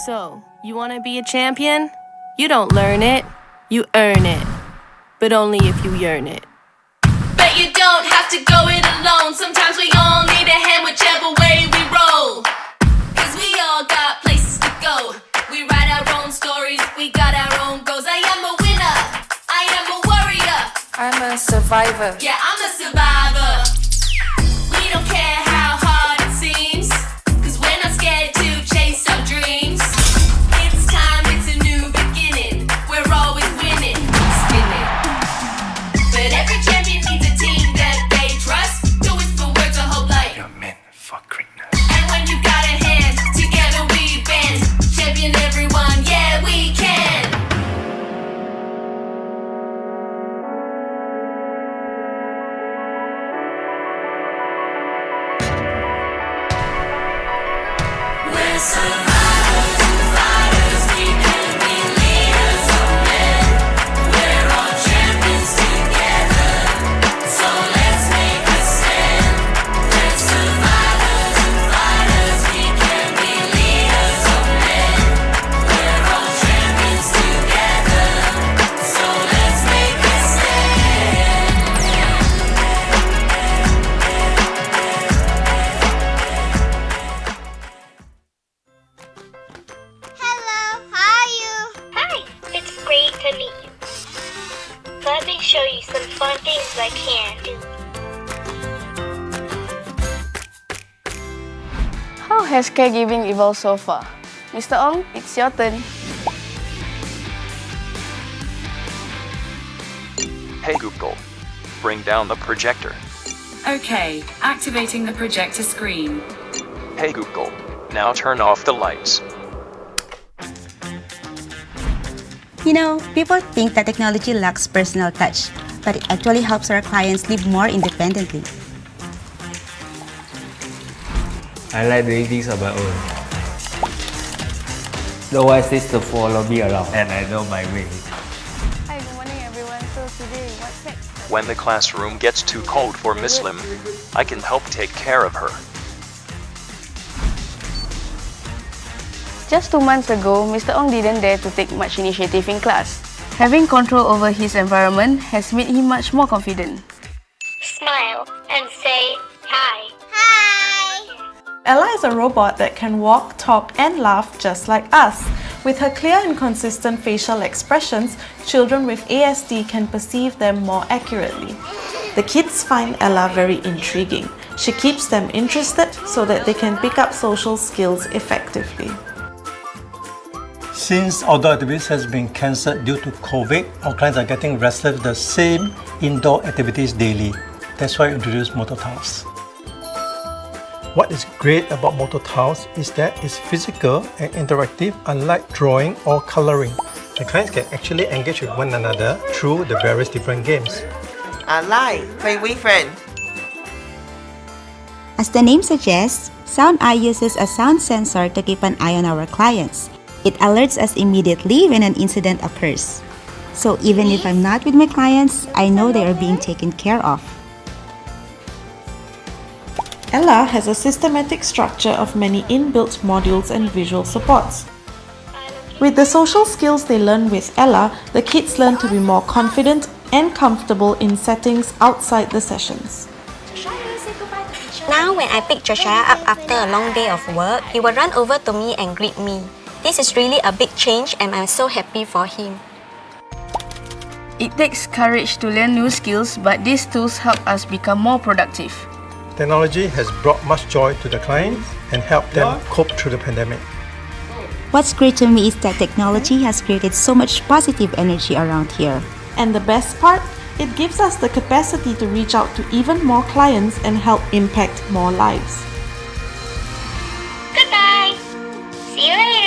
So, you want to be a champion? You don't learn it, you earn it. But only if you yearn it. But you don't have to go it alone. Sometimes we all need a hand whichever way we roll. Cause we all got places to go. We write our own stories, we got our own goals. I am a winner, I am a warrior. I'm a survivor. Yeah, I'm a survivor. We don't care how hard it seems, cause we're not scared to chase our dreams. It's time, it's a new beginning. We're always winning, spinning. But every champion needs a team that they trust to whisper words of hope like You're meant for greatness. and when you got a hand, together we band. Champion everyone, yeah we can. We're survivors and fighters, we can be leaders of men. We're all champions together, so let's make a stand. We're survivors and fighters, we can be leaders of men. We're all champions together, so let's make a stand. Hello, how are you? Hi, it's great to meet you. Let me show you some fun things I can do. How has caregiving evolved so far? Mr. Ong, it's your turn. Hey Google, bring down the projector. Okay, activating the projector screen. Hey Google, now turn off the lights. You know, people think that technology lacks personal touch, but it actually helps our clients live more independently. I like doing things on my own. No one needs to follow me around and I know my way. Hi, good morning everyone. So today, what's next? When the classroom gets too cold for Miss Lim, I can help take care of her. Just 2 months ago, Mr. Ong didn't dare to take much initiative in class. Having control over his environment has made him much more confident. Smile and say hi. Hi! Ella is a robot that can walk, talk, and laugh just like us. With her clear and consistent facial expressions, children with ASD can perceive them more accurately. The kids find Ella very intriguing. She keeps them interested so that they can pick up social skills effectively. Since outdoor activities has been cancelled due to COVID, our clients are getting restless with the same indoor activities daily. That's why we introduced Motor Tiles. What is great about Motor Tiles is that it's physical and interactive, unlike drawing or colouring. The clients can actually engage with one another through the various different games. I like play with friends. As the name suggests, Sound Eye uses a sound sensor to keep an eye on our clients. It alerts us immediately when an incident occurs. So even if I'm not with my clients, I know they are being taken care of. Ella has a systematic structure of many inbuilt modules and visual supports. With the social skills they learn with Ella, the kids learn to be more confident and comfortable in settings outside the sessions. Now when I pick Joshua up after a long day of work, he will run over to me and greet me. This is really a big change and I'm so happy for him. It takes courage to learn new skills, but these tools help us become more productive. Technology has brought much joy to the clients and helped them cope through the pandemic. What's great to me is that technology has created so much positive energy around here. And the best part? It gives us the capacity to reach out to even more clients and help impact more lives. Goodbye! See you later!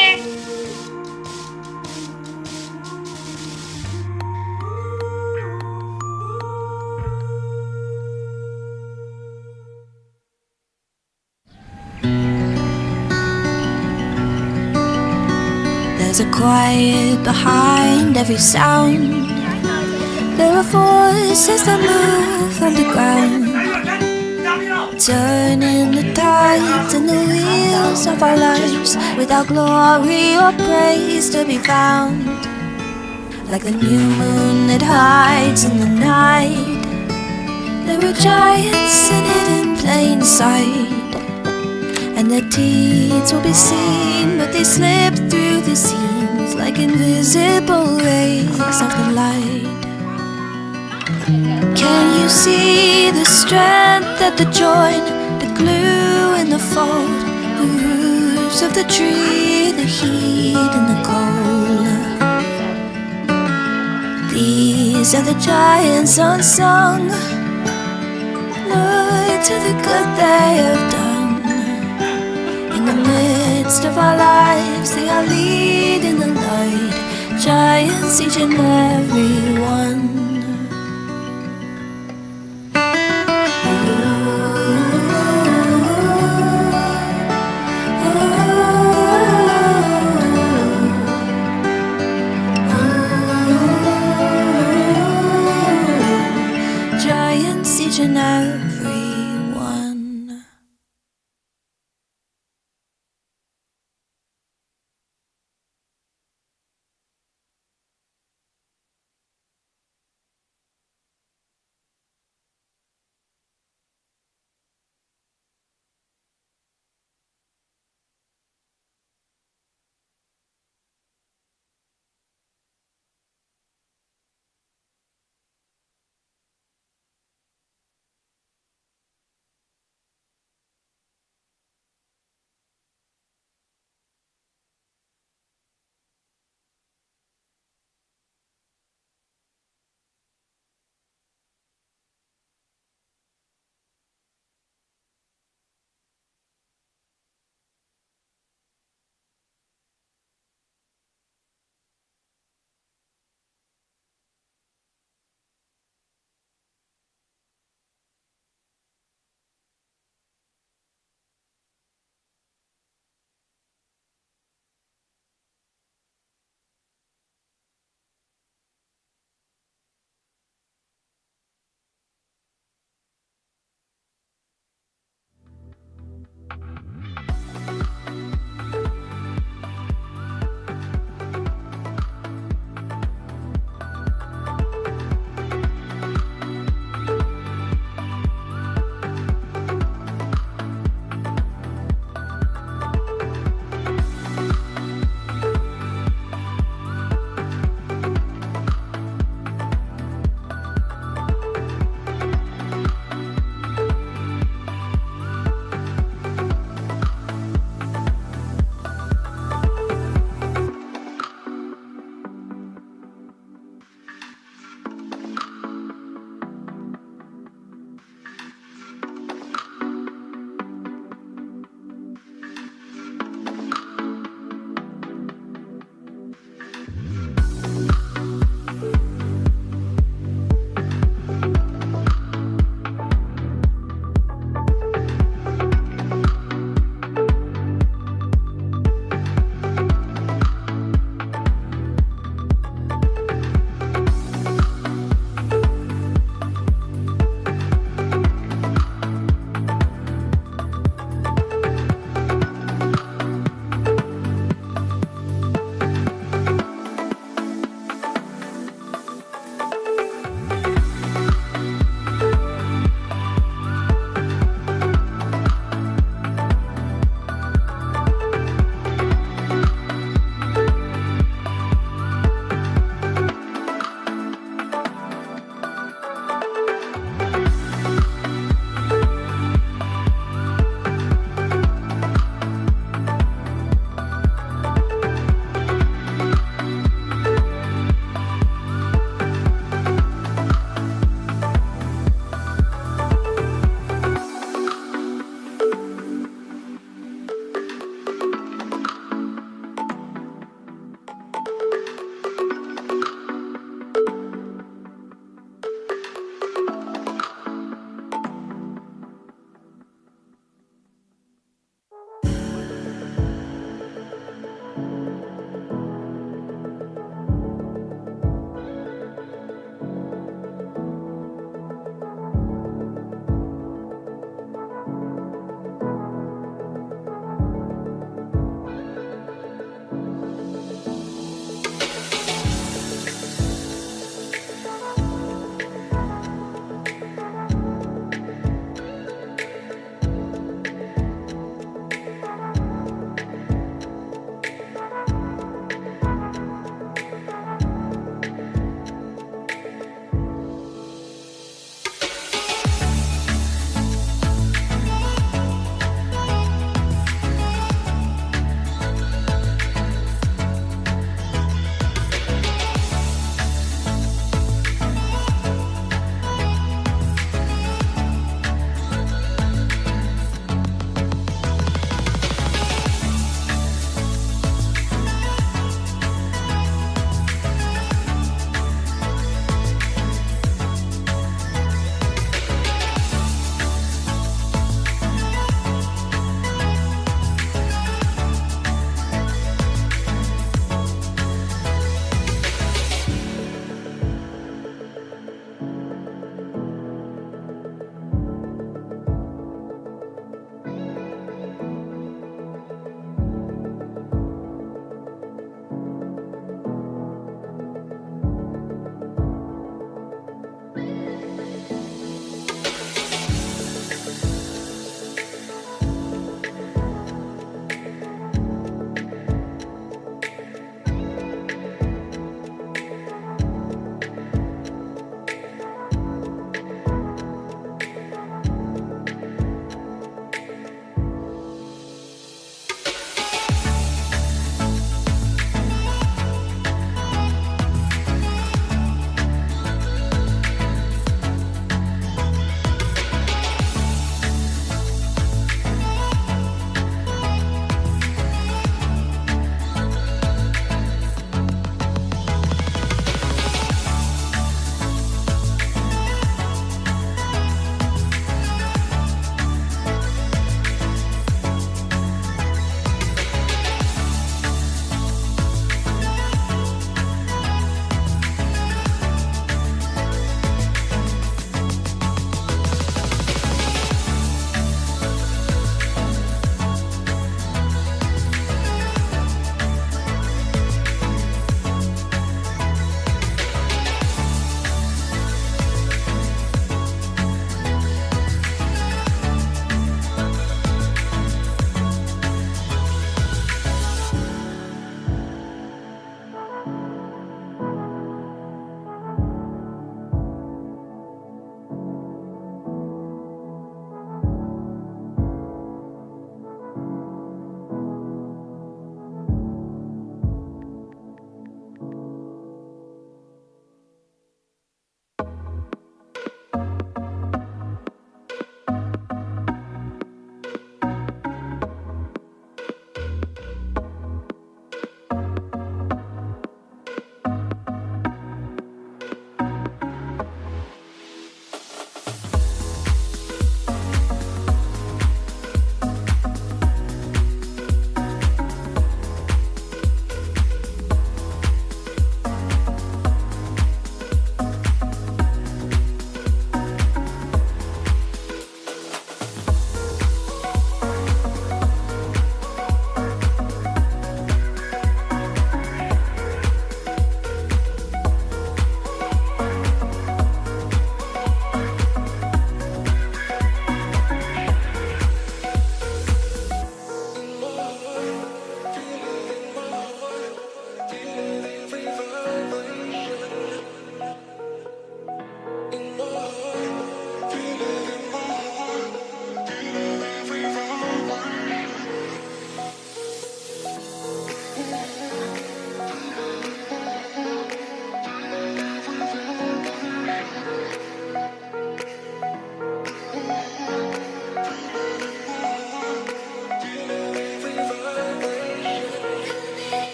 There's a quiet behind every sound. There are voices that move on the ground. turning the tides and the wheels of our lives, without glory or praise to be found. Like the new moon that hides in the night, there were giants in it in plain sight, and their deeds will be seen, but they slip through the seams like invisible rays of the light. Can you see the strength at the joint, the glue in the fold, the roots of the tree, the heat and the cold? These are the giants unsung. Look to the good they have done. In the midst of our lives, they are leading the light. Giants, each and every one. Giants, each and every one.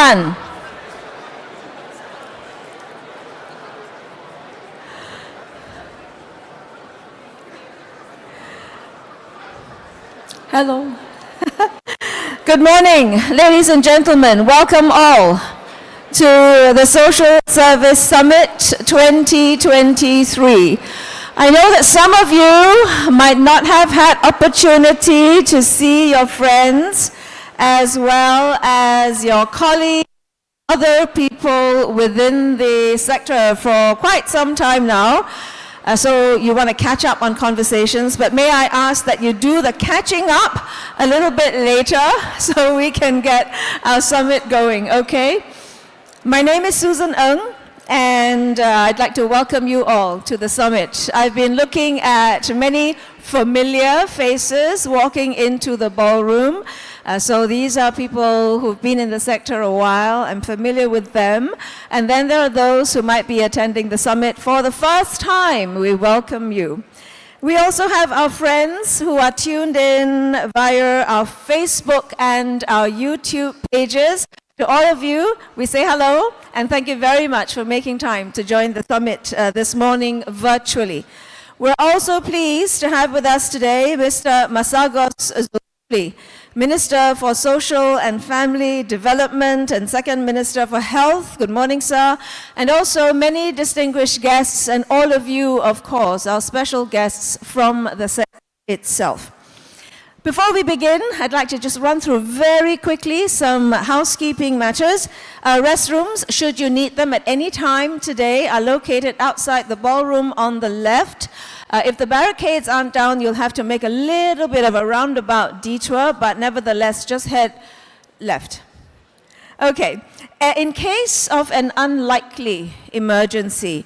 Susan. Hello. Good morning, ladies and gentlemen. Welcome all to the Social Service Summit 2023. I know that some of you might not have had opportunity to see your friends as well as your colleagues, other people within the sector for quite some time now. So you want to catch up on conversations, but may I ask that you do the catching up a little bit later so we can get our summit going, okay? My name is Susan Ng, and I'd like to welcome you all to the summit. I've been looking at many familiar faces walking into the ballroom. So these are people who've been in the sector a while. I'm familiar with them. And then there are those who might be attending the summit for the first time. We welcome you. We also have our friends who are tuned in via our Facebook and our YouTube pages. To all of you, we say hello and thank you very much for making time to join the summit this morning virtually. We're also pleased to have with us today Mr. Masagos Zulkifli, Minister for Social and Family Development and Second Minister for Health. Good morning, sir. And also many distinguished guests and all of you, of course, our special guests from the sector itself. Before we begin, I'd like to just run through very quickly some housekeeping matters. Restrooms, should you need them at any time today, are located outside the ballroom on the left. If the barricades aren't down, you'll have to make a little bit of a roundabout detour, but nevertheless, just head left. Okay, in case of an unlikely emergency,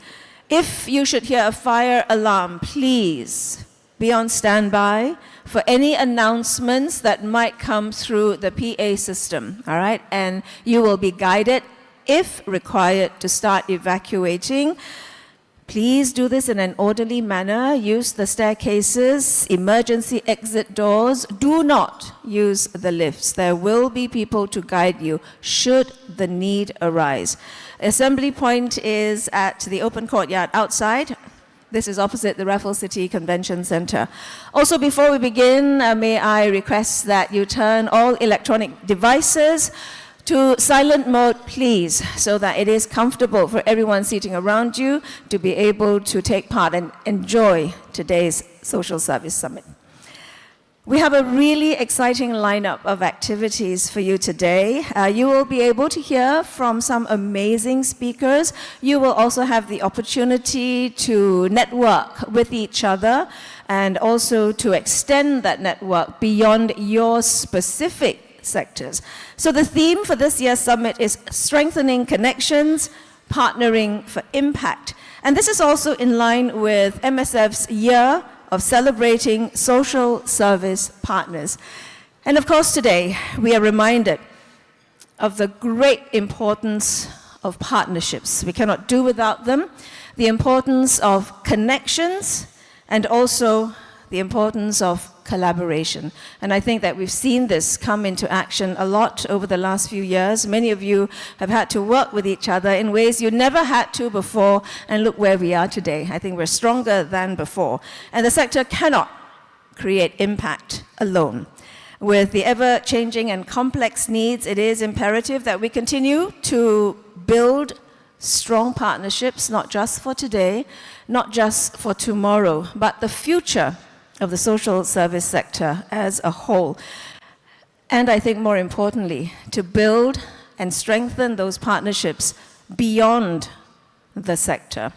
if you should hear a fire alarm, please be on standby for any announcements that might come through the PA system, all right? And you will be guided, if required, to start evacuating. Please do this in an orderly manner. Use the staircases, emergency exit doors. Do not use the lifts. There will be people to guide you should the need arise. Assembly point is at the open courtyard outside. This is opposite the Raffles City Convention Center. Also, before we begin, may I request that you turn all electronic devices to silent mode, please, so that it is comfortable for everyone sitting around you to be able to take part and enjoy today's Social Service Summit. We have a really exciting lineup of activities for you today. You will be able to hear from some amazing speakers. You will also have the opportunity to network with each other and also to extend that network beyond your specific sectors. So the theme for this year's summit is Strengthening Connections, Partnering for Impact. And this is also in line with MSF's year of celebrating social service partners. And of course today, we are reminded of the great importance of partnerships. We cannot do without them. The importance of connections and also the importance of collaboration. And I think that we've seen this come into action a lot over the last few years. Many of you have had to work with each other in ways you never had to before, and look where we are today. I think we're stronger than before. And the sector cannot create impact alone. With the ever-changing and complex needs, it is imperative that we continue to build strong partnerships, not just for today, not just for tomorrow, but the future of the social service sector as a whole. And I think more importantly, to build and strengthen those partnerships beyond the sector.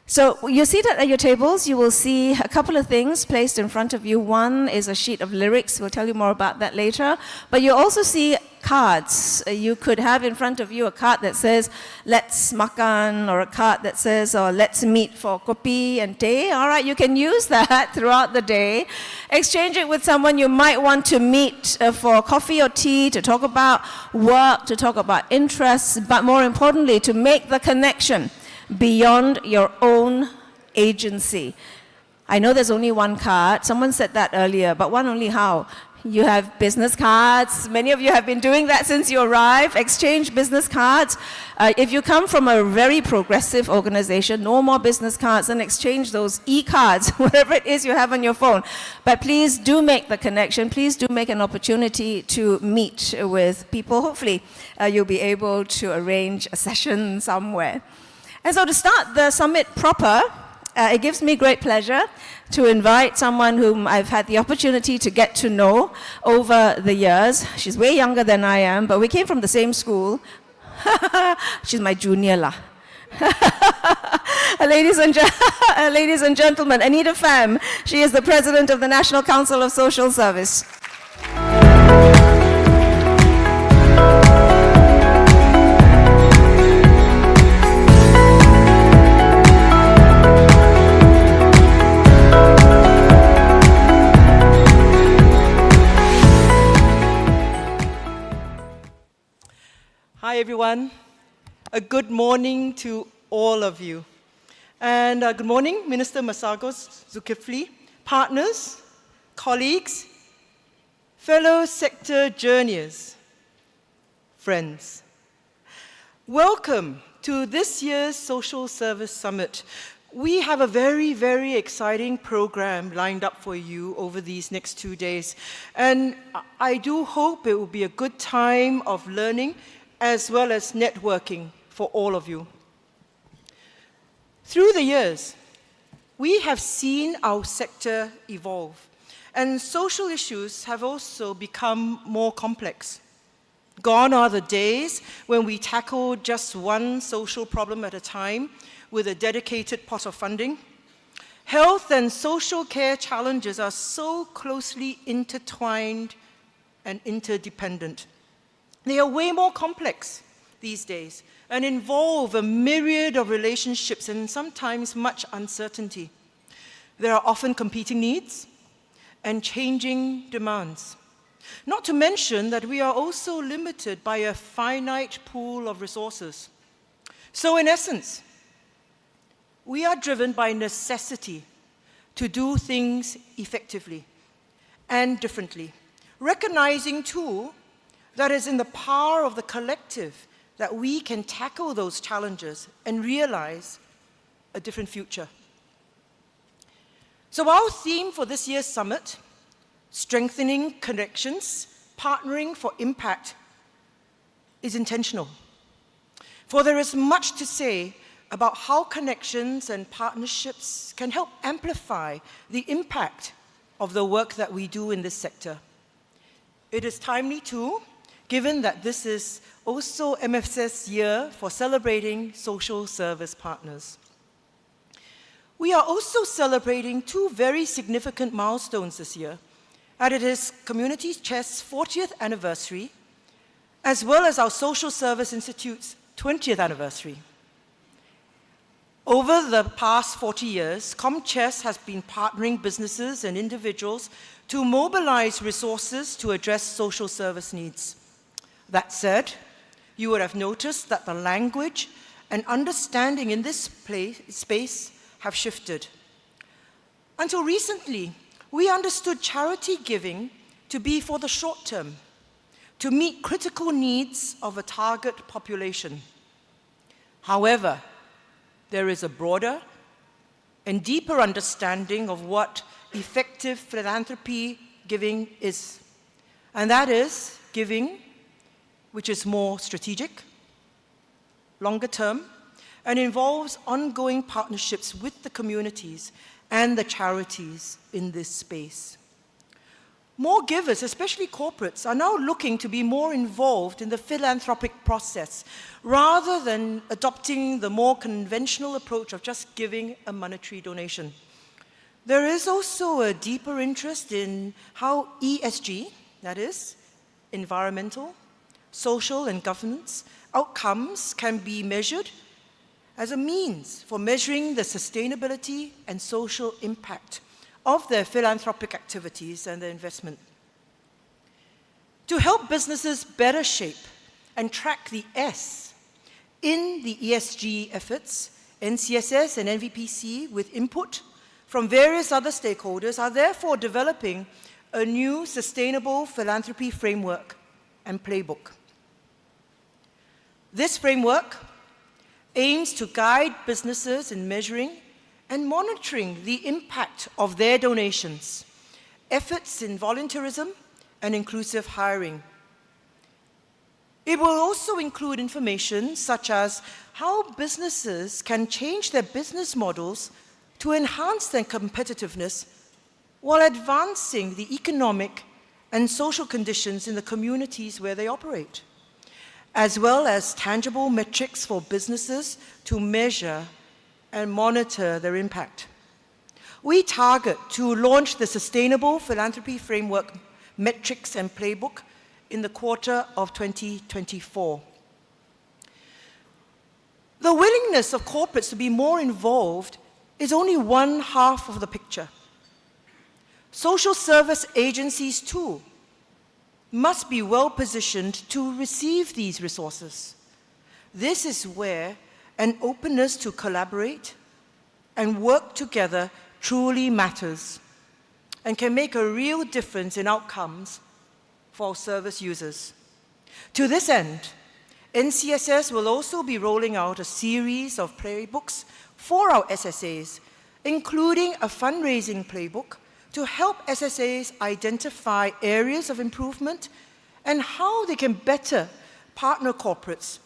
So you're seated at your tables. You will see a couple of things placed in front of you. One is a sheet of lyrics. We'll tell you more about that later. But you also see cards. You could have in front of you a card that says, let's makan, or a card that says, or let's meet for kopi and teh. All right, you can use that throughout the day. Exchange it with someone you might want to meet for coffee or tea, to talk about work, to talk about interests, but more importantly, to make the connection beyond your own agency. I know there's only one card. Someone said that earlier, but one only how? You have business cards. Many of you have been doing that since you arrived. Exchange business cards. If you come from a very progressive organization, no more business cards, and exchange those e-cards, whatever it is you have on your phone. But please do make the connection. Please do make an opportunity to meet with people. Hopefully, you'll be able to arrange a session somewhere. And so to start the summit proper, it gives me great pleasure to invite someone whom I've had the opportunity to get to know over the years. She's way younger than I am, but we came from the same school. She's my junior lah. Ladies and gentlemen, Anita Pham. She is the president of the National Council of Social Service. Hi everyone, a good morning to all of you. And good morning, Minister Masagos Zulkifli, partners, colleagues, fellow sector journeyers, friends. Welcome to this year's Social Service Summit. We have a very, very exciting program lined up for you over these next 2 days. And I do hope it will be a good time of learning as well as networking for all of you. Through the years, we have seen our sector evolve, and social issues have also become more complex. Gone are the days when we tackled just one social problem at a time with a dedicated pot of funding. Health and social care challenges are so closely intertwined and interdependent. They are way more complex these days and involve a myriad of relationships and sometimes much uncertainty. There are often competing needs and changing demands. Not to mention that we are also limited by a finite pool of resources. So in essence, we are driven by necessity to do things effectively and differently, recognizing too that is in the power of the collective that we can tackle those challenges and realize a different future. So our theme for this year's summit, Strengthening Connections, Partnering for Impact, is intentional. For there is much to say about how connections and partnerships can help amplify the impact of the work that we do in this sector. It is timely too, given that this is also MFS's year for celebrating social service partners. We are also celebrating two very significant milestones this year, and it is Community Chest's 40th anniversary, as well as our Social Service Institute's 20th anniversary. Over the past 40 years, ComChest has been partnering businesses and individuals to mobilize resources to address social service needs. That said, you would have noticed that the language and understanding in this space have shifted. Until recently, we understood charity giving to be for the short term, to meet critical needs of a target population. However, there is a broader and deeper understanding of what effective philanthropy giving is, and that is giving which is more strategic, longer term, and involves ongoing partnerships with the communities and the charities in this space. More givers, especially corporates, are now looking to be more involved in the philanthropic process rather than adopting the more conventional approach of just giving a monetary donation. There is also a deeper interest in how ESG, that is, environmental, social and governance outcomes, can be measured as a means for measuring the sustainability and social impact of their philanthropic activities and their investment. To help businesses better shape and track the S in the ESG efforts, NCSS and NVPC, with input from various other stakeholders are therefore developing a new sustainable philanthropy framework and playbook. This framework aims to guide businesses in measuring and monitoring the impact of their donations, efforts in volunteerism, and inclusive hiring. It will also include information such as how businesses can change their business models to enhance their competitiveness while advancing the economic and social conditions in the communities where they operate, as well as tangible metrics for businesses to measure and monitor their impact. We target to launch the Sustainable Philanthropy Framework Metrics and Playbook in the quarter of 2024. The willingness of corporates to be more involved is only one half of the picture. Social service agencies, too, must be well positioned to receive these resources. This is where an openness to collaborate and work together truly matters and can make a real difference in outcomes for service users. To this end, NCSS will also be rolling out a series of playbooks for our SSAs, including a fundraising playbook to help SSAs identify areas of improvement and how they can better partner corporates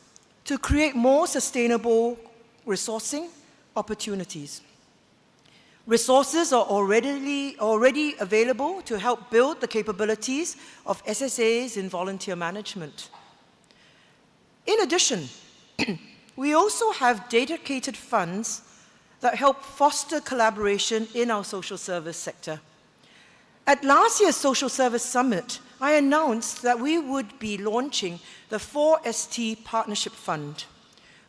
to create more sustainable resourcing opportunities. Resources are already available to help build the capabilities of SSAs in volunteer management. In addition, we also have dedicated funds that help foster collaboration in our social service sector. At last year's Social Service Summit, I announced that we would be launching the 4ST Partnership Fund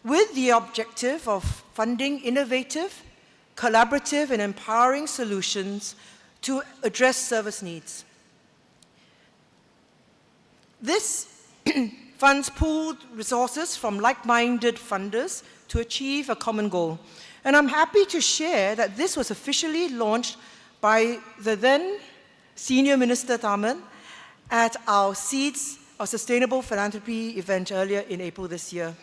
with the objective of funding innovative, collaborative, and empowering solutions to address service needs. This funds pooled resources from like-minded funders to achieve a common goal. And I'm happy to share that this was officially launched by the then Senior Minister Tharman at our Seeds of Sustainable Philanthropy event earlier in April this year.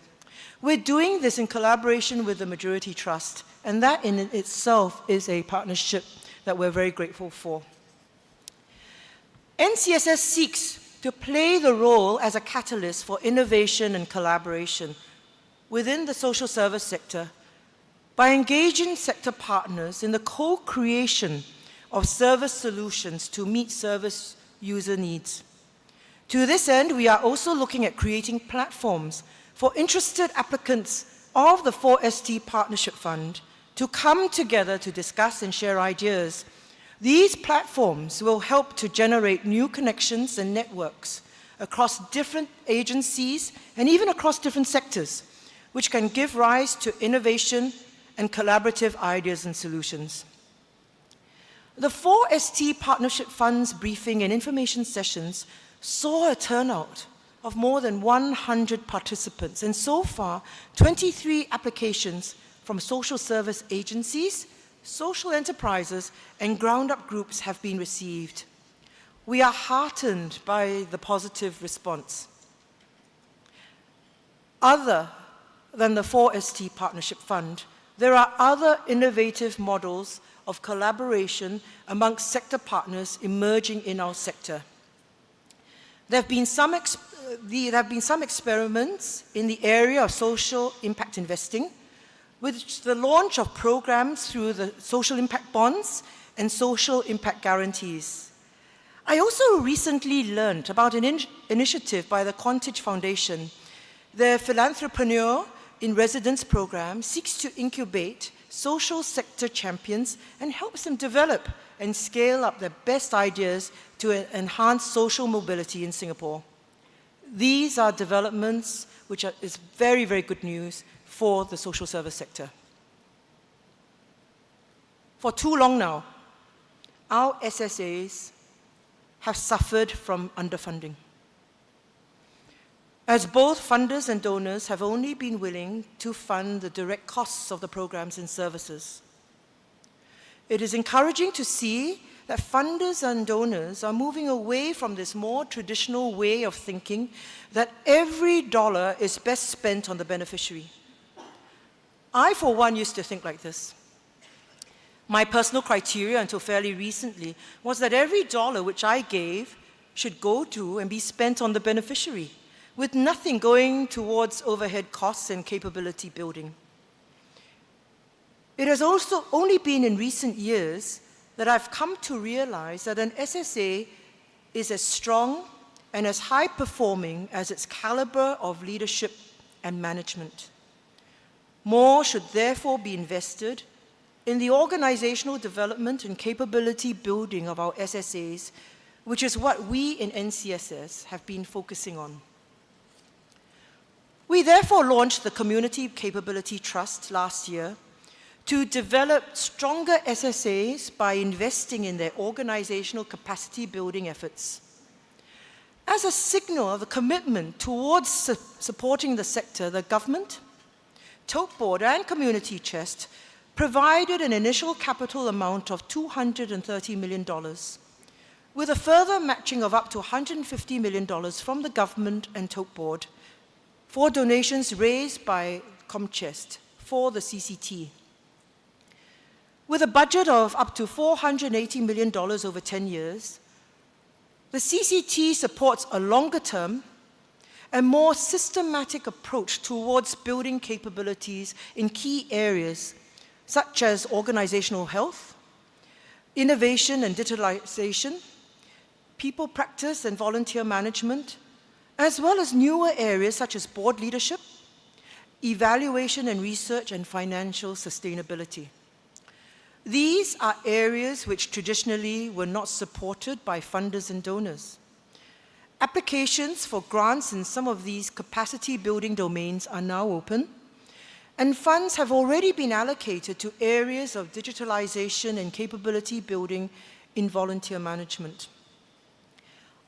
We're doing this in collaboration with the Majority Trust, and that in itself is a partnership that we're very grateful for. NCSS seeks to play the role as a catalyst for innovation and collaboration within the social service sector by engaging sector partners in the co-creation of service solutions to meet service user needs. To this end, we are also looking at creating platforms for interested applicants of the 4ST Partnership Fund to come together to discuss and share ideas. These platforms will help to generate new connections and networks across different agencies and even across different sectors, which can give rise to innovation and collaborative ideas and solutions. The 4ST Partnership Fund's briefing and information sessions saw a turnout of more than 100 participants, and so far, 23 applications from social service agencies, social enterprises, and ground-up groups have been received. We are heartened by the positive response. Other than the 4ST Partnership Fund, there are other innovative models of collaboration amongst sector partners emerging in our sector. There have been some experiments in the area of social impact investing, with the launch of programs through the social impact bonds and social impact guarantees. I also recently learned about an initiative by the Quantage Foundation. Their Philanthropreneur in Residence program seeks to incubate social sector champions and helps them develop and scale up their best ideas to enhance social mobility in Singapore. These are developments which is very, very good news for the social service sector. For too long now, our SSAs have suffered from underfunding, as both funders and donors have only been willing to fund the direct costs of the programs and services. It is encouraging to see that funders and donors are moving away from this more traditional way of thinking that every dollar is best spent on the beneficiary. I, for one, used to think like this. My personal criteria until fairly recently was that every dollar which I gave should go to and be spent on the beneficiary, with nothing going towards overhead costs and capability building. It has also only been in recent years that I've come to realize that an SSA is as strong and as high performing as its caliber of leadership and management. More should therefore be invested in the organizational development and capability building of our SSAs, which is what we in NCSS have been focusing on. We therefore launched the Community Capability Trust last year to develop stronger SSAs by investing in their organizational capacity building efforts. As a signal of the commitment towards supporting the sector, the government, Tote Board and Community Chest provided an initial capital amount of $230 million, with a further matching of up to $150 million from the government and Tote Board for donations raised by ComChest for the CCT. With a budget of up to $480 million over 10 years, the CCT supports a longer-term and more systematic approach towards building capabilities in key areas such as organizational health, innovation and digitalization, people practice and volunteer management, as well as newer areas such as board leadership, evaluation and research, and financial sustainability. These are areas which traditionally were not supported by funders and donors. Applications for grants in some of these capacity building domains are now open, and funds have already been allocated to areas of digitalization and capability building in volunteer management.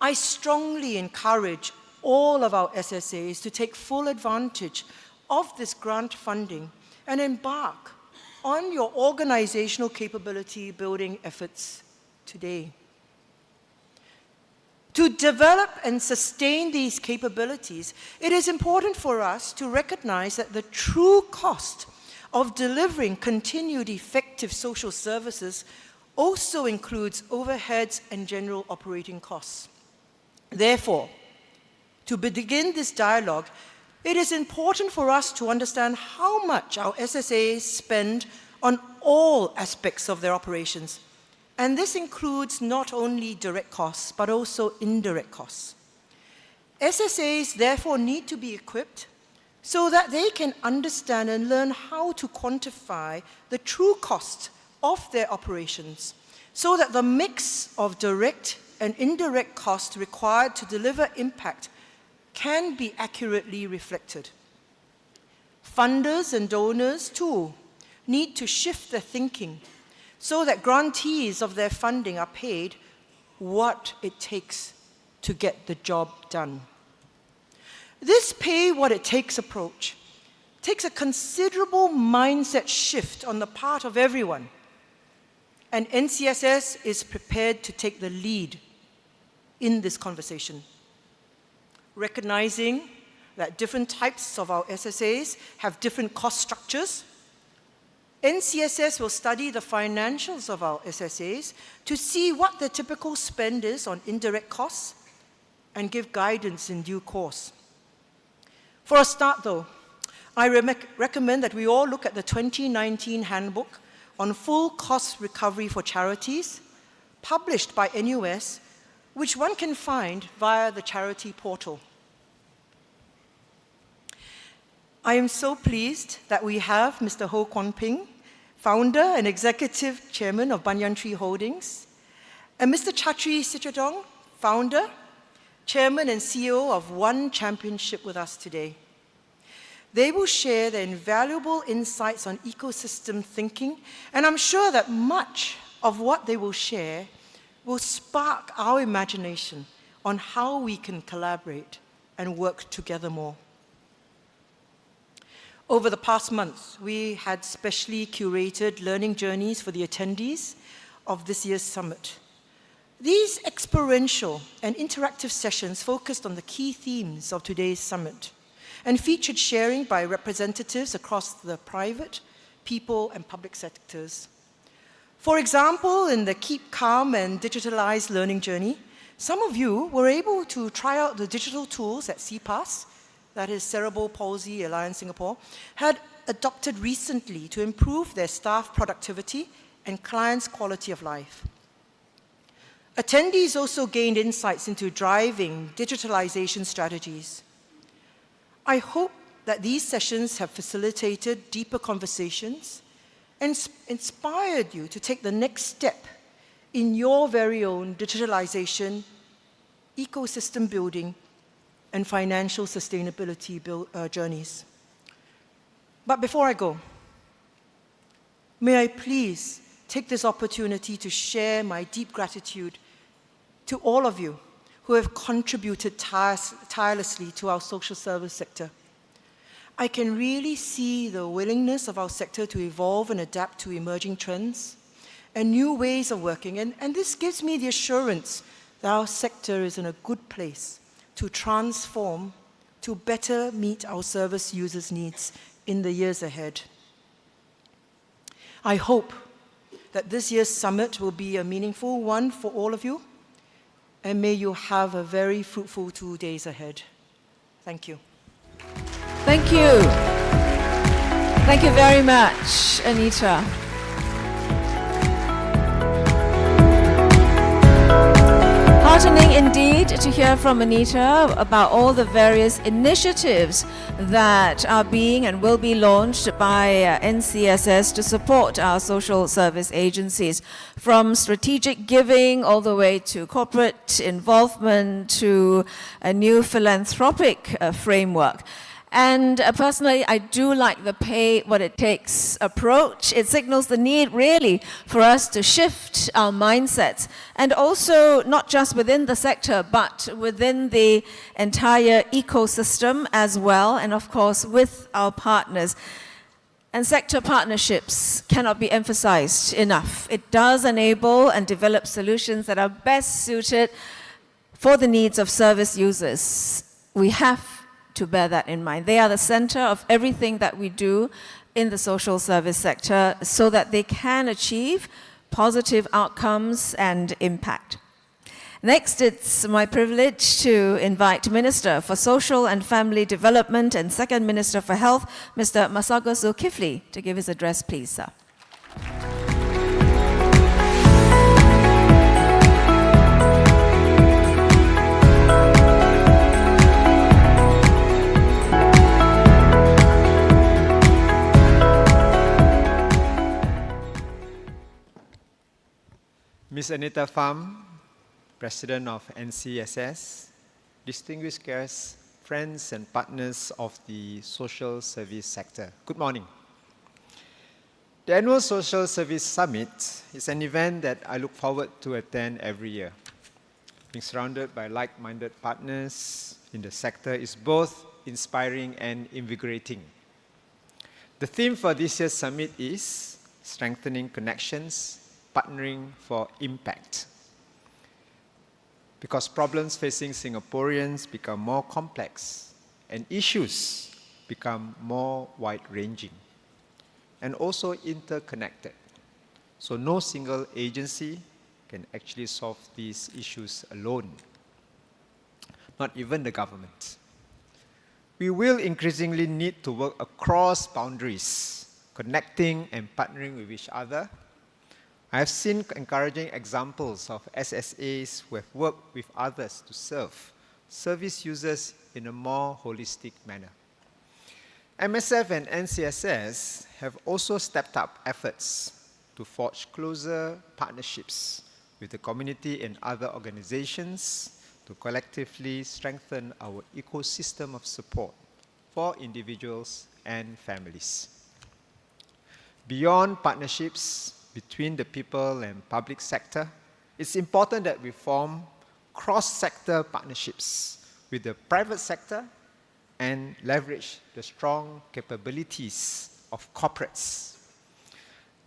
I strongly encourage all of our SSAs to take full advantage of this grant funding and embark on your organizational capability building efforts today. To develop and sustain these capabilities, it is important for us to recognize that the true cost of delivering continued effective social services also includes overheads and general operating costs. Therefore, to begin this dialogue, it is important for us to understand how much our SSAs spend on all aspects of their operations. And this includes not only direct costs, but also indirect costs. SSAs therefore need to be equipped so that they can understand and learn how to quantify the true cost of their operations, so that the mix of direct and indirect costs required to deliver impact can be accurately reflected. Funders and donors, too, need to shift their thinking so that grantees of their funding are paid what it takes to get the job done. This pay-what-it-takes approach takes a considerable mindset shift on the part of everyone, and NCSS is prepared to take the lead in this conversation. Recognizing that different types of our SSAs have different cost structures, NCSS will study the financials of our SSAs to see what the typical spend is on indirect costs and give guidance in due course. For a start, though, I recommend that we all look at the 2019 Handbook on Full Cost Recovery for Charities, published by NUS, which one can find via the charity portal. I am so pleased that we have Mr. Ho Kwon Ping, founder and executive chairman of Banyan Tree Holdings, and Mr. Chatri Sitradong, founder, chairman and CEO of One Championship with us today. They will share their invaluable insights on ecosystem thinking, and I'm sure that much of what they will share will spark our imagination on how we can collaborate and work together more. Over the past month, we had specially curated learning journeys for the attendees of this year's summit. These experiential and interactive sessions focused on the key themes of today's summit and featured sharing by representatives across the private, people, and public sectors. For example, in the Keep Calm and Digitalized Learning Journey, some of you were able to try out the digital tools that CPAS, that is Cerebral Palsy Alliance Singapore, had adopted recently to improve their staff productivity and clients' quality of life. Attendees also gained insights into driving digitalization strategies. I hope that these sessions have facilitated deeper conversations and inspired you to take the next step in your very own digitalization, ecosystem building, and financial sustainability journeys. But before I go, may I please take this opportunity to share my deep gratitude to all of you who have contributed tirelessly to our social service sector. I can really see the willingness of our sector to evolve and adapt to emerging trends and new ways of working, and this gives me the assurance that our sector is in a good place to transform, to better meet our service users' needs in the years ahead. I hope that this year's summit will be a meaningful one for all of you, and may you have a very fruitful 2 days ahead. Thank you. Thank you. Thank you very much, Anita. Heartening indeed to hear from Anita about all the various initiatives that are being and will be launched by NCSS to support our social service agencies, from strategic giving all the way to corporate involvement to a new philanthropic framework. And personally, I do like the pay what it takes approach. It signals the need really for us to shift our mindsets, and also not just within the sector, but within the entire ecosystem as well, and of course with our partners. And sector partnerships cannot be emphasized enough. It does enable and develop solutions that are best suited for the needs of service users. We have to bear that in mind. They are the center of everything that we do in the social service sector so that they can achieve positive outcomes and impact. Next, it's my privilege to invite Minister for Social and Family Development and Second Minister for Health, Mr. Masagos Zulkifli, to give his address, please, sir. Ms. Anita Pham, President of NCSS, distinguished guests, friends and partners of the social service sector, good morning. The Annual Social Service Summit is an event that I look forward to attend every year. Being surrounded by like-minded partners in the sector is both inspiring and invigorating. The theme for this year's summit is Strengthening Connections, Partnering for Impact. Because problems facing Singaporeans become more complex and issues become more wide-ranging and also interconnected. So no single agency can actually solve these issues alone, not even the government. We will increasingly need to work across boundaries, connecting and partnering with each other. I have seen encouraging examples of SSAs who have worked with others to serve service users in a more holistic manner. MSF and NCSS have also stepped up efforts to forge closer partnerships with the community and other organizations to collectively strengthen our ecosystem of support for individuals and families. Beyond partnerships between the people and public sector, it's important that we form cross-sector partnerships with the private sector and leverage the strong capabilities of corporates.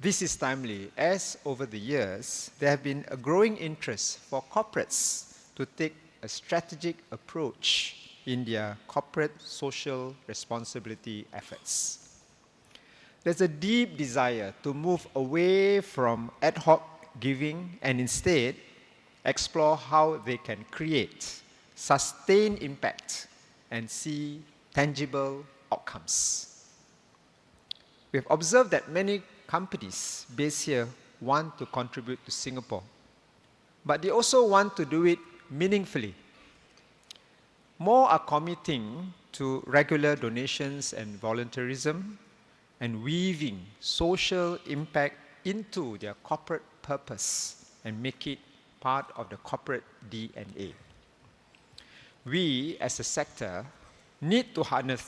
This is timely, as over the years, there have been a growing interest for corporates to take a strategic approach in their corporate social responsibility efforts. There's a deep desire to move away from ad hoc giving and instead explore how they can create sustained impact and see tangible outcomes. We have observed that many companies based here want to contribute to Singapore, but they also want to do it meaningfully. More are committing to regular donations and volunteerism and weaving social impact into their corporate purpose and make it part of the corporate DNA. We, as a sector, need to harness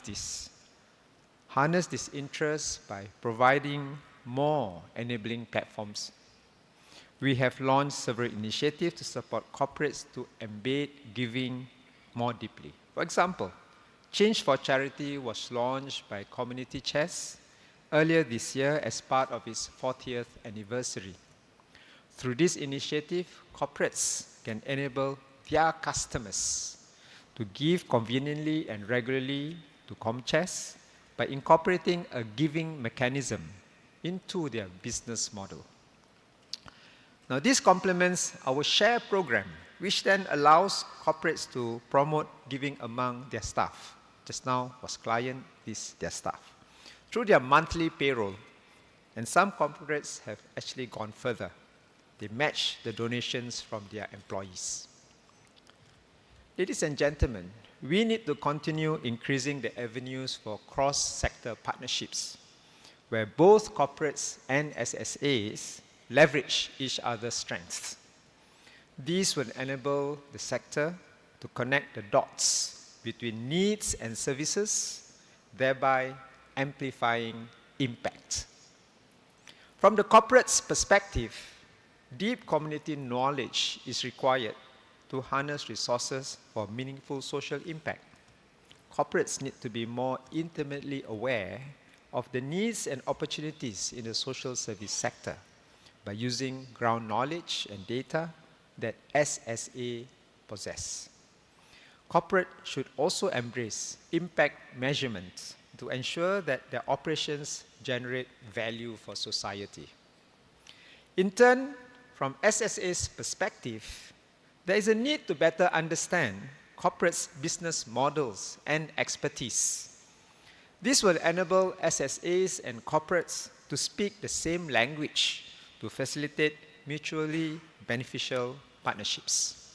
this interest by providing more enabling platforms. We have launched several initiatives to support corporates to embed giving more deeply. For example, Change for Charity was launched by Community Chest earlier this year as part of its 40th anniversary. Through this initiative, corporates can enable their customers to give conveniently and regularly to ComChest by incorporating a giving mechanism into their business model. Now, this complements our share program, which then allows corporates to promote giving among their staff. Just now was client, this their staff, through their monthly payroll. And some corporates have actually gone further. They match the donations from their employees. Ladies and gentlemen, we need to continue increasing the avenues for cross-sector partnerships, where both corporates and SSAs leverage each other's strengths. These will enable the sector to connect the dots between needs and services, thereby amplifying impact. From the corporate's perspective, deep community knowledge is required to harness resources for meaningful social impact. Corporates need to be more intimately aware of the needs and opportunities in the social service sector by using ground knowledge and data that SSA possess. Corporate should also embrace impact measurement to ensure that their operations generate value for society. In turn, from SSA's perspective, there is a need to better understand corporates' business models and expertise. This will enable SSAs and corporates to speak the same language to facilitate mutually beneficial partnerships.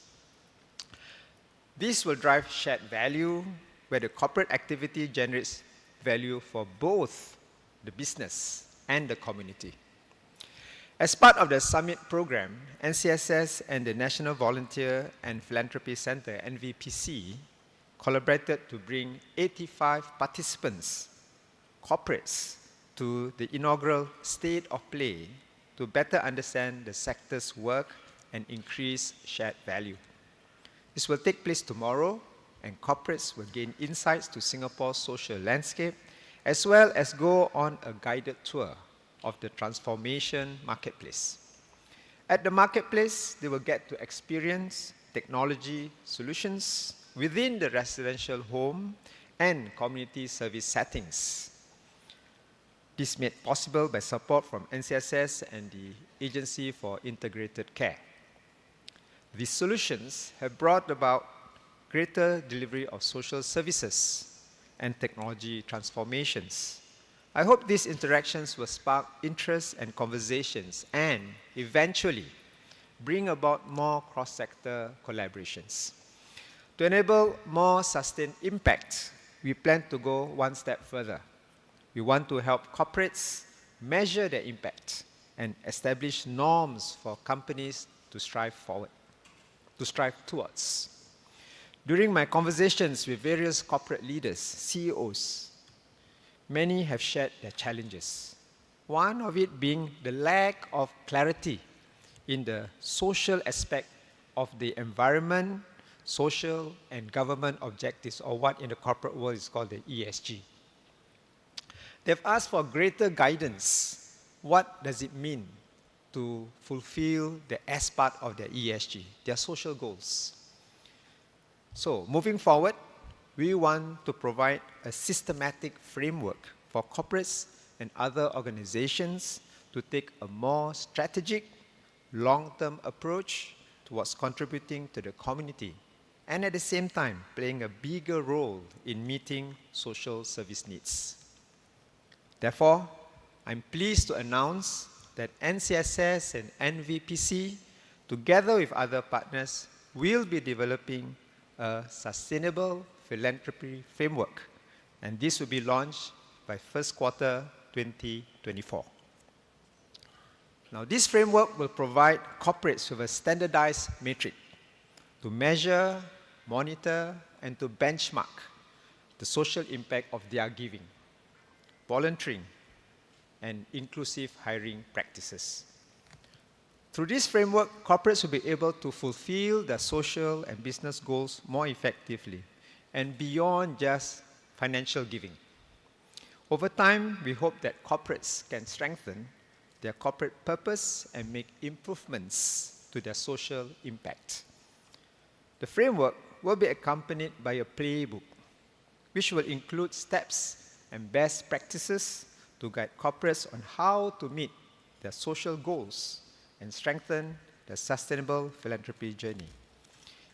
This will drive shared value, where the corporate activity generates value for both the business and the community. As part of the summit program, NCSS and the National Volunteer and Philanthropy Center, NVPC, collaborated to bring 85 participants, corporates, to the inaugural State of Play to better understand the sector's work and increase shared value. This will take place tomorrow, and corporates will gain insights to Singapore's social landscape, as well as go on a guided tour of the transformation marketplace. At the marketplace, they will get to experience technology solutions within the residential home and community service settings. This made possible by support from NCSS and the Agency for Integrated Care. These solutions have brought about greater delivery of social services and technology transformations. I hope these interactions will spark interest and conversations and eventually bring about more cross-sector collaborations. To enable more sustained impact, we plan to go one step further. We want to help corporates measure their impact and establish norms for companies to strive towards. During my conversations with various corporate leaders, CEOs, many have shared their challenges. One of it being the lack of clarity in the social aspect of the environment, social and government objectives, or what in the corporate world is called the ESG. They've asked for greater guidance. What does it mean to fulfill the S part of their ESG, their social goals? So, moving forward, we want to provide a systematic framework for corporates and other organizations to take a more strategic, long-term approach towards contributing to the community, and at the same time playing a bigger role in meeting social service needs. Therefore, I'm pleased to announce that NCSS and NVPC, together with other partners, will be developing a sustainable philanthropy framework, and this will be launched by first quarter 2024. Now, this framework will provide corporates with a standardized metric to measure, monitor, and to benchmark the social impact of their giving, volunteering, and inclusive hiring practices. Through this framework, corporates will be able to fulfill their social and business goals more effectively and beyond just financial giving. Over time, we hope that corporates can strengthen their corporate purpose and make improvements to their social impact. The framework will be accompanied by a playbook, which will include steps and best practices to guide corporates on how to meet their social goals and strengthen their sustainable philanthropy journey.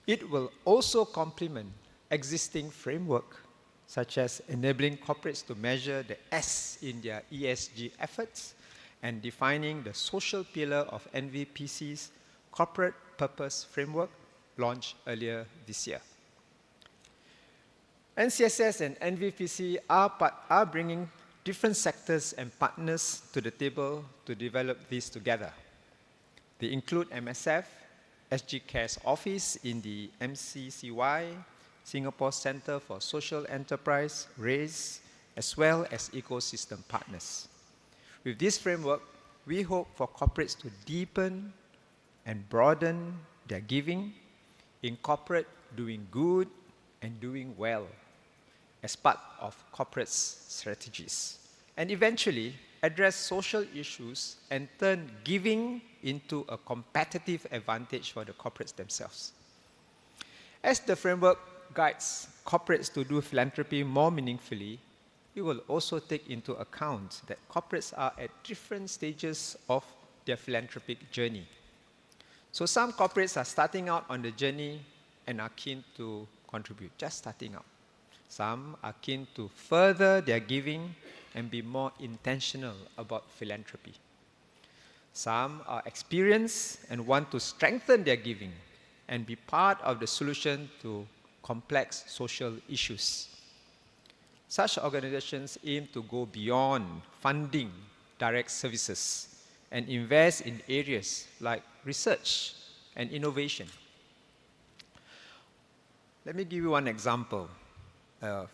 It will also complement existing framework, such as enabling corporates to measure the S in their ESG efforts and defining the social pillar of NVPC's corporate purpose framework launched earlier this year. NCSS and NVPC are bringing different sectors and partners to the table to develop this together. They include MSF, SG Care's office in the MCCY, Singapore Center for Social Enterprise, RAISE, as well as ecosystem partners. With this framework, we hope for corporates to deepen and broaden their giving, incorporate doing good and doing well as part of corporate strategies, and eventually address social issues and turn giving into a competitive advantage for the corporates themselves. As the framework guides corporates to do philanthropy more meaningfully, we will also take into account that corporates are at different stages of their philanthropic journey. So some corporates are starting out on the journey and are keen to contribute, just starting out. Some are keen to further their giving and be more intentional about philanthropy. Some are experienced and want to strengthen their giving and be part of the solution to complex social issues. Such organizations aim to go beyond funding direct services and invest in areas like research and innovation. Let me give you one example. A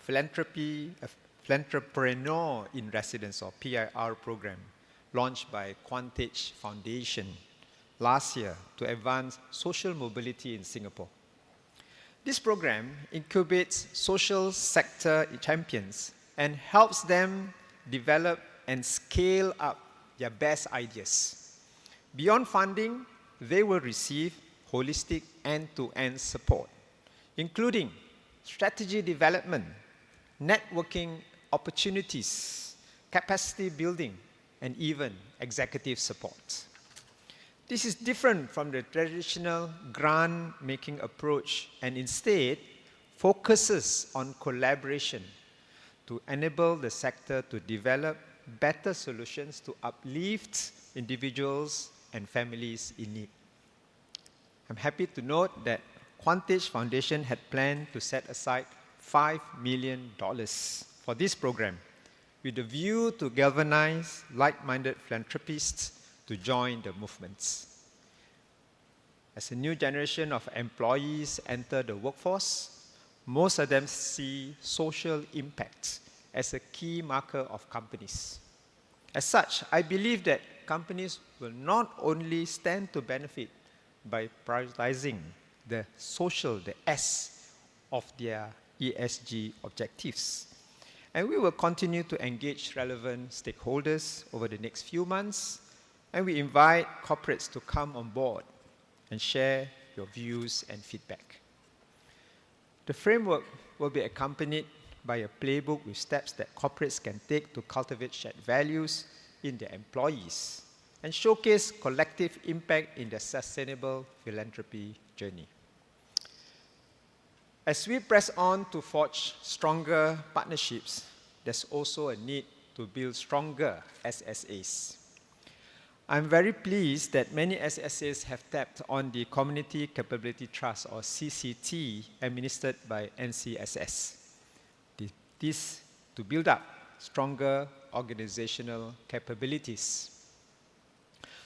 Philanthropreneur in Residence, or PIR program, launched by Quantage Foundation last year to advance social mobility in Singapore. This program incubates social sector champions and helps them develop and scale up their best ideas. Beyond funding, they will receive holistic end-to-end support, including strategy development, networking opportunities, capacity building, and even executive support. This is different from the traditional grant-making approach and instead focuses on collaboration to enable the sector to develop better solutions to uplift individuals and families in need. I'm happy to note that Quantage Foundation had planned to set aside $5 million for this program with a view to galvanize like-minded philanthropists to join the movements. As a new generation of employees enter the workforce, most of them see social impact as a key marker of companies. As such, I believe that companies will not only stand to benefit by prioritizing the social, the S of their ESG objectives. And we will continue to engage relevant stakeholders over the next few months, and we invite corporates to come on board and share your views and feedback. The framework will be accompanied by a playbook with steps that corporates can take to cultivate shared values in their employees and showcase collective impact in their sustainable philanthropy journey. As we press on to forge stronger partnerships, there's also a need to build stronger SSAs. I'm very pleased that many SSAs have tapped on the Community Capability Trust, or CCT, administered by NCSS. This to build up stronger organizational capabilities.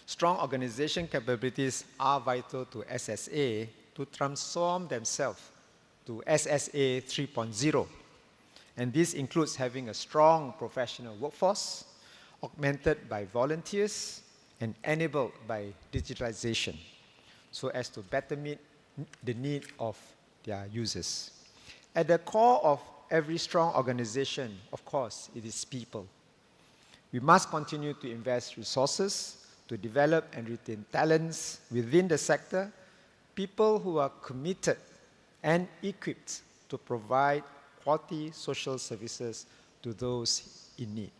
Strong organization capabilities are vital to SSA to transform themselves to SSA 3.0. And this includes having a strong professional workforce, augmented by volunteers and enabled by digitalization, so as to better meet the need of their users. At the core of every strong organization, of course, it is people. We must continue to invest resources to develop and retain talents within the sector, people who are committed and equipped to provide quality social services to those in need.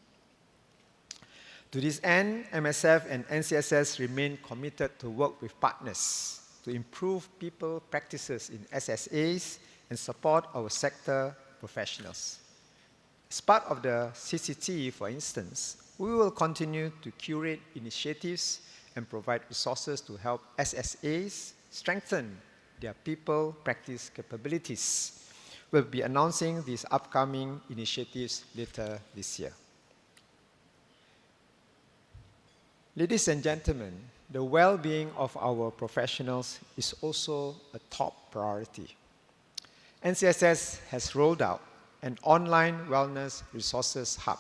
To this end, MSF and NCSS remain committed to work with partners to improve people practices in SSAs and support our sector professionals. As part of the CCT, for instance, we will continue to curate initiatives and provide resources to help SSAs strengthen their people practice capabilities. We'll be announcing these upcoming initiatives later this year. Ladies and gentlemen, the well-being of our professionals is also a top priority. NCSS has rolled out an online wellness resources hub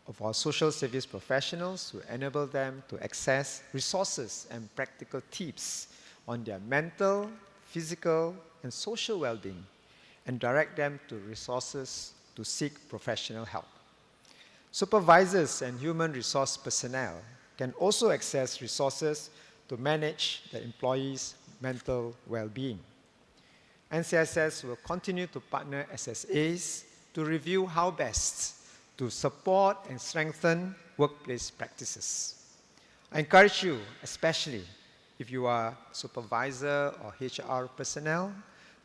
of our social service professionals to enable them to access resources and practical tips on their mental, physical, and social well-being, and direct them to resources to seek professional help. Supervisors and human resource personnel can also access resources to manage the employees' mental well-being. NCSS will continue to partner SSAs to review how best to support and strengthen workplace practices. I encourage you, especially if you are supervisor or HR personnel,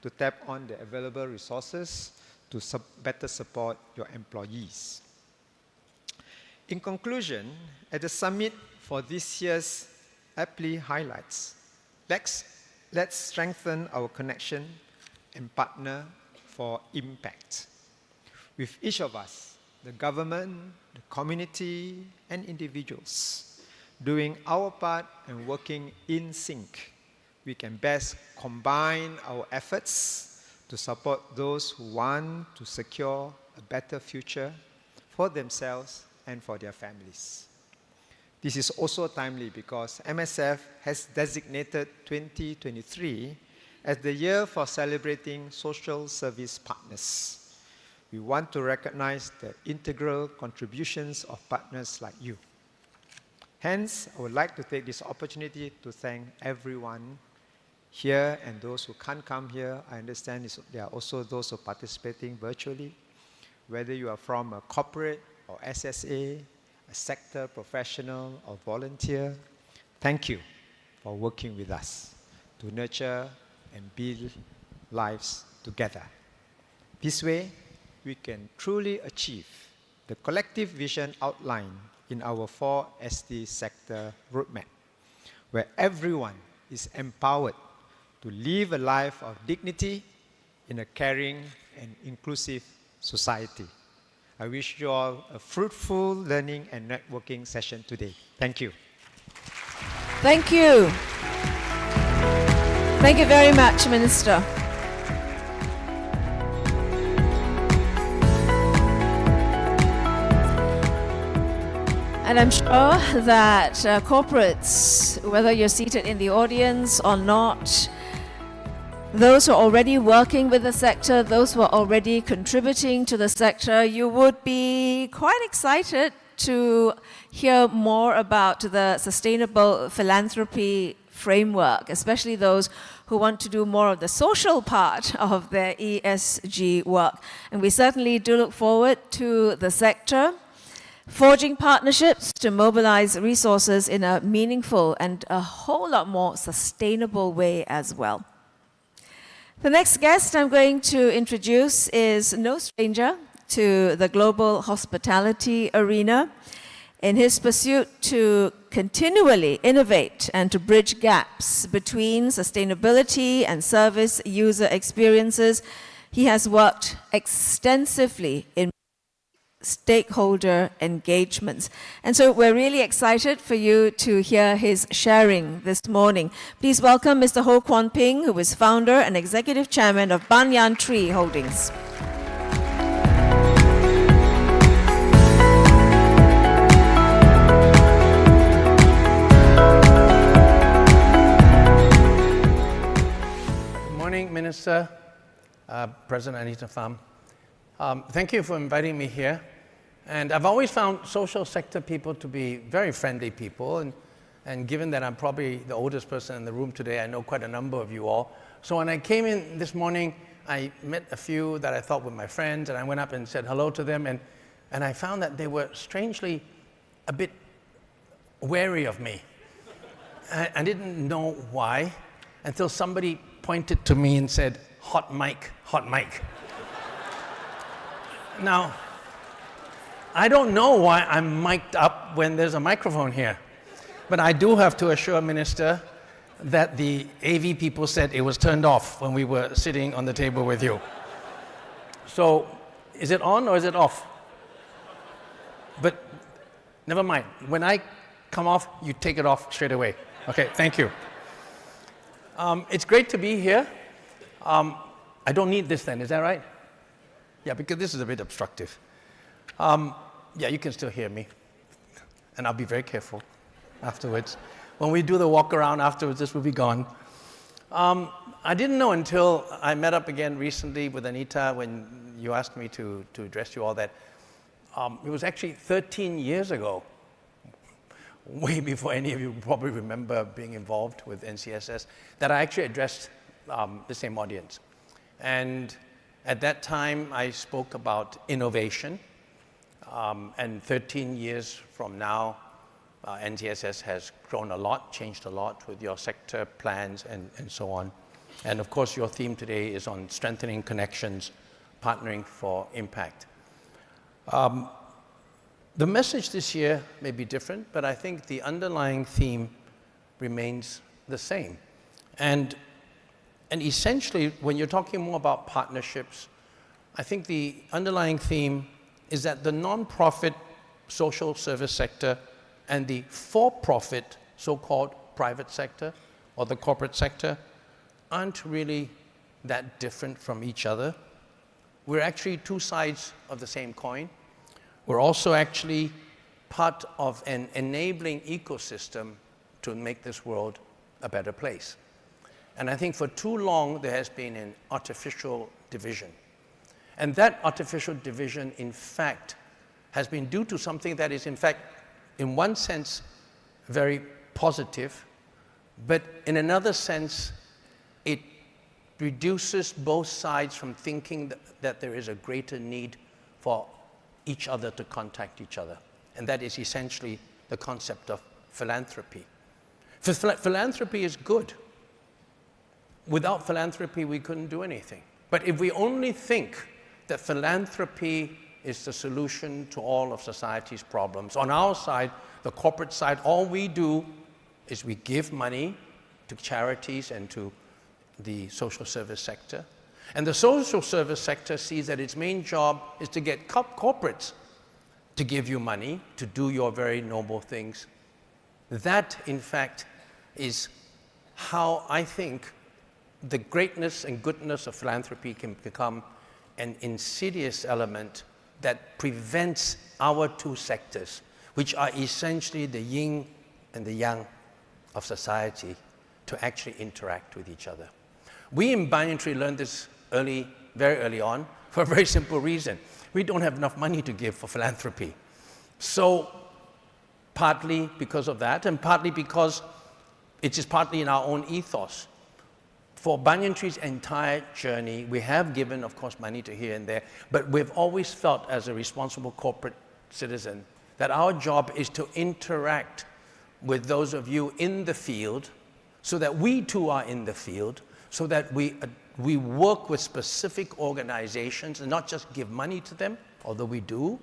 to tap on the available resources to better support your employees. In conclusion, at the summit for this year's aptly highlights, let's strengthen our connection and partner for impact. With each of us, the government, the community, and individuals, doing our part and working in sync, we can best combine our efforts to support those who want to secure a better future for themselves and for their families. This is also timely because MSF has designated 2023 as the year for celebrating social service partners. We want to recognize the integral contributions of partners like you. Hence, I would like to take this opportunity to thank everyone here and those who can't come here. I understand there are also those who are participating virtually. Whether you are from a corporate or SSA, a sector professional or volunteer, thank you for working with us to nurture and build lives together. This way, we can truly achieve the collective vision outlined in our 4SD sector roadmap, where everyone is empowered to live a life of dignity in a caring and inclusive society. I wish you all a fruitful learning and networking session today. Thank you. Thank you. Thank you very much, Minister. And I'm sure that corporates, whether you're seated in the audience or not, those who are already working with the sector, those who are already contributing to the sector, you would be quite excited to hear more about the sustainable philanthropy framework, especially those who want to do more of the social part of their ESG work. And we certainly do look forward to the sector forging partnerships to mobilize resources in a meaningful and a whole lot more sustainable way as well. The next guest I'm going to introduce is no stranger to the global hospitality arena. In his pursuit to continually innovate and to bridge gaps between sustainability and service user experiences, he has worked extensively in stakeholder engagements. And so we're really excited for you to hear his sharing this morning. Please welcome Mr. Ho Kwon Ping, who is founder and executive chairman of Banyan Tree Holdings. Minister, President Anita Pham. Thank you for inviting me here. And I've always found social sector people to be very friendly people. And given that I'm probably the oldest person in the room today, I know quite a number of you all. So when I came in this morning, I met a few that I thought were my friends, and I went up and said hello to them. And I found that they were strangely a bit wary of me. I didn't know why until somebody pointed to me and said, hot mic, hot mic. Now, I don't know why I'm mic'd up when there's a microphone here, but I do have to assure Minister that the AV people said it was turned off when we were sitting on the table with you. So, is it on or is it off? But never mind. When I come off, you take it off straight away. Okay, thank you. It's great to be here. I don't need this then, is that right? Yeah, because this is a bit obstructive. Yeah, you can still hear me. And I'll be very careful afterwards. When we do the walk around afterwards, this will be gone. I didn't know until I met up again recently with Anita when you asked me to address you all that it was actually 13 years ago, way before any of you probably remember being involved with NCSS, that I actually addressed the same audience. And at that time, I spoke about innovation. And 13 years from now, NCSS has grown a lot, changed a lot with your sector plans and so on. And of course, your theme today is on strengthening connections, partnering for impact. The message this year may be different, but I think the underlying theme remains the same. And essentially, when you're talking more about partnerships, I think the underlying theme is that the non-profit social service sector and the for-profit so-called private sector or the corporate sector aren't really that different from each other. We're actually two sides of the same coin. We're also actually part of an enabling ecosystem to make this world a better place. And I think for too long there has been an artificial division. And that artificial division, in fact, has been due to something that is, in fact, in one sense, very positive, but in another sense, it reduces both sides from thinking that there is a greater need for each other to contact each other. And that is essentially the concept of philanthropy. Philanthropy is good. Without philanthropy, we couldn't do anything. But if we only think that philanthropy is the solution to all of society's problems, on our side, the corporate side, all we do is we give money to charities and to the social service sector. And the social service sector sees that its main job is to get corporates to give you money to do your very noble things. That, in fact, is how I think the greatness and goodness of philanthropy can become an insidious element that prevents our two sectors, which are essentially the yin and the yang of society, to actually interact with each other. We in Banyan Tree learned this very early on, for a very simple reason. We don't have enough money to give for philanthropy. So partly because of that, and partly because it is partly in our own ethos. For Banyan Tree's entire journey, we have given, of course, money to here and there, but we've always felt as a responsible corporate citizen that our job is to interact with those of you in the field so that we too are in the field, so that we work with specific organizations and not just give money to them, although we do,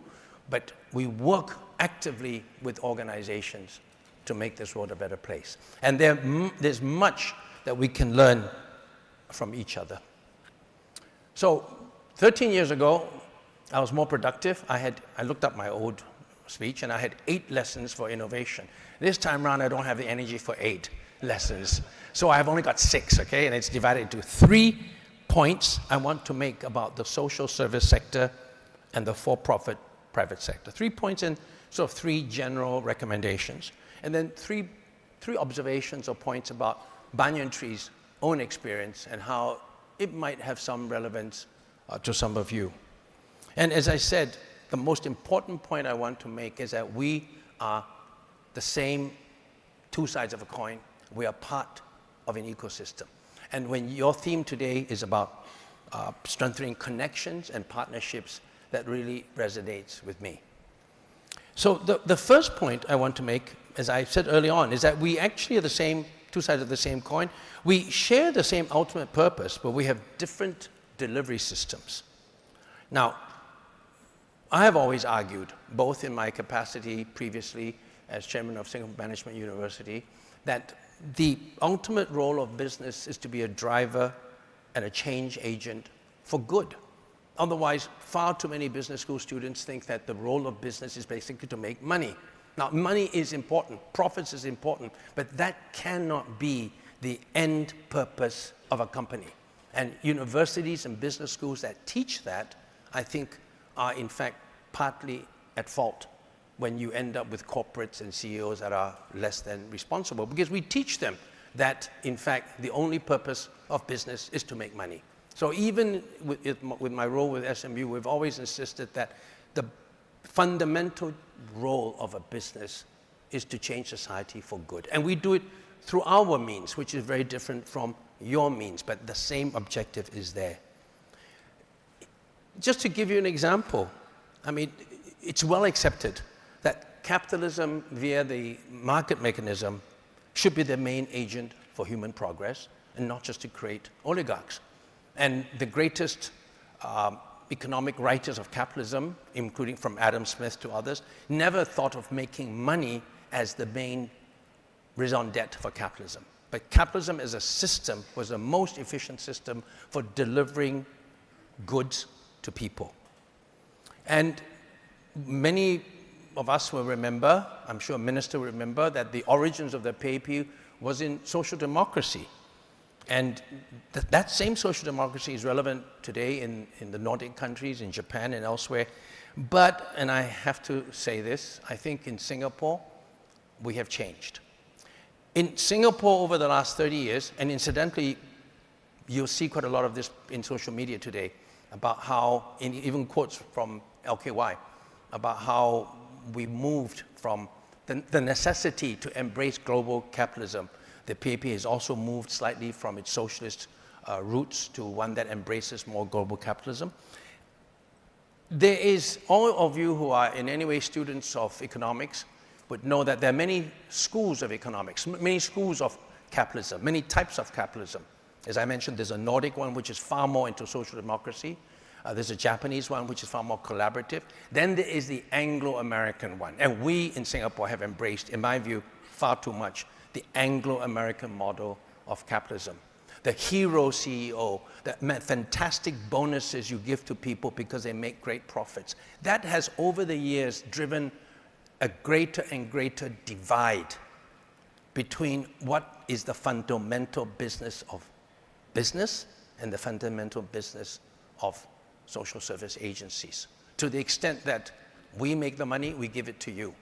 but we work actively with organizations to make this world a better place. And there's much that we can learn from each other. So 13 years ago, I was more productive. I looked up my old speech and I had 8 lessons for innovation. This time around, I don't have the energy for 8 lessons. So I've only got 6, okay? And it's divided into 3 points I want to make about the social service sector and the for-profit private sector. 3 points and sort of 3 general recommendations. And then three observations or points about Banyan Tree's own experience and how it might have some relevance to some of you. And as I said, the most important point I want to make is that we are the same 2 sides of a coin. We are part of an ecosystem. And when your theme today is about strengthening connections and partnerships, that really resonates with me. So the first point I want to make, as I said early on, is that we actually are the same 2 sides of the same coin. We share the same ultimate purpose, but we have different delivery systems. Now, I have always argued, both in my capacity previously as chairman of Singapore Management University, that the ultimate role of business is to be a driver and a change agent for good. Otherwise, far too many business school students think that the role of business is basically to make money. Now, money is important, profits is important, but that cannot be the end purpose of a company. And universities and business schools that teach that, I think, are in fact partly at fault when you end up with corporates and CEOs that are less than responsible, because we teach them that, in fact, the only purpose of business is to make money. So even with my role with SMU, we've always insisted that the fundamental role of a business is to change society for good. And we do it through our means, which is very different from your means, but the same objective is there. Just to give you an example, I mean, it's well accepted that capitalism via the market mechanism should be the main agent for human progress and not just to create oligarchs. And the greatest economic writers of capitalism, including from Adam Smith to others, never thought of making money as the main raison d'etre for capitalism. But capitalism as a system was the most efficient system for delivering goods to people. And many of us will remember, I'm sure a minister will remember, that the origins of the PAP was in social democracy. And that same social democracy is relevant today in the Nordic countries, in Japan and elsewhere. But, and I have to say this, I think in Singapore, we have changed. In Singapore over the last 30 years, and incidentally, you'll see quite a lot of this in social media today, about how, even quotes from LKY, about how we moved from the necessity to embrace global capitalism. The PAP has also moved slightly from its socialist roots to one that embraces more global capitalism. There is, all of you who are in any way students of economics would know that there are many schools of economics, many schools of capitalism, many types of capitalism. As I mentioned, there's a Nordic one which is far more into social democracy. There's a Japanese one which is far more collaborative. Then there is the Anglo-American one. And we in Singapore have embraced, in my view, far too much, the Anglo-American model of capitalism. The hero CEO, the fantastic bonuses you give to people because they make great profits. That has, over the years, driven a greater and greater divide between what is the fundamental business of business and the fundamental business of social service agencies. To the extent that we make the money, we give it to you.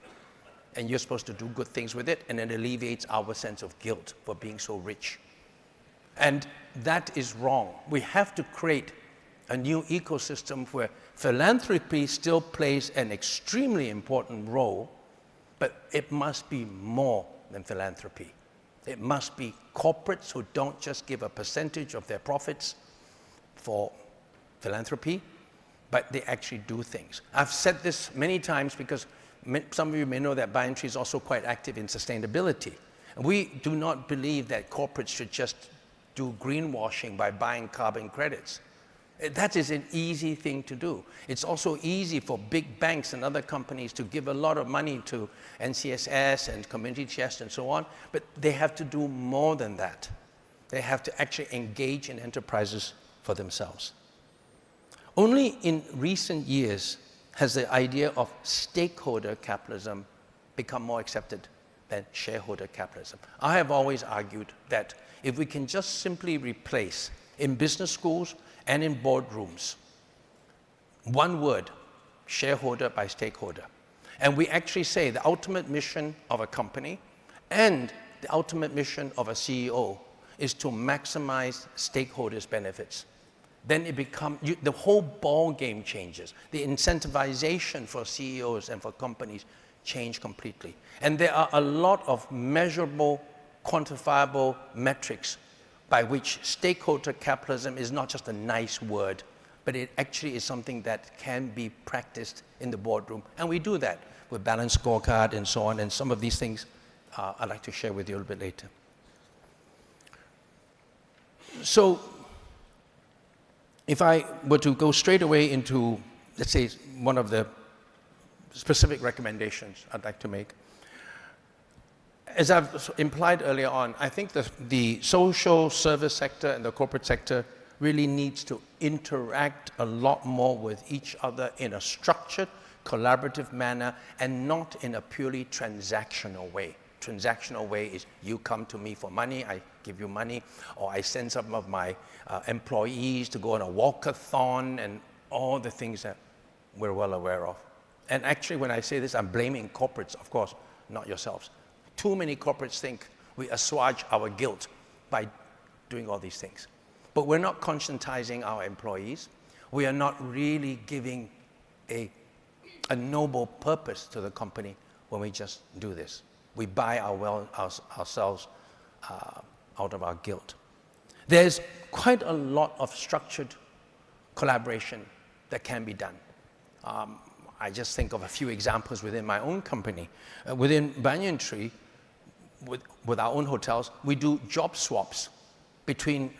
And you're supposed to do good things with it, and it alleviates our sense of guilt for being so rich. And that is wrong. We have to create a new ecosystem where philanthropy still plays an extremely important role, but it must be more than philanthropy. It must be corporates who don't just give a percentage of their profits for philanthropy, but they actually do things. I've said this many times because some of you may know that BioIntree is also quite active in sustainability. We do not believe that corporates should just do greenwashing by buying carbon credits. That is an easy thing to do. It's also easy for big banks and other companies to give a lot of money to NCSS and Community Chest and so on, but they have to do more than that. They have to actually engage in enterprises for themselves. Only in recent years has the idea of stakeholder capitalism become more accepted than shareholder capitalism. I have always argued that if we can just simply replace in business schools and in boardrooms one word, shareholder by stakeholder, and we actually say the ultimate mission of a company and the ultimate mission of a CEO is to maximize stakeholders' benefits, then it becomes, the whole ball game changes. The incentivization for CEOs and for companies change completely. And there are a lot of measurable, quantifiable metrics by which stakeholder capitalism is not just a nice word, but it actually is something that can be practiced in the boardroom. And we do that with balanced scorecard and so on, and some of these things I'd like to share with you a little bit later. So if I were to go straight away into, let's say, one of the specific recommendations I'd like to make, as I've implied earlier on, I think the social service sector and the corporate sector really needs to interact a lot more with each other in a structured, collaborative manner and not in a purely transactional way. Transactional way is you come to me for money, I give you money, or I send some of my employees to go on a walkathon and all the things that we're well aware of. And actually, when I say this, I'm blaming corporates, of course, not yourselves. Too many corporates think we assuage our guilt by doing all these things. But we're not conscientizing our employees. We are not really giving a noble purpose to the company when we just do this. We buy ourselves out of our guilt. There's quite a lot of structured collaboration that can be done. I just think of a few examples within my own company. Within BioIntree, with our own hotels, we do job swaps between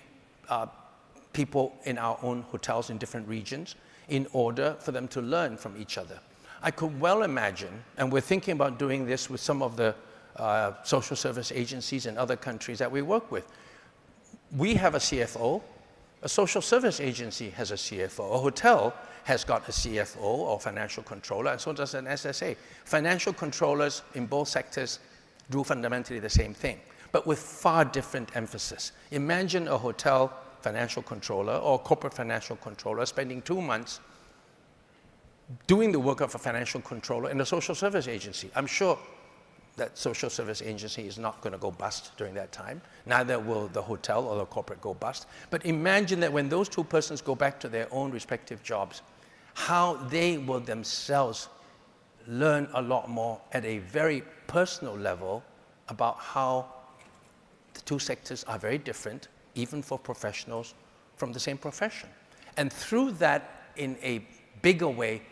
people in our own hotels in different regions in order for them to learn from each other. I could well imagine, and we're thinking about doing this with some of the social service agencies in other countries that we work with. We have a CFO, a social service agency has a CFO, a hotel has got a CFO or financial controller, and so does an SSA. Financial controllers in both sectors do fundamentally the same thing, but with far different emphasis. Imagine a hotel financial controller or a corporate financial controller spending 2 months doing the work of a financial controller in a social service agency. I'm sure that social service agency is not going to go bust during that time. Neither will the hotel or the corporate go bust. But imagine that when those two persons go back to their own respective jobs, how they will themselves learn a lot more at a very personal level about how the two sectors are very different, even for professionals from the same profession. And through that, in a bigger way,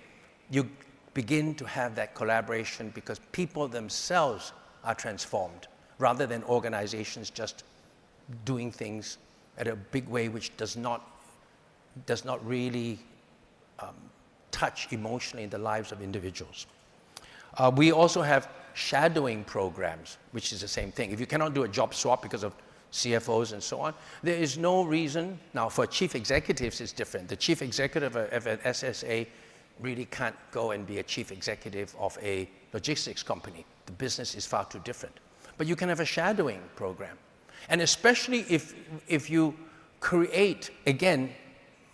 you begin to have that collaboration because people themselves are transformed rather than organizations just doing things at a big way which does not really touch emotionally the lives of individuals. We also have shadowing programs, which is the same thing. If you cannot do a job swap because of CFOs and so on, there is no reason. Now, for chief executives, it's different. The chief executive of an SSA really can't go and be a chief executive of a logistics company. The business is far too different. But you can have a shadowing program. And especially if you create, again,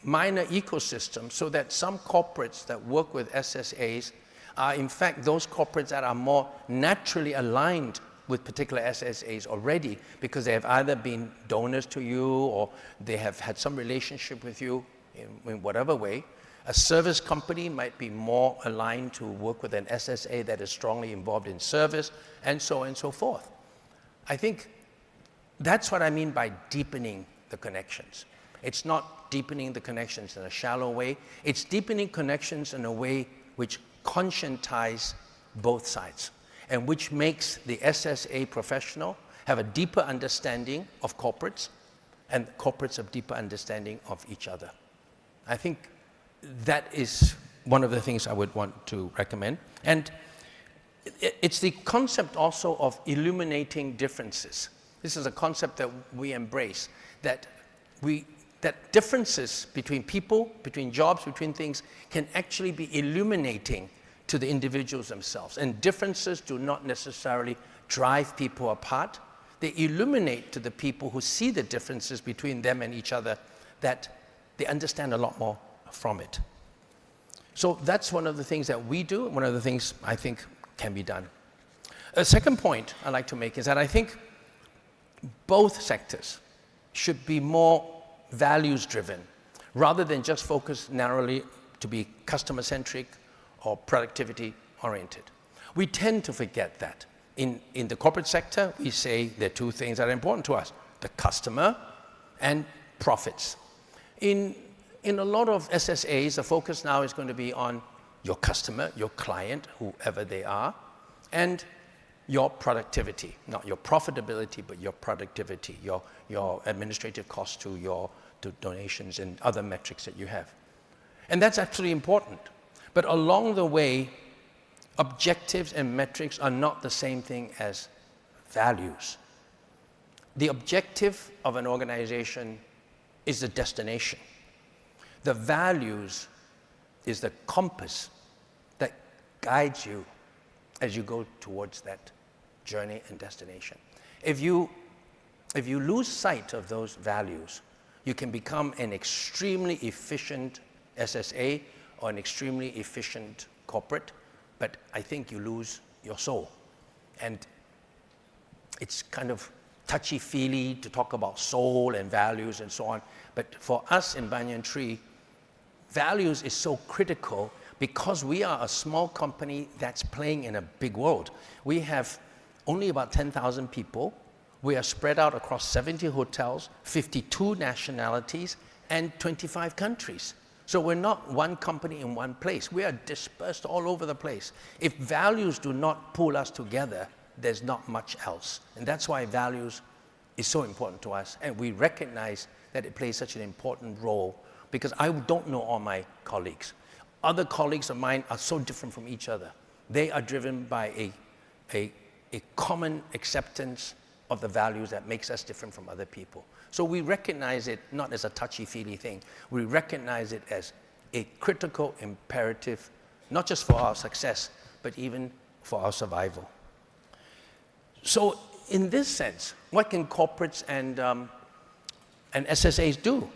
minor ecosystems so that some corporates that work with SSAs are in fact those corporates that are more naturally aligned with particular SSAs already because they have either been donors to you or they have had some relationship with you in whatever way. A service company might be more aligned to work with an SSA that is strongly involved in service, and so on and so forth. I think that's what I mean by deepening the connections. It's not deepening the connections in a shallow way. It's deepening connections in a way which conscientize both sides and which makes the SSA professional have a deeper understanding of corporates and corporates have deeper understanding of each other. I think that is one of the things I would want to recommend. And it's the concept also of illuminating differences. This is a concept that we embrace, that differences between people, between jobs, between things can actually be illuminating to the individuals themselves. And differences do not necessarily drive people apart. They illuminate to the people who see the differences between them and each other that they understand a lot more from it. So that's one of the things that we do, one of the things I think can be done. A second point I'd like to make is that I think both sectors should be more values-driven rather than just focus narrowly to be customer-centric or productivity-oriented. We tend to forget that. In the corporate sector, we say there are two things that are important to us, the customer and profits. In a lot of SSAs, the focus now is going to be on your customer, your client, whoever they are, and your productivity, not your profitability, but your productivity, your administrative costs to donations and other metrics that you have. And that's absolutely important. But along the way, objectives and metrics are not the same thing as values. The objective of an organization is the destination. The values is the compass that guides you as you go towards that journey and destination. If you lose sight of those values, you can become an extremely efficient SSA or an extremely efficient corporate, but I think you lose your soul. And it's kind of touchy-feely to talk about soul and values and so on, but for us in Banyan Tree, values is so critical because we are a small company that's playing in a big world. We have only about 10,000 people. We are spread out across 70 hotels, 52 nationalities, and 25 countries. So we're not one company in one place. We are dispersed all over the place. If values do not pull us together, there's not much else. And that's why values is so important to us. And we recognize that it plays such an important role because I don't know all my colleagues. Other colleagues of mine are so different from each other. They are driven by a common acceptance of the values that makes us different from other people. So we recognize it not as a touchy-feely thing. We recognize it as a critical imperative, not just for our success, but even for our survival. So in this sense, what can corporates and SSAs do?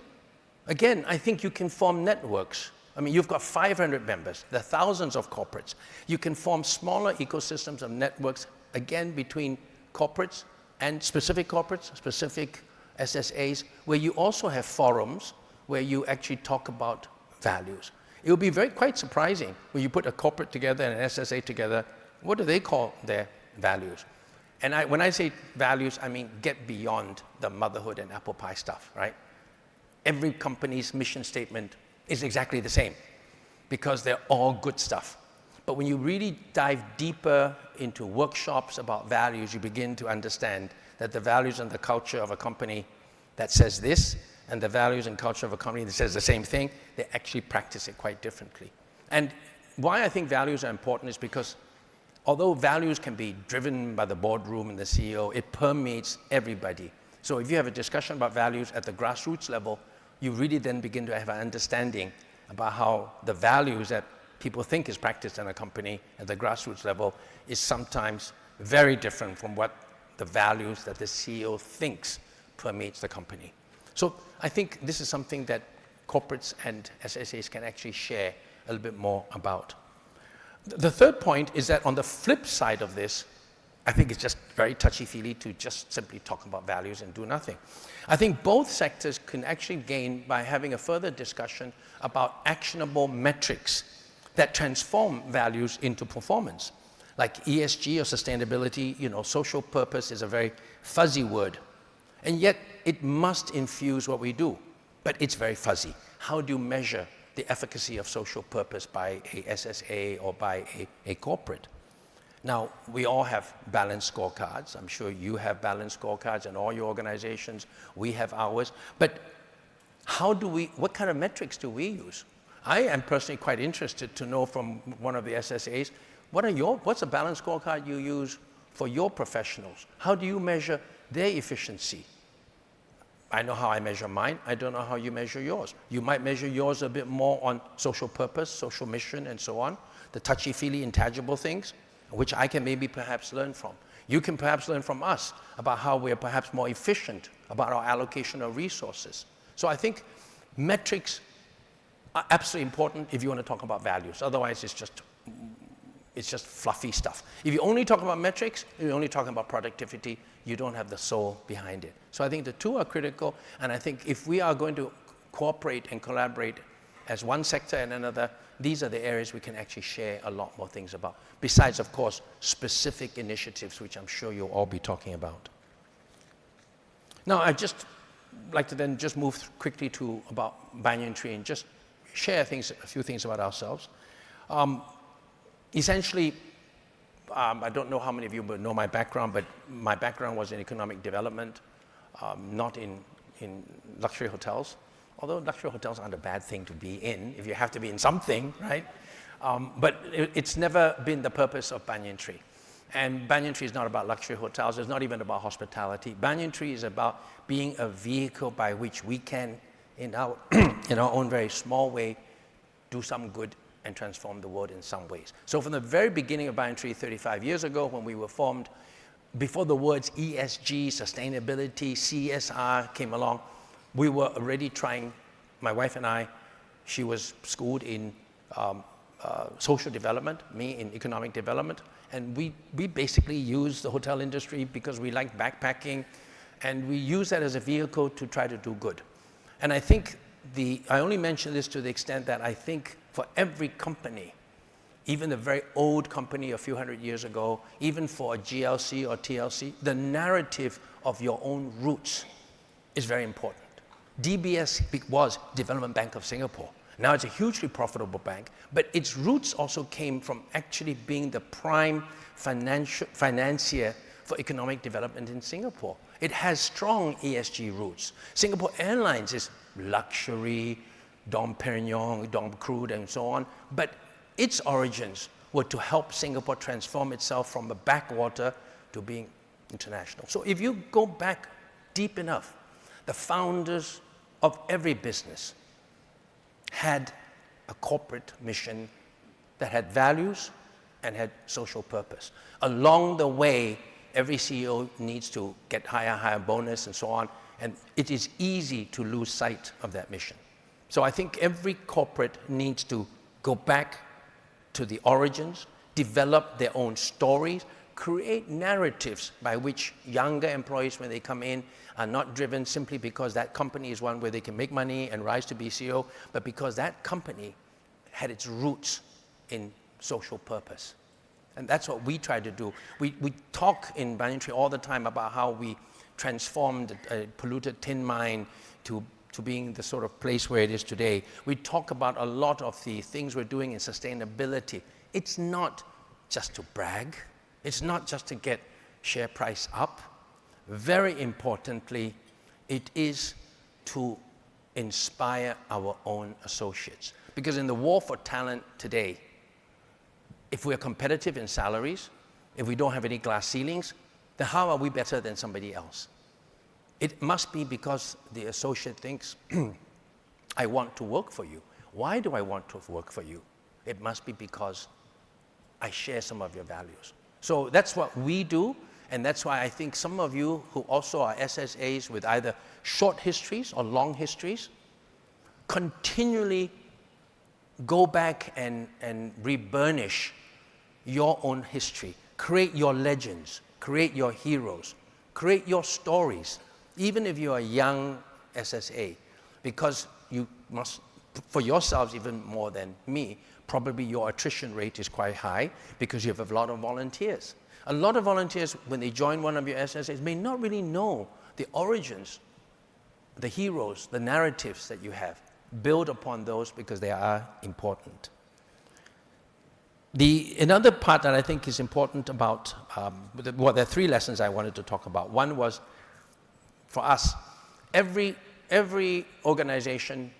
Again, I think you can form networks. I mean, you've got 500 members. There are thousands of corporates. You can form smaller ecosystems of networks, again, between corporates and specific corporates, specific SSAs, where you also have forums where you actually talk about values. It will be quite surprising when you put a corporate together and an SSA together, what do they call their values? And when I say values, I mean get beyond the motherhood and apple pie stuff, right? Every company's mission statement is exactly the same because they're all good stuff. But when you really dive deeper into workshops about values, you begin to understand that the values and the culture of a company that says this and the values and culture of a company that says the same thing, they actually practice it quite differently. And why I think values are important is because although values can be driven by the boardroom and the CEO, it permeates everybody. So if you have a discussion about values at the grassroots level, you really then begin to have an understanding about how the values that people think is practiced in a company at the grassroots level is sometimes very different from what the values that the CEO thinks permeates the company. So I think this is something that corporates and SSAs can actually share a little bit more about. The third point is that on the flip side of this, I think it's just very touchy-feely to just simply talk about values and do nothing. I think both sectors can actually gain by having a further discussion about actionable metrics that transform values into performance. Like ESG or sustainability, social purpose is a very fuzzy word. And yet it must infuse what we do, but it's very fuzzy. How do you measure the efficacy of social purpose by a SSA or by a corporate? Now, we all have balanced scorecards. I'm sure you have balanced scorecards in all your organizations. We have ours. But what kind of metrics do we use? I am personally quite interested to know from one of the SSAs, what's a balanced scorecard you use for your professionals? How do you measure their efficiency? I know how I measure mine. I don't know how you measure yours. You might measure yours a bit more on social purpose, social mission, and so on, the touchy-feely, intangible things, which I can maybe perhaps learn from. You can perhaps learn from us about how we're perhaps more efficient about our allocation of resources. So I think metrics are absolutely important if you want to talk about values. Otherwise, it's just fluffy stuff. If you only talk about metrics, you're only talking about productivity, you don't have the soul behind it. So I think the two are critical, and I think if we are going to cooperate and collaborate as one sector and another, these are the areas we can actually share a lot more things about. Besides, of course, specific initiatives, which I'm sure you'll all be talking about. Now, I'd just like to then just move quickly to about Banyan Tree and just share a few things about ourselves. Essentially, I don't know how many of you know my background, but my background was in economic development, not in luxury hotels. Although luxury hotels aren't a bad thing to be in, if you have to be in something, right? But it's never been the purpose of Banyan Tree. And Banyan Tree is not about luxury hotels, it's not even about hospitality. Banyan Tree is about being a vehicle by which we can, in our own very small way, do some good and transform the world in some ways. So from the very beginning of Banyan Tree 35 years ago, when we were formed, before the words ESG, sustainability, CSR came along, we were already trying, my wife and I, she was schooled in social development, me in economic development, and we basically used the hotel industry because we liked backpacking, and we used that as a vehicle to try to do good. And I think I only mention this to the extent that I think for every company, even a very old company a few hundred years ago, even for a GLC or TLC, the narrative of your own roots is very important. DBS was Development Bank of Singapore. Now it's a hugely profitable bank, but its roots also came from actually being the prime financier for economic development in Singapore. It has strong ESG roots. Singapore Airlines is luxury, Dom Perignon, Dom Crude, and so on, but its origins were to help Singapore transform itself from a backwater to being international. So if you go back deep enough, the founders of every business had a corporate mission that had values and had social purpose. Along the way, every CEO needs to get higher bonus and so on, and it is easy to lose sight of that mission. So I think every corporate needs to go back to the origins, develop their own stories, create narratives by which younger employees, when they come in, are not driven simply because that company is one where they can make money and rise to be CEO, but because that company had its roots in social purpose. And that's what we try to do. We talk in Banyan Tree all the time about how we transformed a polluted tin mine to being the sort of place where it is today. We talk about a lot of the things we're doing in sustainability. It's not just to brag. It's not just to get share price up. Very importantly, it is to inspire our own associates. Because in the war for talent today, if we're competitive in salaries, if we don't have any glass ceilings, then how are we better than somebody else? It must be because the associate thinks, I want to work for you. Why do I want to work for you? It must be because I share some of your values. So that's what we do, and that's why I think some of you who also are SSAs with either short histories or long histories continually go back and reburnish your own history. Create your legends. create your heroes, create your stories, even if you're a young SSA, because you must, for yourselves even more than me, probably your attrition rate is quite high because you have a lot of volunteers. A lot of volunteers, when they join one of your SSAs, may not really know the origins, the heroes, the narratives that you have. Build upon those because they are important. Another part that I think is important about, well, there are three lessons I wanted to talk about. One was, for us, every organization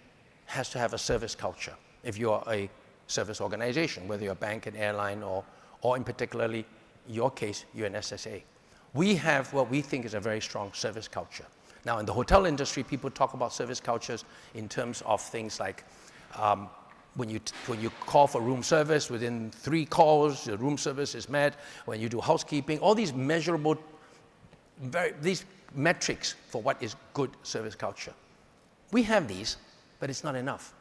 has to have a service culture. If you are a service organization, whether you're a bank, an airline, or in particularly your case, you're an SSA. We have what we think is a very strong service culture. Now, in the hotel industry, people talk about service cultures in terms of things like when you call for room service, within 3 calls, the room service is met. When you do housekeeping, all these measurable, these metrics for what is good service culture. We have these, but it's not enough.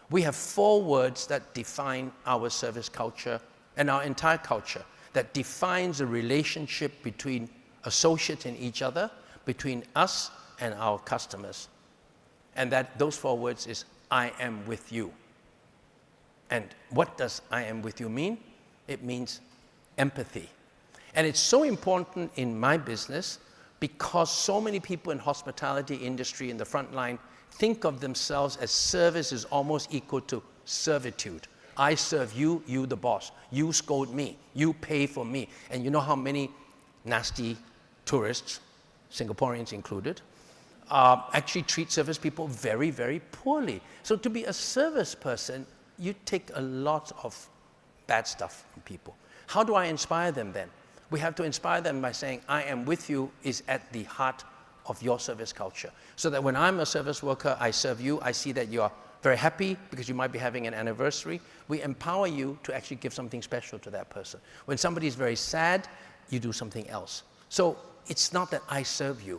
We have 4 words that define our service culture and our entire culture, that defines the relationship between associates and each other, between us and our customers. And that those 4 words is, I am with you. And what does I am with you mean? It means empathy. And it's so important in my business because so many people in hospitality industry in the front line think of themselves as service is almost equal to servitude. I serve you, you the boss. You scold me, you pay for me. And you know how many nasty tourists, Singaporeans included, actually treat service people very, very poorly. So to be a service person, you take a lot of bad stuff from people. How do I inspire them then? We have to inspire them by saying, I am with you is at the heart of your service culture. So that when I'm a service worker, I serve you, I see that you are very happy because you might be having an anniversary. We empower you to actually give something special to that person. When somebody is very sad, you do something else. So it's not that I serve you.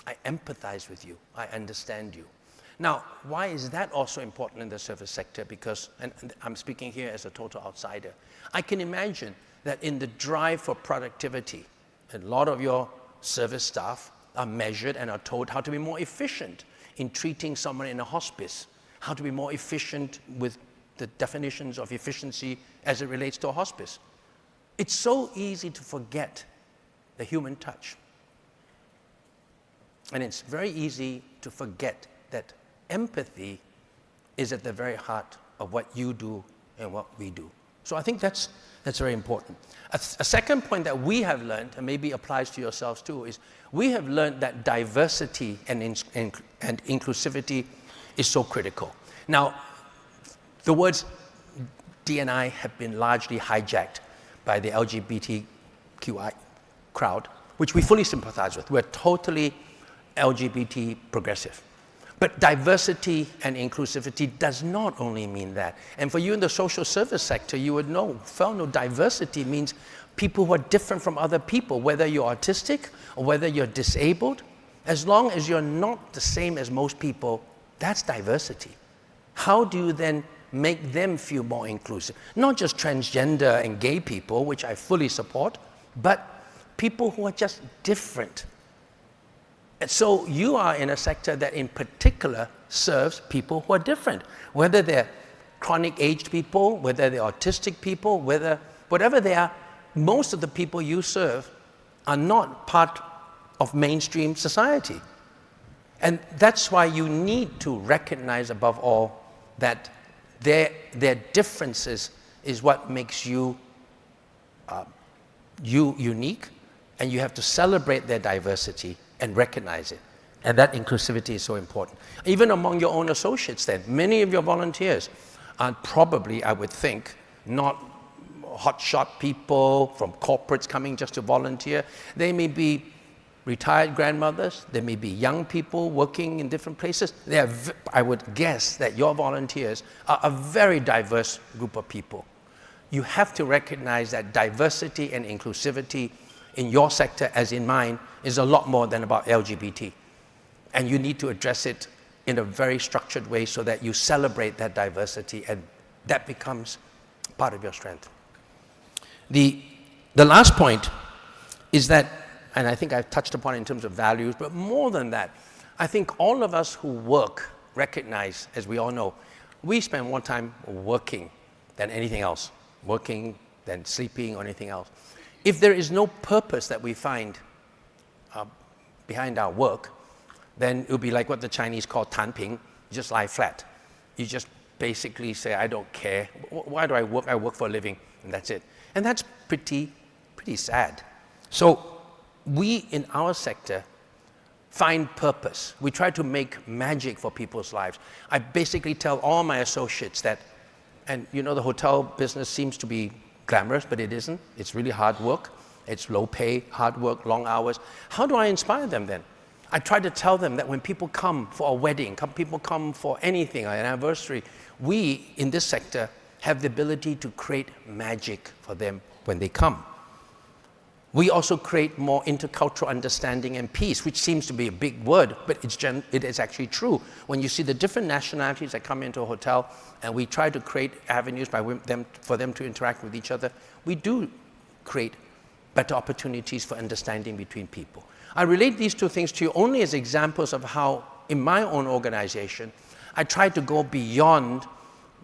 I empathize with you. I understand you. Now, why is that also important in the service sector? Because, and I'm speaking here as a total outsider, I can imagine that in the drive for productivity, a lot of your service staff are measured and are told how to be more efficient in treating someone in a hospice, how to be more efficient with the definitions of efficiency as it relates to a hospice. It's so easy to forget the human touch. And it's very easy to forget that empathy is at the very heart of what you do and what we do. So I think that's very important. A second point that we have learned, and maybe applies to yourselves too, is we have learned that diversity and inclusivity is so critical. Now, the words D&I have been largely hijacked by the LGBTQI crowd, which we fully sympathize with. We're totally LGBT progressive. But diversity and inclusivity does not only mean that. And for you in the social service sector, you would know, diversity means people who are different from other people, whether you're autistic or whether you're disabled. As long as you're not the same as most people, that's diversity. How do you then make them feel more inclusive? Not just transgender and gay people, which I fully support, but people who are just different. And so you are in a sector that in particular serves people who are different, whether they're chronic aged people, whether they're autistic people, whatever they are. Most of the people you serve are not part of mainstream society. And that's why you need to recognize above all that their differences is what makes you unique, and you have to celebrate their diversity and recognize it. And that inclusivity is so important. Even among your own associates then, many of your volunteers are probably, I would think, not hotshot people from corporates coming just to volunteer. They may be retired grandmothers, they may be young people working in different places. I would guess that your volunteers are a very diverse group of people. You have to recognize that diversity and inclusivity in your sector, as in mine, is a lot more than about LGBT. And you need to address it in a very structured way so that you celebrate that diversity and that becomes part of your strength. The last point is that, and I think I've touched upon it in terms of values, but more than that, I think all of us who work recognize, as we all know, we spend more time working than anything else, working than sleeping or anything else. If there is no purpose that we find behind our work, then it would be like what the Chinese call tanping, you just lie flat. You just basically say, I don't care. Why do I work? I work for a living, and that's it. And that's pretty sad. So we, in our sector, find purpose. We try to make magic for people's lives. I basically tell all my associates that, and you know, the hotel business seems to be glamorous, but it isn't. It's really hard work. It's low pay, hard work, long hours. How do I inspire them then? I try to tell them that when people come for a wedding, people come for anything, an anniversary, we in this sector have the ability to create magic for them when they come. We also create more intercultural understanding and peace, which seems to be a big word, but it is actually true. When you see the different nationalities that come into a hotel and we try to create avenues for them to interact with each other, we do create better opportunities for understanding between people. I relate these two things to you only as examples of how, in my own organization, I try to go beyond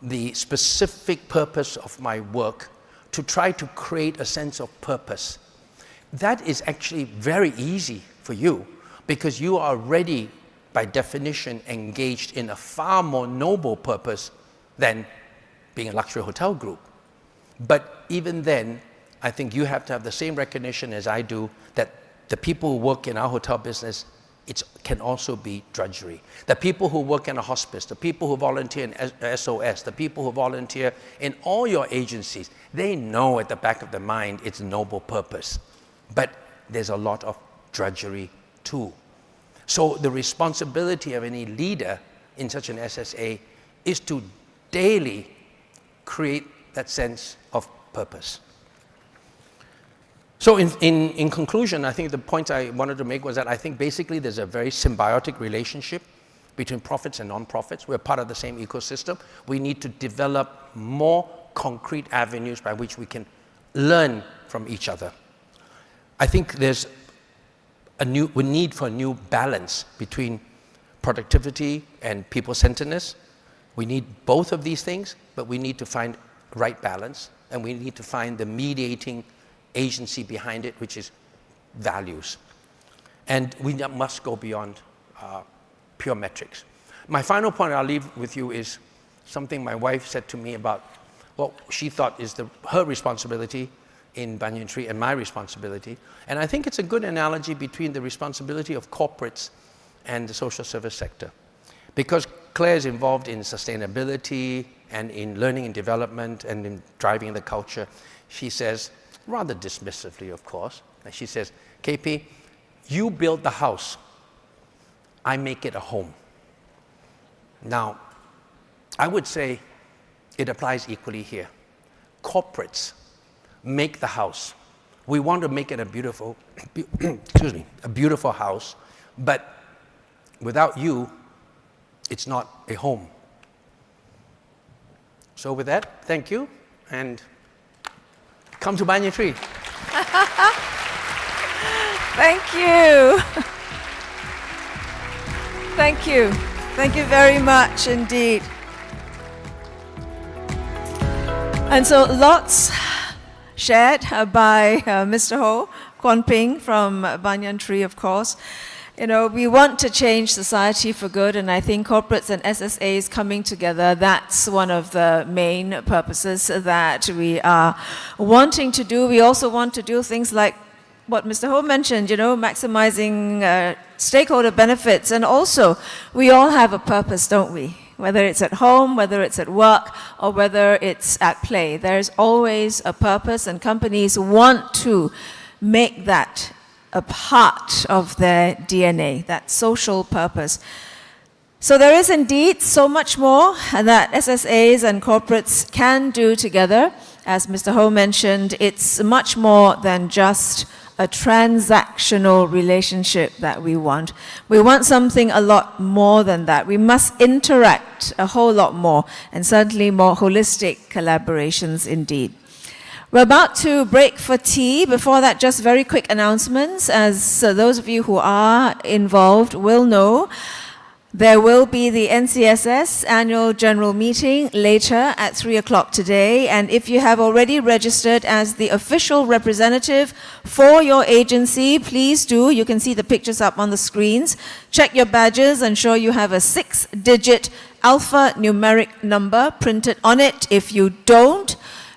the specific purpose of my work to try to create a sense of purpose. That is actually very easy for you because you are already, by definition, engaged in a far more noble purpose than being a luxury hotel group. But even then, I think you have to have the same recognition as I do that the people who work in our hotel business, it can also be drudgery. The people who work in a hospice, the people who volunteer in SOS, the people who volunteer in all your agencies, they know at the back of their mind it's a noble purpose. But there's a lot of drudgery too. So the responsibility of any leader in such an SSA is to daily create that sense of purpose. So in conclusion, I think the point I wanted to make was that I think basically there's a very symbiotic relationship between profits and non-profits. We're part of the same ecosystem. We need to develop more concrete avenues by which we can learn from each other. I think there's we need for a new balance between productivity and people-centeredness. We need both of these things, but we need to find the right balance, and we need to find the mediating agency behind it, which is values. And we must go beyond pure metrics. My final point I'll leave with you is something my wife said to me about what she thought is her responsibility in Banyan Tree and my responsibility. And I think it's a good analogy between the responsibility of corporates and the social service sector. Because Claire is involved in sustainability and in learning and development and in driving the culture, she says, rather dismissively of course, and she says, KP, you build the house, I make it a home. Now, I would say it applies equally here. Corporates make the house. We want to make it a beautiful, a beautiful house, but without you, it's not a home. So with that, thank you, and come to Banyan Tree. Thank you. Thank you. Thank you very much indeed. And so lots shared by Mr. Ho, Kwon Ping from Banyan Tree, of course. You know, we want to change society for good, and I think corporates and SSAs coming together, that's one of the main purposes that we are wanting to do. We also want to do things like what Mr. Ho mentioned, you know, maximizing stakeholder benefits. And also, we all have a purpose, don't we? Whether it's at home, whether it's at work, or whether it's at play. There's always a purpose, and companies want to make that a part of their DNA, that social purpose. So there is indeed so much more that SSAs and corporates can do together. As Mr. Ho mentioned, it's much more than just a transactional relationship that we want. We want something a lot more than that. We must interact a whole lot more, and certainly more holistic collaborations indeed. We're about to break for tea. Before that, just very quick announcements. As those of you who are involved will know, there will be the NCSS annual general meeting later at 3 o'clock today. And if you have already registered as the official representative for your agency, please do. You can see the pictures up on the screens. Check your badges, ensure you have a 6-digit alphanumeric number printed on it. If you don't,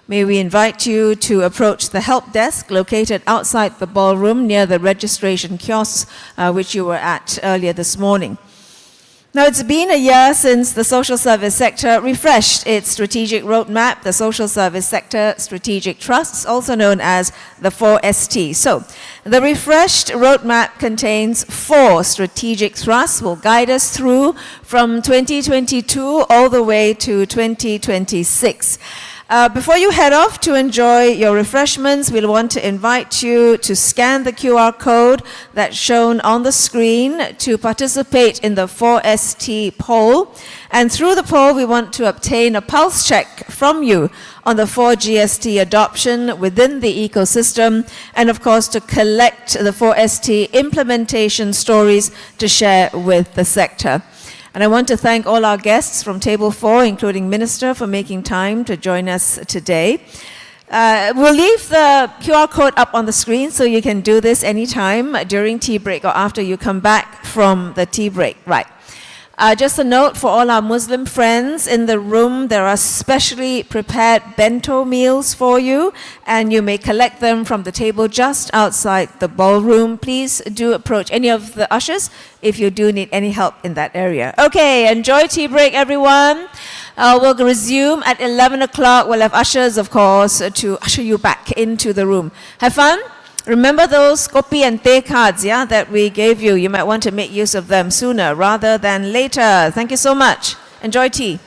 may we invite you to approach the help desk located outside the ballroom near the registration kiosks, which you were at earlier this morning. Now, it's been a year since the social service sector refreshed its strategic roadmap, the Social Service Sector Strategic Trusts, also known as the 4ST. So, the refreshed roadmap contains 4 strategic thrusts, will guide us through from 2022 all the way to 2026. Before you head off to enjoy your refreshments, we'll want to invite you to scan the QR code that's shown on the screen to participate in the 4ST poll. And through the poll, we want to obtain a pulse check from you on the 4GST adoption within the ecosystem, and of course to collect the 4ST implementation stories to share with the sector. And I want to thank all our guests from Table 4, including Minister, for making time to join us today. We'll leave the QR code up on the screen so you can do this anytime during tea break or after you come back from the tea break. Right. Just a note for all our Muslim friends in the room, there are specially prepared bento meals for you, and you may collect them from the table just outside the ballroom. Please do approach any of the ushers if you do need any help in that area. Okay, enjoy tea break, everyone. We'll resume at 11 o'clock. We'll have ushers, of course, to usher you back into the room. Have fun. Remember those kopi and teh cards, yeah, that we gave you. You might want to make use of them sooner rather than later. Thank you so much. Enjoy tea.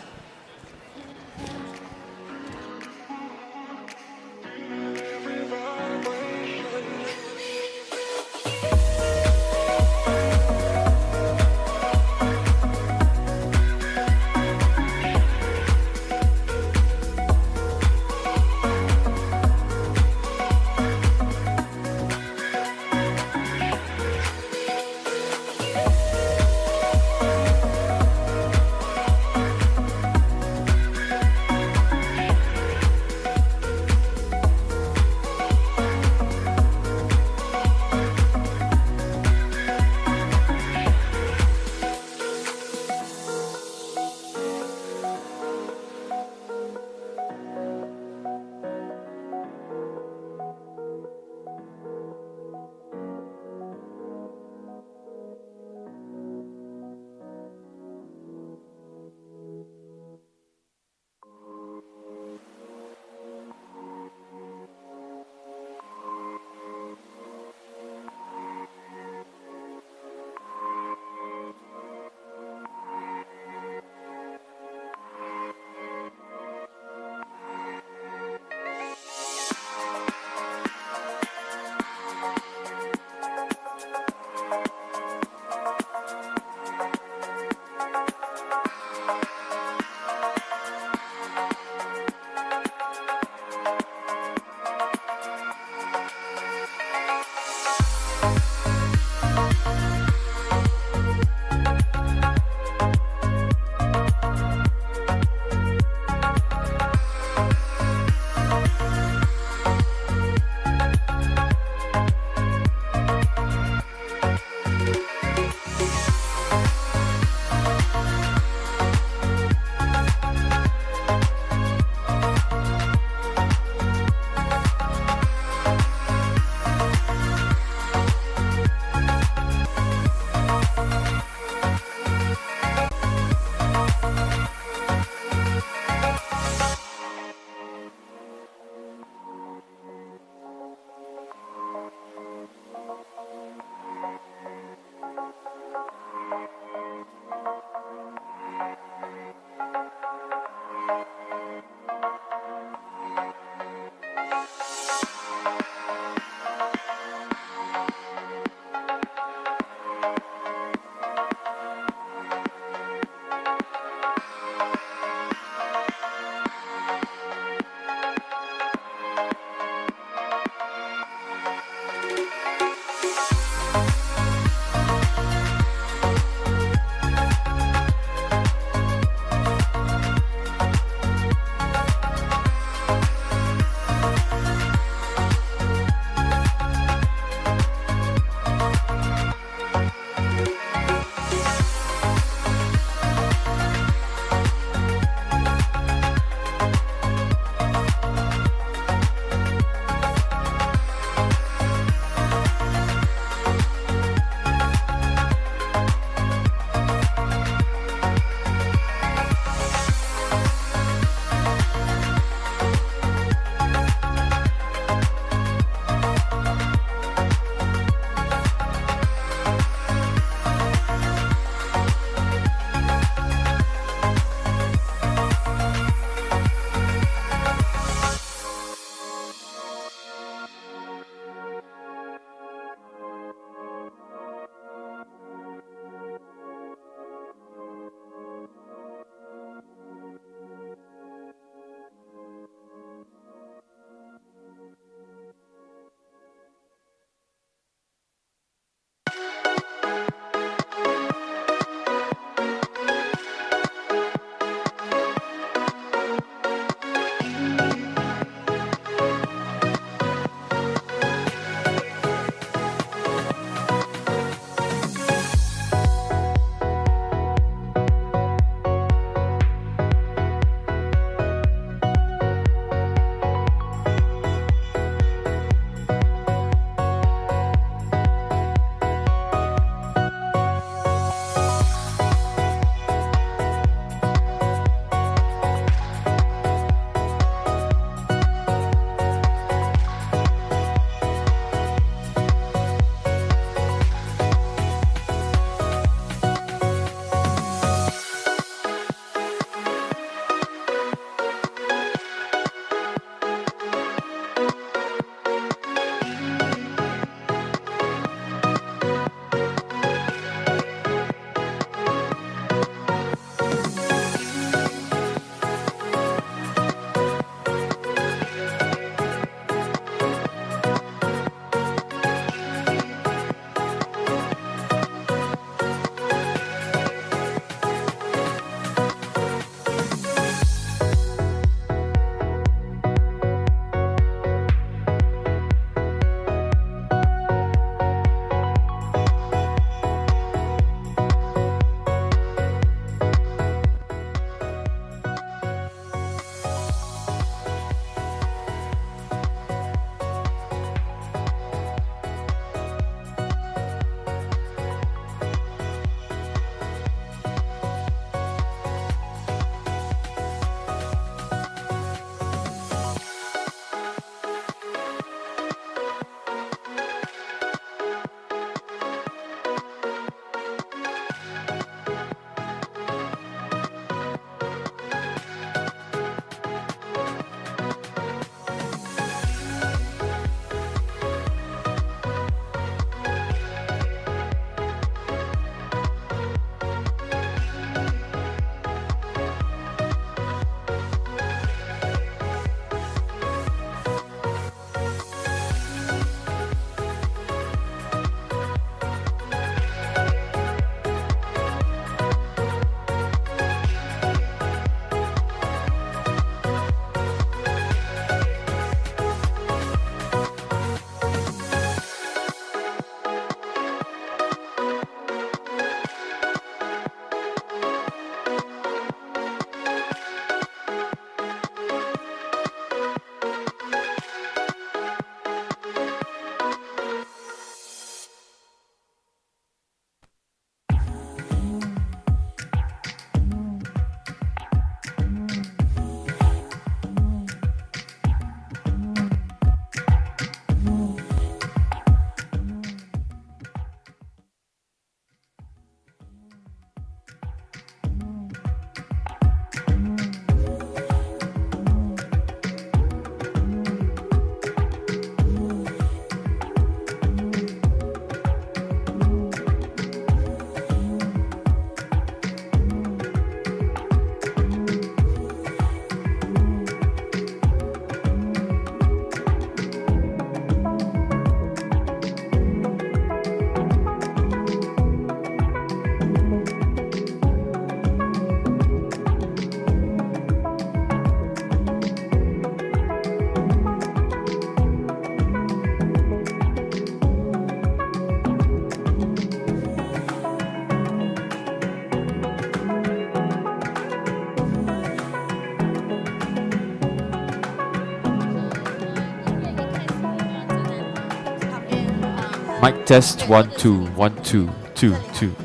Mic test 1 2 1 2 2 2.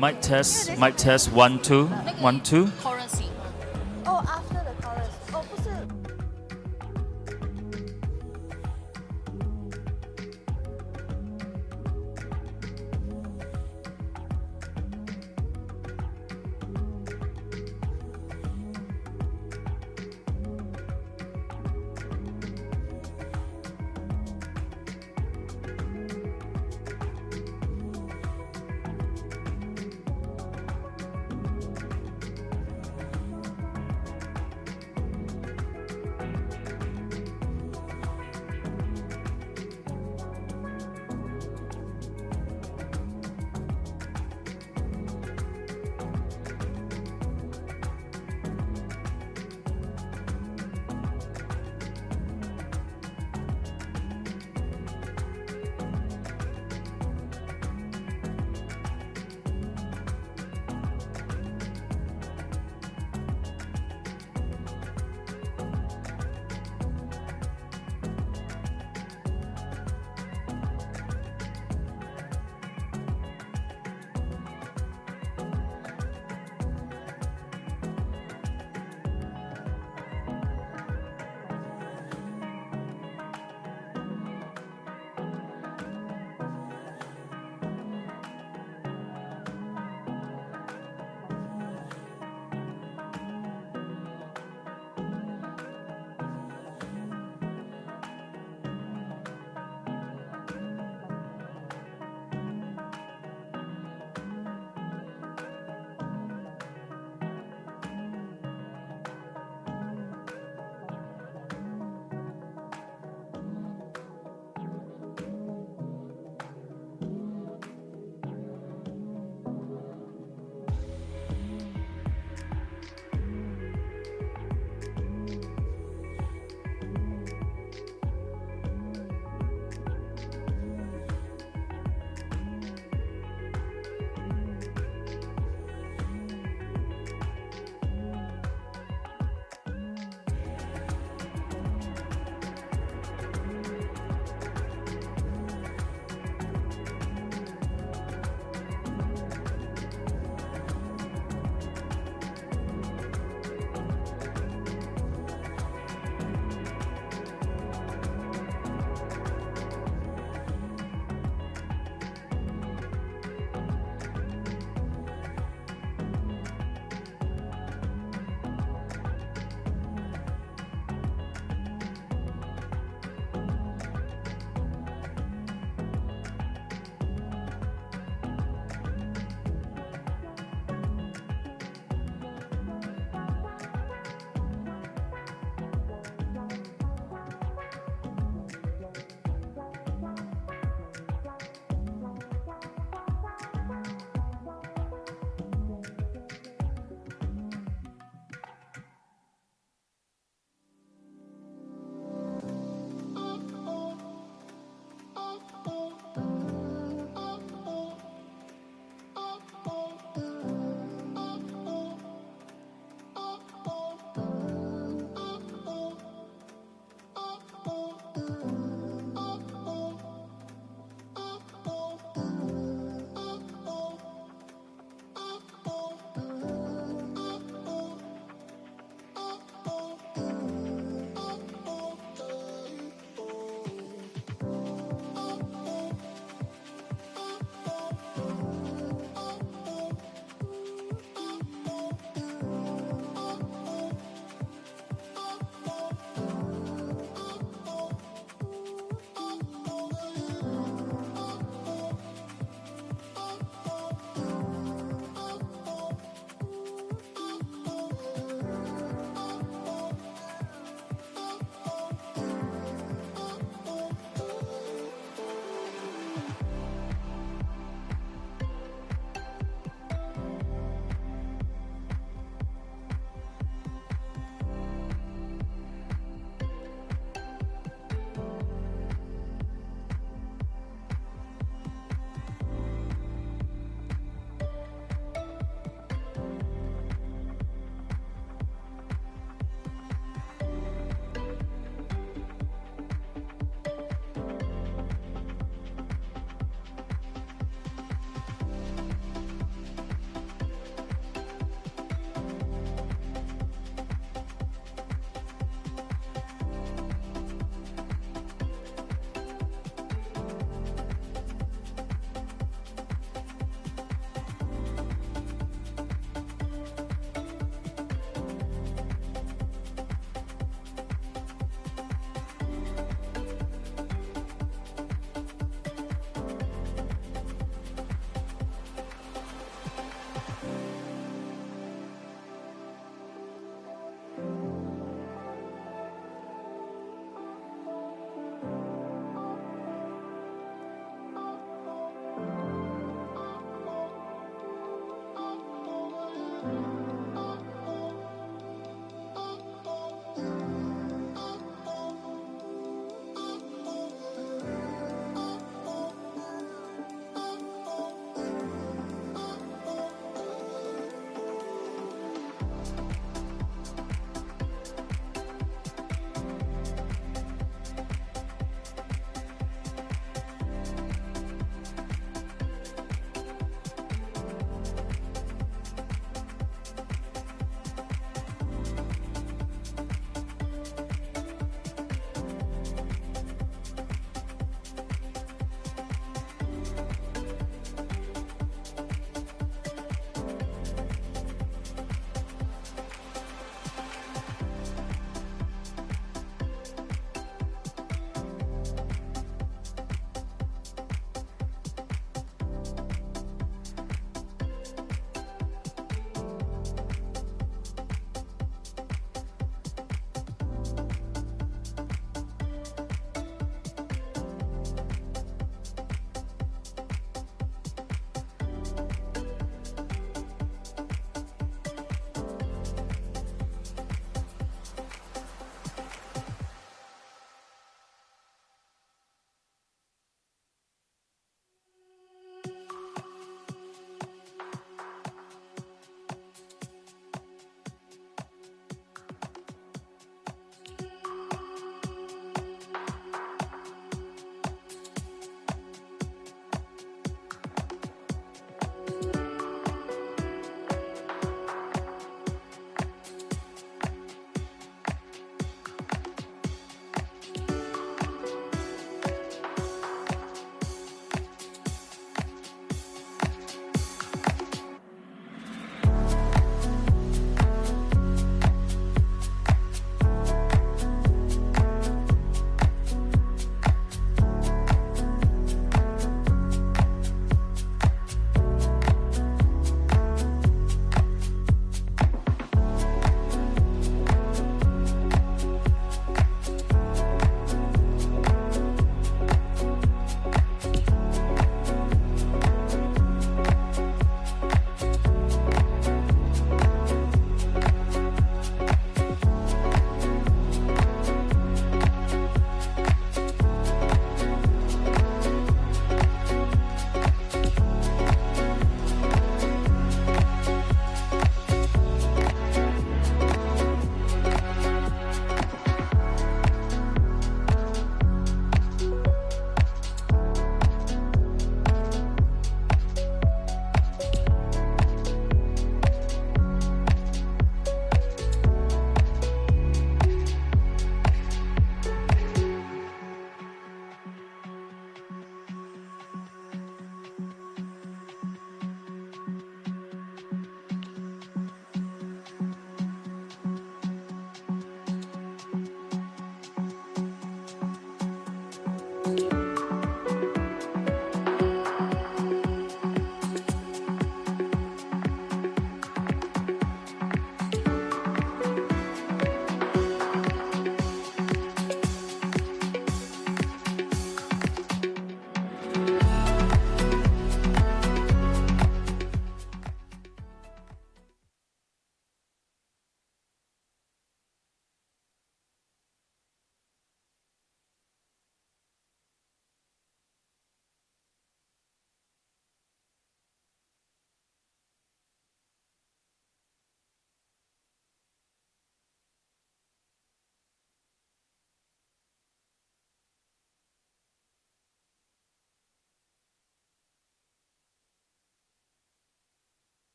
Mic test 1 2 1 2. Oh, after the chorus. Oh, 不是。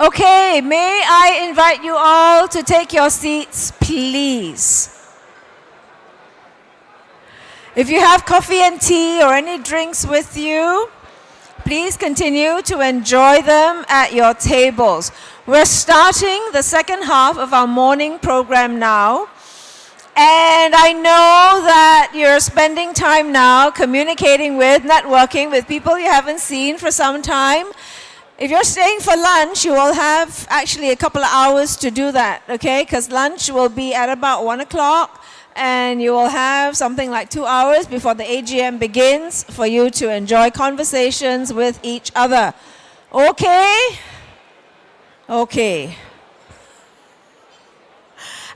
Okay, may I invite you all to take your seats, please. If you have coffee and tea or any drinks with you, please continue to enjoy them at your tables. We're starting the second half of our morning program now. And I know that you're spending time now communicating with, networking with people you haven't seen for some time. If you're staying for lunch, you will have actually a couple of hours to do that, okay? Because lunch will be at about 1 o'clock, and you will have something like 2 hours before the AGM begins for you to enjoy conversations with each other. Okay? Okay.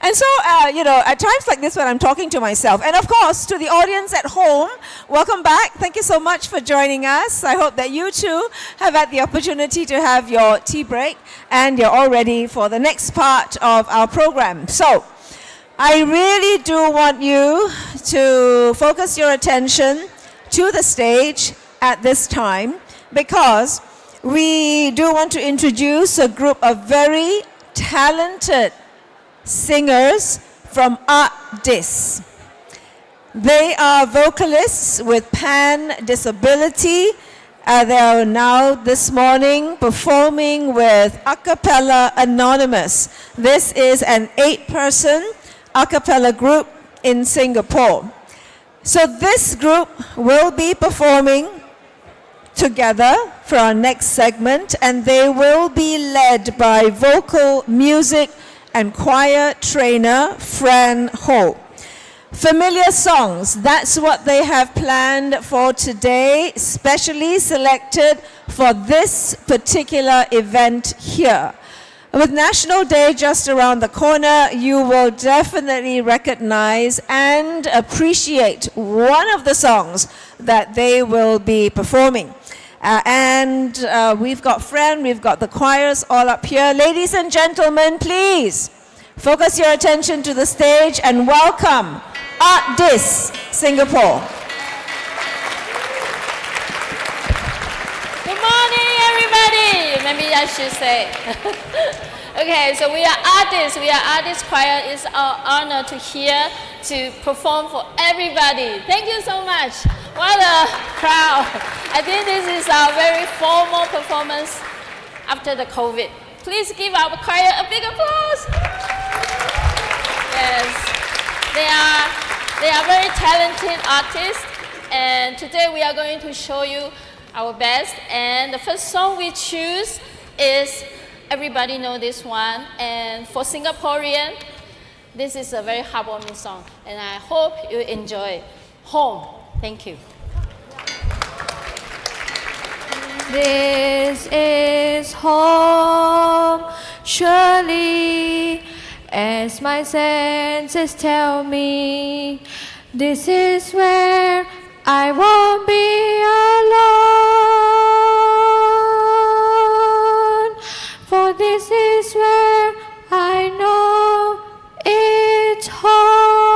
And so, at times like this when I'm talking to myself, and of course, to the audience at home, welcome back. Thank you so much for joining us. I hope that you too have had the opportunity to have your tea break and you're all ready for the next part of our program. So, I really do want you to focus your attention to the stage at this time because we do want to introduce a group of very talented singers from ArtDis. They are vocalists with pan disability. They are now this morning performing with Acapella Anonymous. This is an 8-person a cappella group in Singapore. So this group will be performing together for our next segment, and they will be led by vocal, music, and choir trainer Fran Ho. Familiar songs, that's what they have planned for today, specially selected for this particular event here. With National Day just around the corner, you will definitely recognize and appreciate one of the songs that they will be performing. We've got Fran, we've got the choirs all up here. Ladies and gentlemen, please focus your attention to the stage and welcome ArtDis Singapore. Good morning, everybody. Maybe I should say. Okay, so we are ArtDis. We are ArtDis Choir. It's our honor to here to perform for everybody. Thank you so much. What a crowd. I think this is our very formal performance after the COVID. Please give our choir a big applause. Yes, they are very talented artists, and today we are going to show you our best. And the first song we choose is, everybody know this one, and for Singaporean, this is a very heartwarming song, and I hope you enjoy. Home. Thank you. This is home, surely, as my senses tell me. This is where I won't be alone, for this is where I know it's home.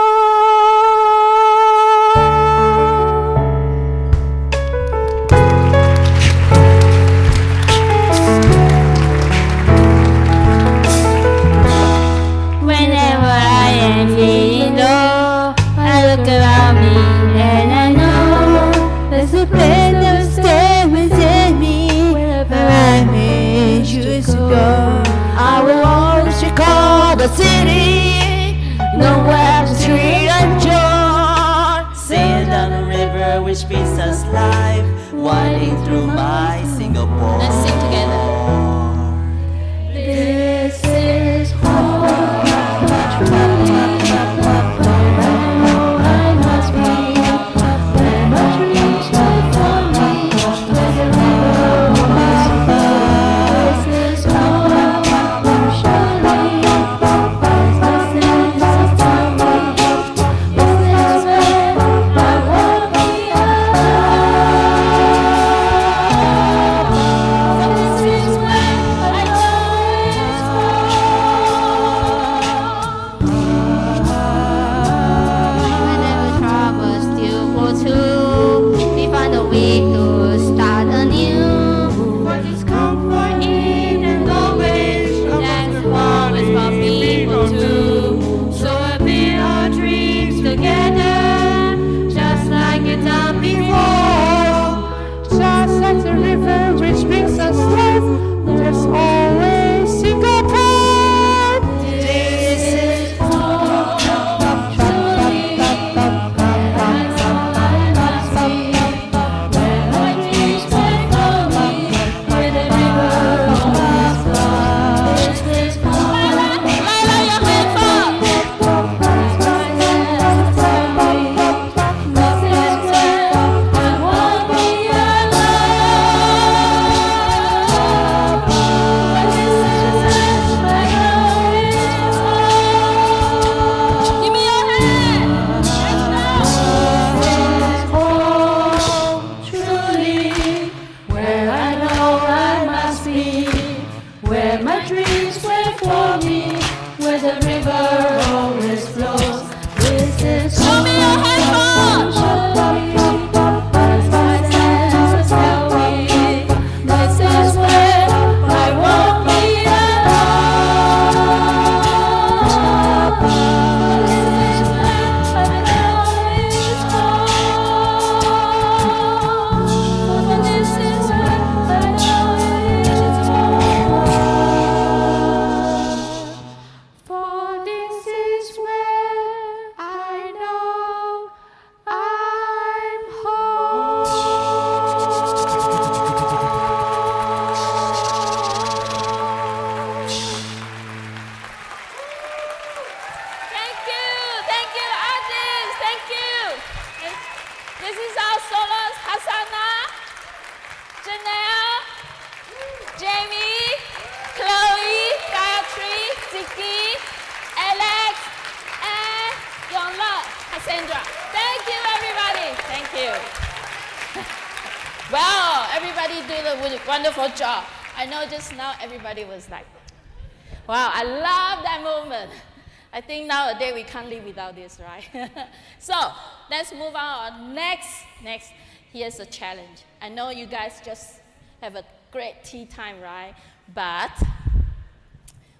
Whenever I am feeling low, I look around me and I know there's a place that will stay within me. Wherever I may choose to go, I will always recall the city, nowhere to street and joy. Sailing down the river which brings us life, winding through my Singapore. Let's sing together. This is home. From Wow, everybody did a wonderful job. I know just now everybody was like, wow, I love that moment. I think nowadays we can't live without this, right? So let's move on. Next, here's a challenge. I know you guys just have a great tea time, right? But,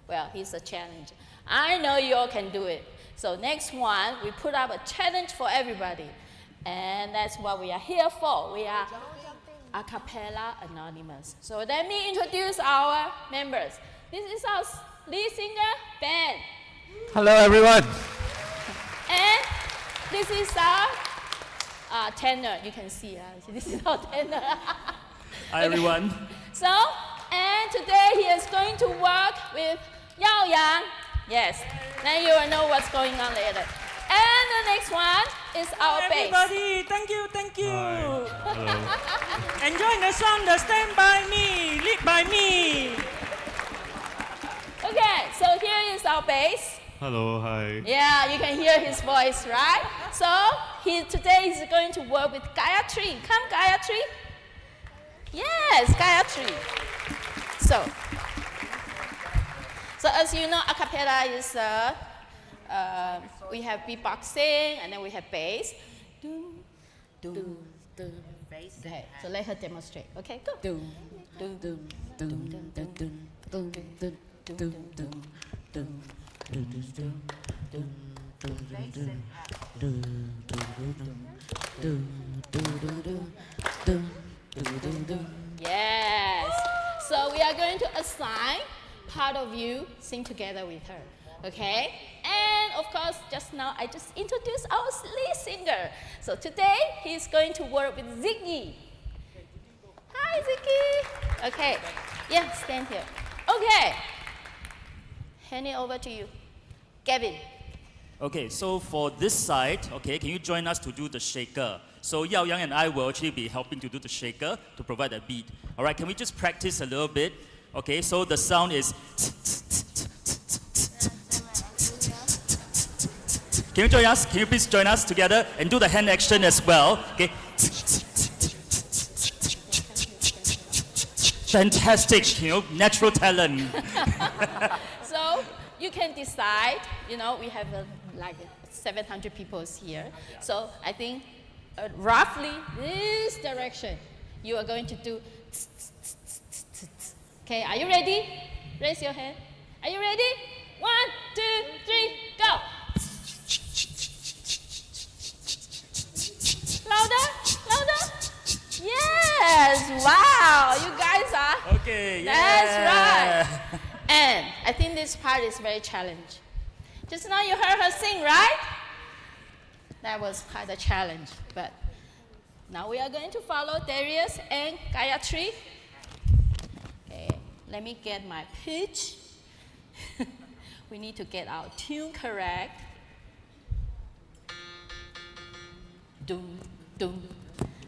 well, here's a challenge. I know you all can do it. So next one, we put up a challenge for everybody. And that's what we are here for. We are a cappella anonymous. So let me introduce our members. This is our lead singer, Ben. Hello, everyone. And this is our tenor. You can see, this is our tenor. Hi, everyone. So, and today he is going to work with Yao Yang. Yes, then you will know what's going on later. And the next one is our bass. Everybody, thank you. Enjoy the song, the Stand By Me, Lead By Me. Okay, so here is our bass. Hello, hi. Yeah, you can hear his voice, right? So today he's going to work with Gayatri. Come, Gayatri. Yes, Gayatri. So as you know, a cappella is we have beatboxing and then we have bass. Okay, so let her demonstrate. Okay, go. Yes. So we are going to assign part of you sing together with her. Okay? And of course, just now I just introduced our lead singer. So today he's going to work with Ziggy. Hi, Ziggy. Okay. Yeah, stand here. Okay. Hand it over to you. Gavin. Okay, so for this side, okay, can you join us to do the shaker? So Yao Yang and I will actually be helping to do the shaker to provide a beat. All right, can we just practice a little bit? Okay, so the sound is. Can you join us? Can you please join us together and do the hand action as well? Okay. Fantastic, natural talent. So you can decide, we have like 700 people here. So I think roughly this direction you are going to do. Okay, are you ready? Raise your hand. Are you ready? 1, 2, 3, go. Louder. Yes, wow, you guys are. Okay, yeah. That's right. And I think this part is very challenging. Just now you heard her sing, right? That was quite a challenge, but now we are going to follow Darius and Gayatri. Okay, let me get my pitch. We need to get our tune correct. Doom, doom.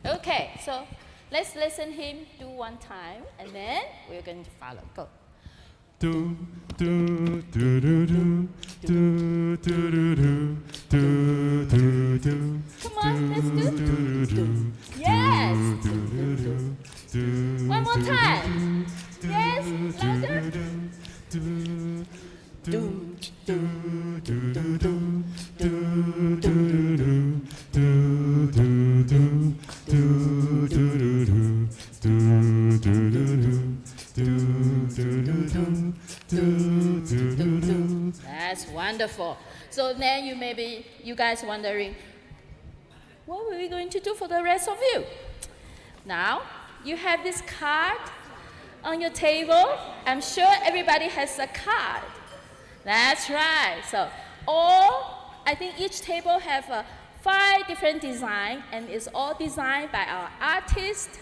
Okay, so let's listen him do one time, and then we're going to follow. Go. Do do do do do do do do do do do. Come on, let's do. Yes. One more time. Yes, louder. Do do do do do do do. That's wonderful. So then you guys wondering, what are we going to do for the rest of you? Now, you have this card on your table. I'm sure everybody has a card. That's right. So I think each table have 5 different designs, and it's all designed by our artists.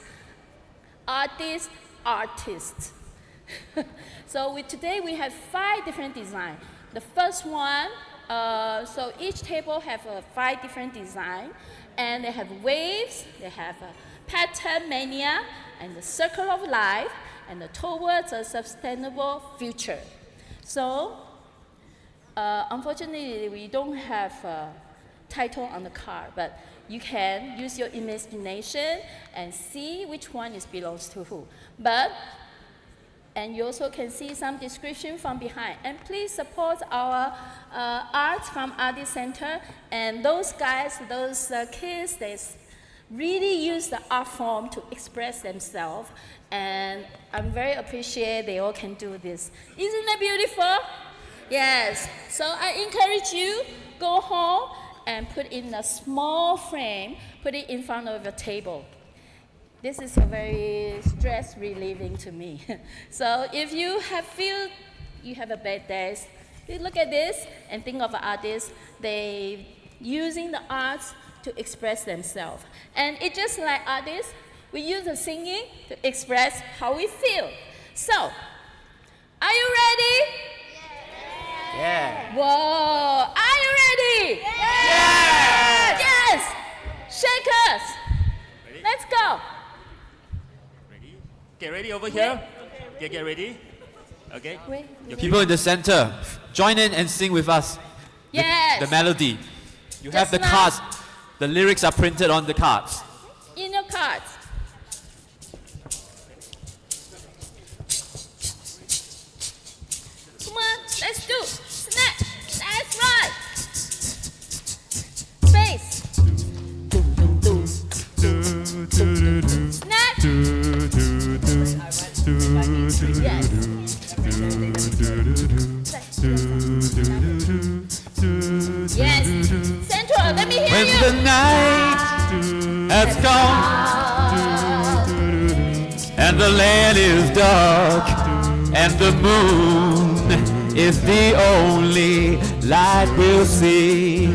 So today we have 5 different designs. The first one, so each table have 5 different designs, and they have waves, they have pattern mania, and the circle of life, and the towards a sustainable future. So unfortunately, we don't have a title on the card, but you can use your imagination and see which one belongs to who. And you also can see some description from behind. And please support our arts from Artist Center. And those guys, those kids, they really use the art form to express themselves. And I'm very appreciative they all can do this. Isn't that beautiful? Yes. So I encourage you, go home and put in a small frame, put it in front of your table. This is very stress relieving to me. So if you feel you have a bad day, you look at this and think of an artist. They using the arts to express themselves. And it's just like artists, we use the singing to express how we feel. So, are you ready? Yeah. Whoa, are you ready? Yeah. Yes! Shake us! Let's go! Get ready over here. Okay, get ready. Okay. People in the center, join in and sing with us. Yes. The melody. You have Just the now. cards. The lyrics are printed on the cards. In your cards. Come on, let's do. Snap. That's right. Space. Snap. Yes. Central, let me hear When you. the night has come and the land is dark and the moon is the only light we'll see.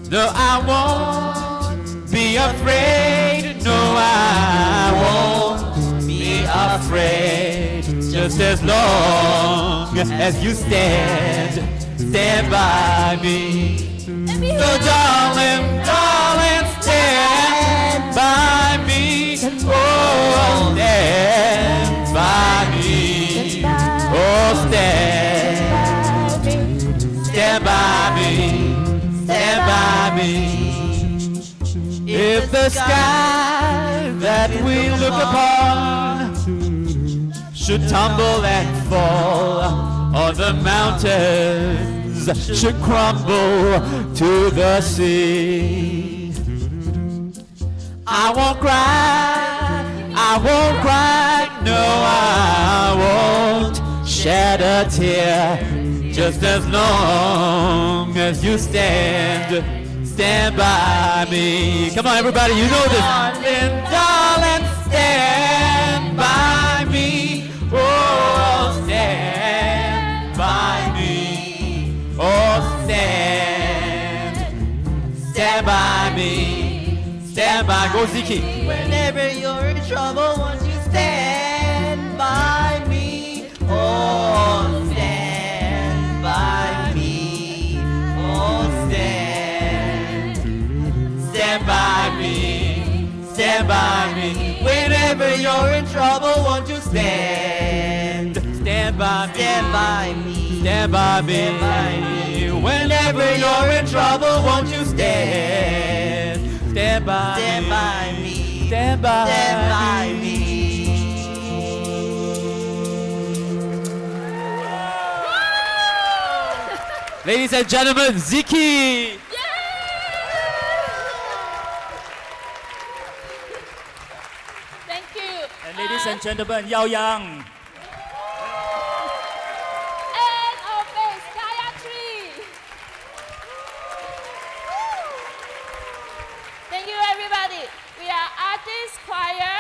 No, I won't be afraid. No, I won't be afraid. Just as long as you stand by me. So darling, darling, stand by me. Oh, stand by me. Oh, stand by me. Stand by me. If the sky that we look upon should tumble and fall, or the mountains should crumble to the sea, I won't cry, no, I won't shed a tear, just as long as you stand by me. Come on, everybody, you know this. Darling, darling, stand by me. Oh, stand by me. Oh, stand by me. Stand by. Go, Ziki. Whenever you're in trouble, won't you stand by me? Oh, stand by me. Oh, stand by me. Stand by me. Whenever you're in trouble, won't you stand by me? Stand by me. Stand by me. Whenever you're in trouble, won't you stand by me? Stand by me. Ladies and gentlemen, Ziki. Thank you. And ladies and gentlemen, Yao Yang. And our bass, Gayatri. Thank you, everybody. We are Artist Choir,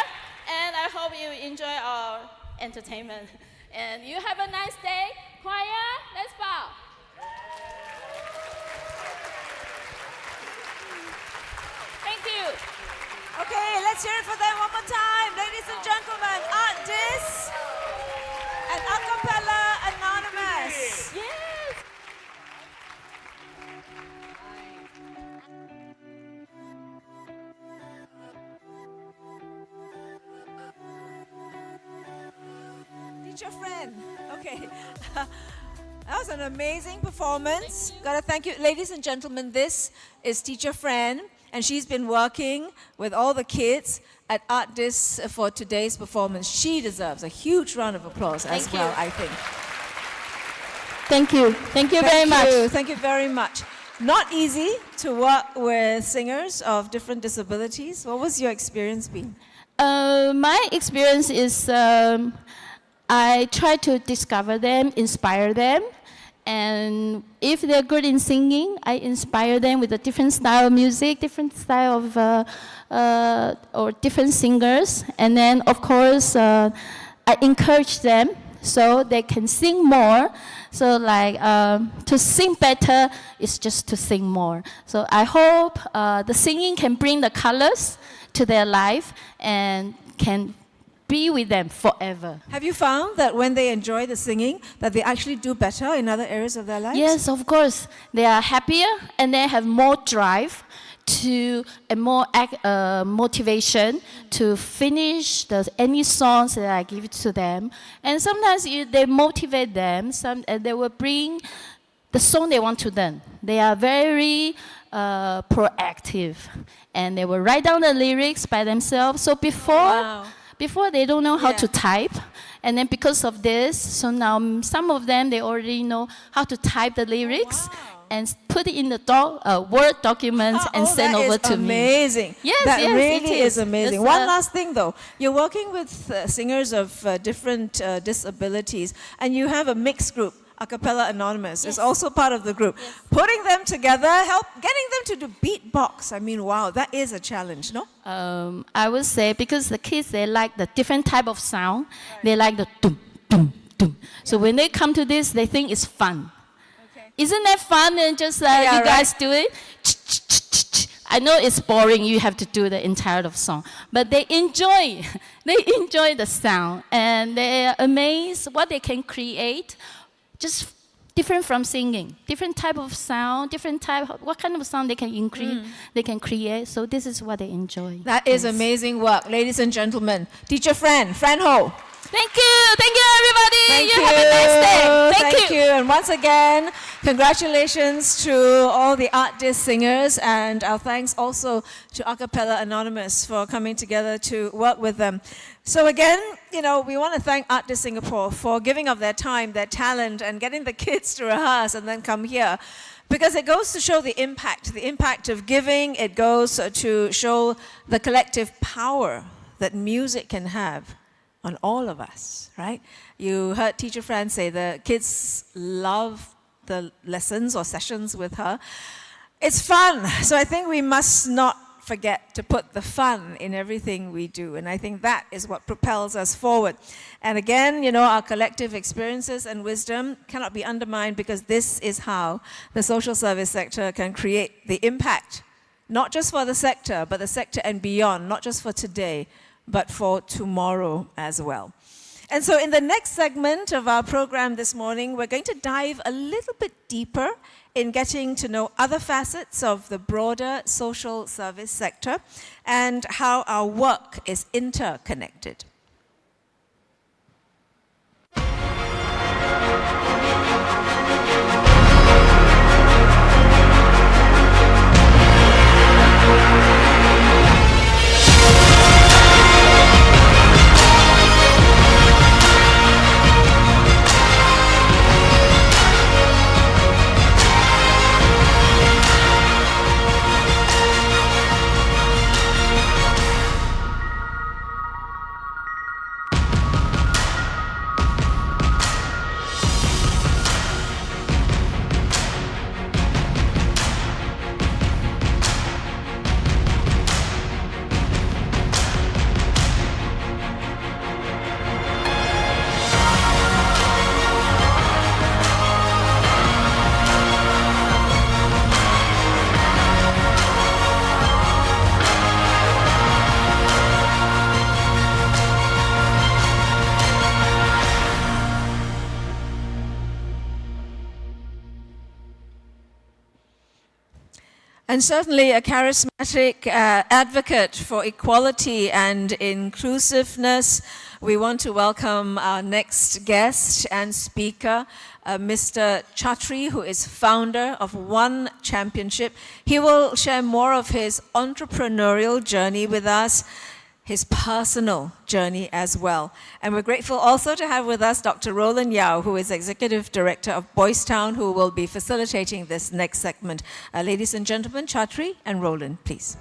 and I hope you enjoy our entertainment. And you have a nice day. Choir, let's bow. Thank you. Okay, let's hear it for them one more time. Ladies and gentlemen, Artists and Acapella Anonymous. Yes. Teacher friend. Okay. That was an amazing performance. Gotta thank you. Ladies and gentlemen, this is Teacher Fran, and she's been working with all the kids at ArtDis for today's performance. She deserves a huge round of applause as well, I think. Thank you. Thank you very much. Thank you very much. Not easy to work with singers of different disabilities. What was your experience been? My experience is I try to discover them, inspire them, and if they're good in singing, I inspire them with a different style of music, different style of, or different singers. And then, of course, I encourage them so they can sing more. So like, to sing better is just to sing more. So I hope the singing can bring the colors to their life and can be with them forever. Have you found that when they enjoy the singing, that they actually do better in other areas of their lives? Yes, of course. They are happier and they have more drive to and more motivation to finish any songs that I give to them. And sometimes they motivate them. They will bring the song they want to learn. They are very proactive, and they will write down the lyrics by themselves. So before they don't know how to type, and then because of this, so now some of them, they already know how to type the lyrics and put it in the Word documents and send over to me. Amazing. Yes, that yes, really it is amazing. It's, One last thing though, you're working with singers of different disabilities, and you have a mixed group. Acapella Anonymous is also part of the group. Putting them together, getting them to do beatbox. I mean, wow, that is a challenge, no? I would say because the kids, they like the different type of sound. They like the dum, dum, dum. So when they come to this, they think it's fun. Isn't that fun? And just you guys do it. I know it's boring. You have to do the entire of song, but they enjoy. They enjoy the sound, and they are amazed what they can create. Just different from singing, different type of sound, different type. What kind of sound they can increase, they can create. So this is what they enjoy. That is amazing work, ladies and gentlemen. Teacher Fran Ho. Thank you, everybody. Thank you have a nice day. Thank you. And once again, congratulations to all the ArtDis singers, and our thanks also to Acapella Anonymous for coming together to work with them. So again, you know, we want to thank ArtDis Singapore for giving of their time, their talent, and getting the kids to rehearse and then come here. Because it goes to show the impact of giving. It goes to show the collective power that music can have on all of us, right? You heard Teacher Fran say the kids love the lessons or sessions with her. It's fun, so I think we must not forget to put the fun in everything we do, and I think that is what propels us forward. And again, you know, our collective experiences and wisdom cannot be undermined, because this is how the social service sector can create the impact, not just for the sector, but the sector and beyond, not just for today, but for tomorrow as well. And so in the next segment of our program this morning, we're going to dive a little bit deeper in getting to know other facets of the broader social service sector and how our work is interconnected. and certainly a charismatic advocate for equality and inclusiveness. We want to welcome our next guest and speaker, Mr. Chatri, who is founder of One Championship. He will share more of his entrepreneurial journey with us, his personal journey as well. And we're grateful also to have with us Dr. Roland Yao, who is Executive Director of Boys Town, who will be facilitating this next segment. Ladies and gentlemen, Chatri and Roland, please.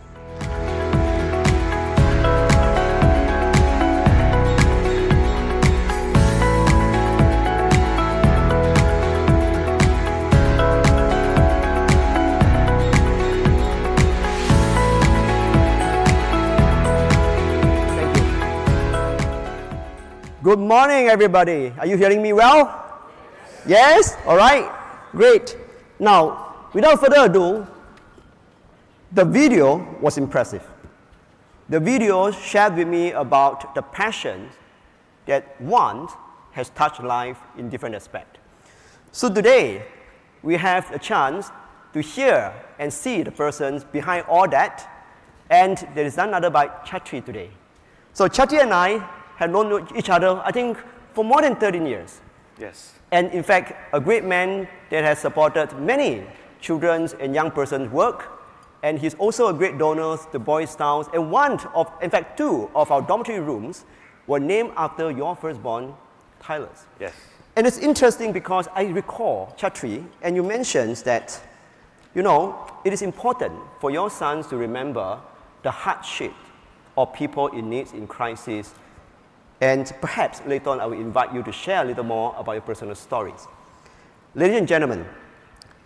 Good morning, everybody. Are you hearing me well? Yes? All right. Great. Now, without further ado, the video was impressive. The video shared with me about the passion that one has touched life in different aspects. So today, we have a chance to hear and see the persons behind all that, and there is none other but Chatri today. So Chatri and I have known each other, I think, for more than 13 years. Yes. And in fact, a great man that has supported many children's and young persons' work. And he's also a great donor to Boys Town. And in fact, 2 of our dormitory rooms were named after your firstborn, Tyler's. Yes. And it's interesting because I recall, Chatri, and you mentioned that, you know, it is important for your sons to remember the hardship of people in need, in crisis. And perhaps later on I will invite you to share a little more about your personal stories. Ladies and gentlemen,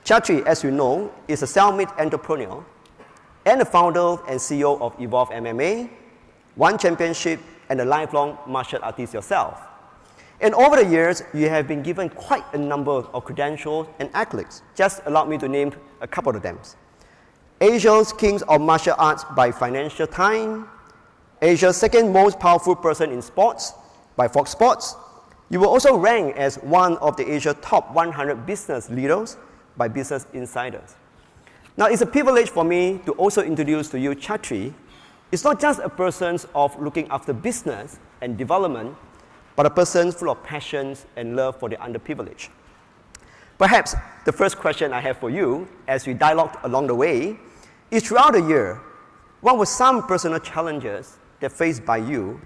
Chatri, as you know, is a self-made entrepreneur and the founder and CEO of Evolve MMA, One Championship, and a lifelong martial artist yourself. And over the years, you have been given quite a number of credentials and accolades. Just allow me to name a couple of them. Asia's Kings of Martial Arts by Financial Times, Asia's second most powerful person in sports by Fox Sports. You were also ranked as one of the Asia top 100 business leaders by Business Insiders. Now, it's a privilege for me to also introduce to you Chatri. It's not just a person of looking after business and development, but a person full of passions and love for the underprivileged. Perhaps the first question I have for you, as we dialogue along the way, is throughout the year, what were some personal challenges that faced by you,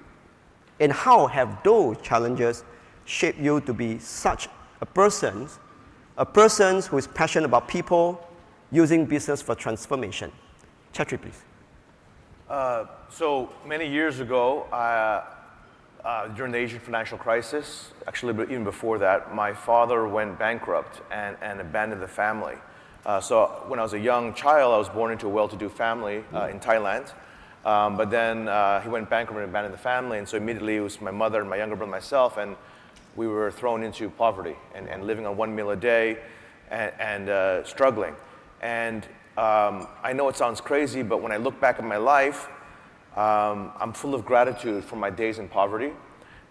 and how have those challenges shaped you to be such a person who is passionate about people, using business for transformation? Chatri, please. So many years ago, during the Asian financial crisis, actually even before that, my father went bankrupt and abandoned the family. So when I was a young child, I was born into a well-to-do family in Thailand. But then he went bankrupt and abandoned the family, and so immediately it was my mother and my younger brother and myself, and we were thrown into poverty and living on 1 meal a day and struggling. And I know it sounds crazy, but when I look back at my life, I'm full of gratitude for my days in poverty,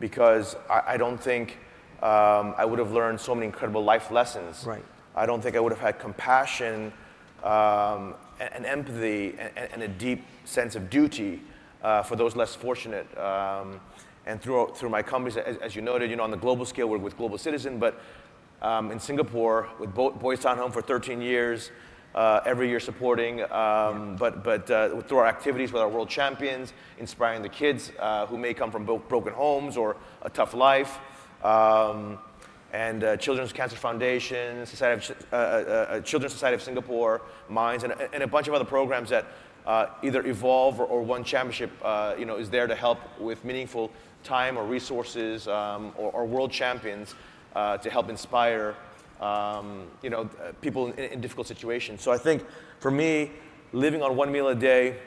because I don't think I would have learned so many incredible life lessons. Right. I don't think I would have had compassion and empathy and a deep sense of duty for those less fortunate. And through my companies, as you noted, you know, on the global scale, we're with Global Citizen, but in Singapore, with Boys Town Home for 13 years, every year supporting, but through our activities with our world champions, inspiring the kids who may come from broken homes or a tough life, and Children's Cancer Foundation, Children's Society of Singapore, Minds, and a bunch of other programs that either Evolve or One Championship you know, is there to help with meaningful time or resources or world champions to help inspire you know, people in difficult situations. So I think for me, living on 1 meal a day,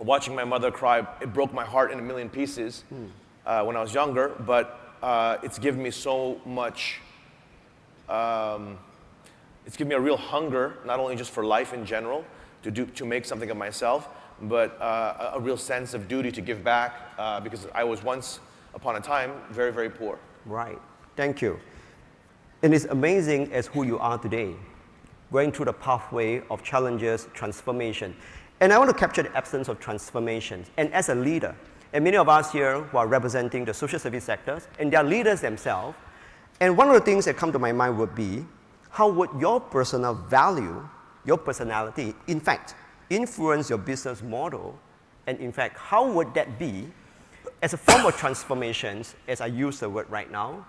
watching my mother cry, it broke my heart in a million pieces when I was younger, but it's given me so much, it's given me a real hunger, not only just for life in general, to make something of myself, but a real sense of duty to give back, because I was once upon a time very, very poor. Right. Thank you. And it's amazing as who you are today. going through the pathway of challenges, transformation. And I want to capture the absence of transformations. And as a leader, and many of us here who are representing the social service sectors, and they are leaders themselves, and one of the things that come to my mind would be, how would your personal value, your personality, in fact, influence your business model? And in fact, how would that be as a form of transformations, as I use the word right now,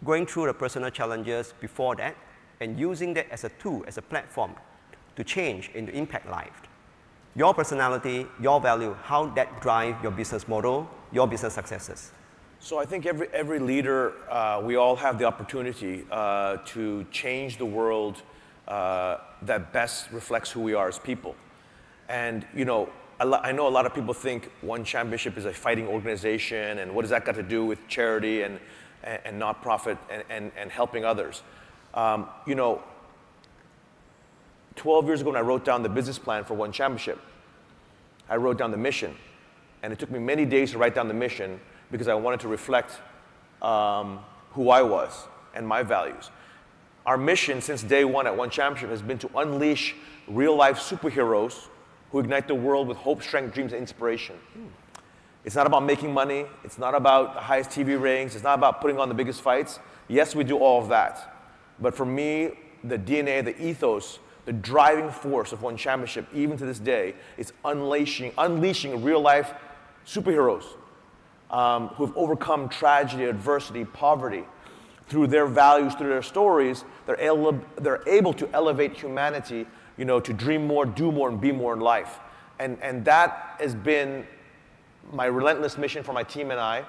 going through the personal challenges before that, and using that as a tool, as a platform to change and to impact life. Your personality, your value, how that drive your business model, your business successes. So I think every leader, we all have the opportunity to change the world that best reflects who we are as people. And you know, I know a lot of people think One Championship is a fighting organization, and what does that got to do with charity and not-profit and helping others? You know, 12 years ago when I wrote down the business plan for One Championship, I wrote down the mission. And it took me many days to write down the mission because I wanted to reflect who I was and my values. Our mission since day one at One Championship has been to unleash real-life superheroes who ignite the world with hope, strength, dreams, and inspiration. It's not about making money. It's not about the highest TV ratings. It's not about putting on the biggest fights. Yes, we do all of that. But for me, the DNA, the ethos, the driving force of One Championship, even to this day, is unleashing real-life superheroes who have overcome tragedy, adversity, poverty. Through their values, through their stories, they're able to elevate humanity, you know, to dream more, do more, and be more in life. And that has been my relentless mission for my team and I.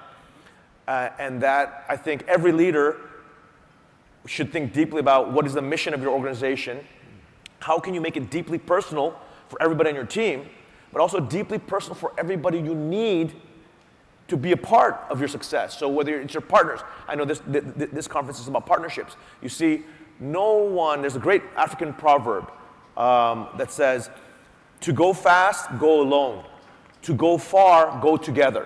And that I think every leader should think deeply about what is the mission of your organization. How can you make it deeply personal for everybody on your team, but also deeply personal for everybody you need to be a part of your success. So whether it's your partners, I know this conference is about partnerships. You see, there's a great African proverb that says, to go fast, go alone. To go far, go together.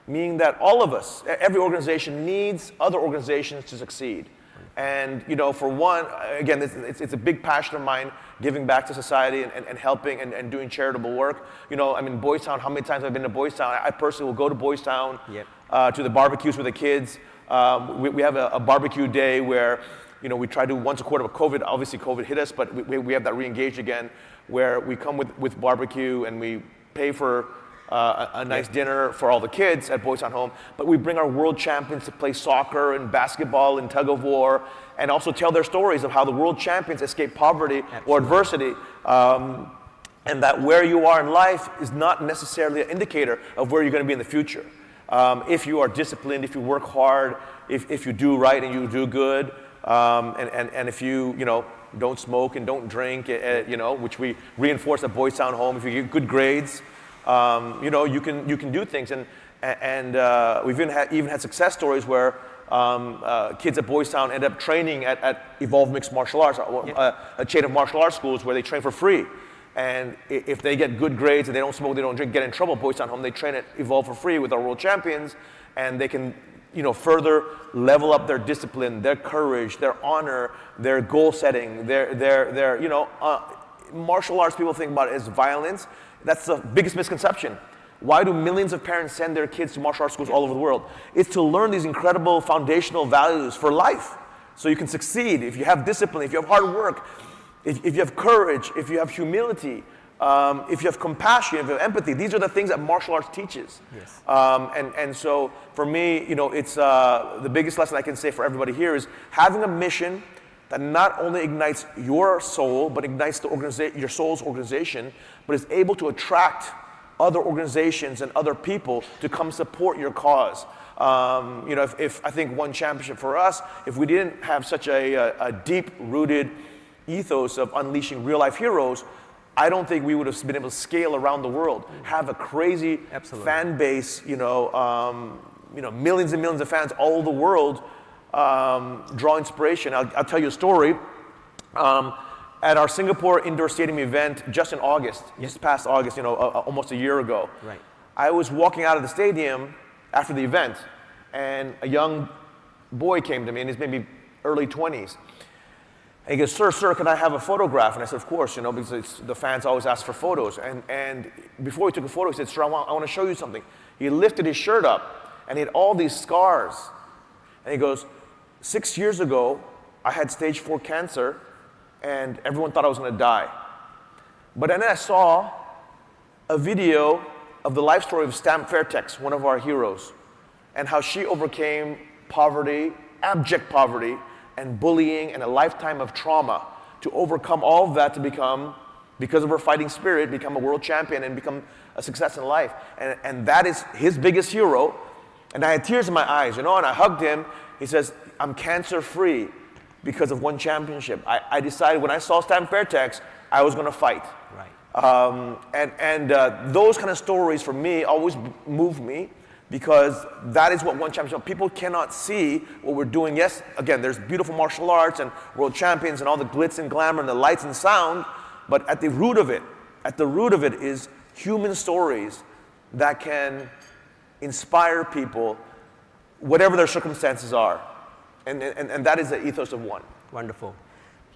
Meaning that all of us, every organization needs other organizations to succeed. And you know, for one, again, it's a big passion of mine, giving back to society and helping and doing charitable work. You know, I'm in Boys Town. How many times have I been to Boys Town? I personally will go to Boys Town, to the barbecues with the kids. We have a barbecue day where, you know, we try to do once a quarter. But COVID, obviously COVID hit us, but we have that re-engaged again, where we come with barbecue and we pay for a nice dinner for all the kids at Boys Town Home, but we bring our world champions to play soccer and basketball and tug of war, and also tell their stories of how the world champions escape poverty or adversity, and that where you are in life is not necessarily an indicator of where you're going to be in the future. If you are disciplined, if you work hard, if you do right and you do good, and if you know, don't smoke and don't drink, you know, which we reinforce at Boys Town Home, if you get good grades, you know, you can do things, and we've even had success stories where kids at Boys Town end up training at Evolve Mixed Martial Arts, a chain of martial arts schools where they train for free. And if they get good grades and they don't smoke, they don't drink, get in trouble, Boys Town Home, they train at Evolve for free with our world champions, and they can, you know, further level up their discipline, their courage, their honor, their goal setting, their you know, martial arts people think about it as violence. That's the biggest misconception. Why do millions of parents send their kids to martial arts schools all over the world? It's to learn these incredible foundational values for life, so you can succeed. If you have discipline, if you have hard work, if you have courage, if you have humility, if you have compassion, if you have empathy, these are the things that martial arts teaches. Yes. And so for me, you know, it's the biggest lesson I can say for everybody here is having a mission that not only ignites your soul, but ignites your soul's organization, but is able to attract other organizations and other people to come support your cause. You know, if I think One Championship for us, if we didn't have such a deep-rooted ethos of unleashing real-life heroes, I don't think we would have been able to scale around the world, have a crazy fan base, you know, millions and millions of fans all over the world, draw inspiration. I'll tell you a story. At our Singapore Indoor Stadium event just in August, just past August, you know, almost a year ago, I was walking out of the stadium after the event, and a young boy came to me, in his maybe early 20s. And he goes, sir, can I have a photograph? And I said, of course, you know, because the fans always ask for photos. And before he took a photo, he said, sir, I want to show you something. He lifted his shirt up, and he had all these scars. And he goes, 6 years ago, I had stage 4 cancer, and everyone thought I was going to die. But then I saw a video of the life story of Stamp Fairtex, one of our heroes, and how she overcame poverty, abject poverty, and bullying, and a lifetime of trauma to overcome all of that to become, because of her fighting spirit, become a world champion and become a success in life. And that is his biggest hero. And I had tears in my eyes, you know, and I hugged him. He says, I'm cancer-free because of one championship. I decided when I saw Stamp Fairtex, I was going to fight. Right. Those kind of stories for me always move me, because that is what one championship, people cannot see what we're doing. Yes, again, there's beautiful martial arts and world champions and all the glitz and glamour and the lights and sound, but at the root of it is human stories that can inspire people, whatever their circumstances are. And that is the ethos of One. Wonderful.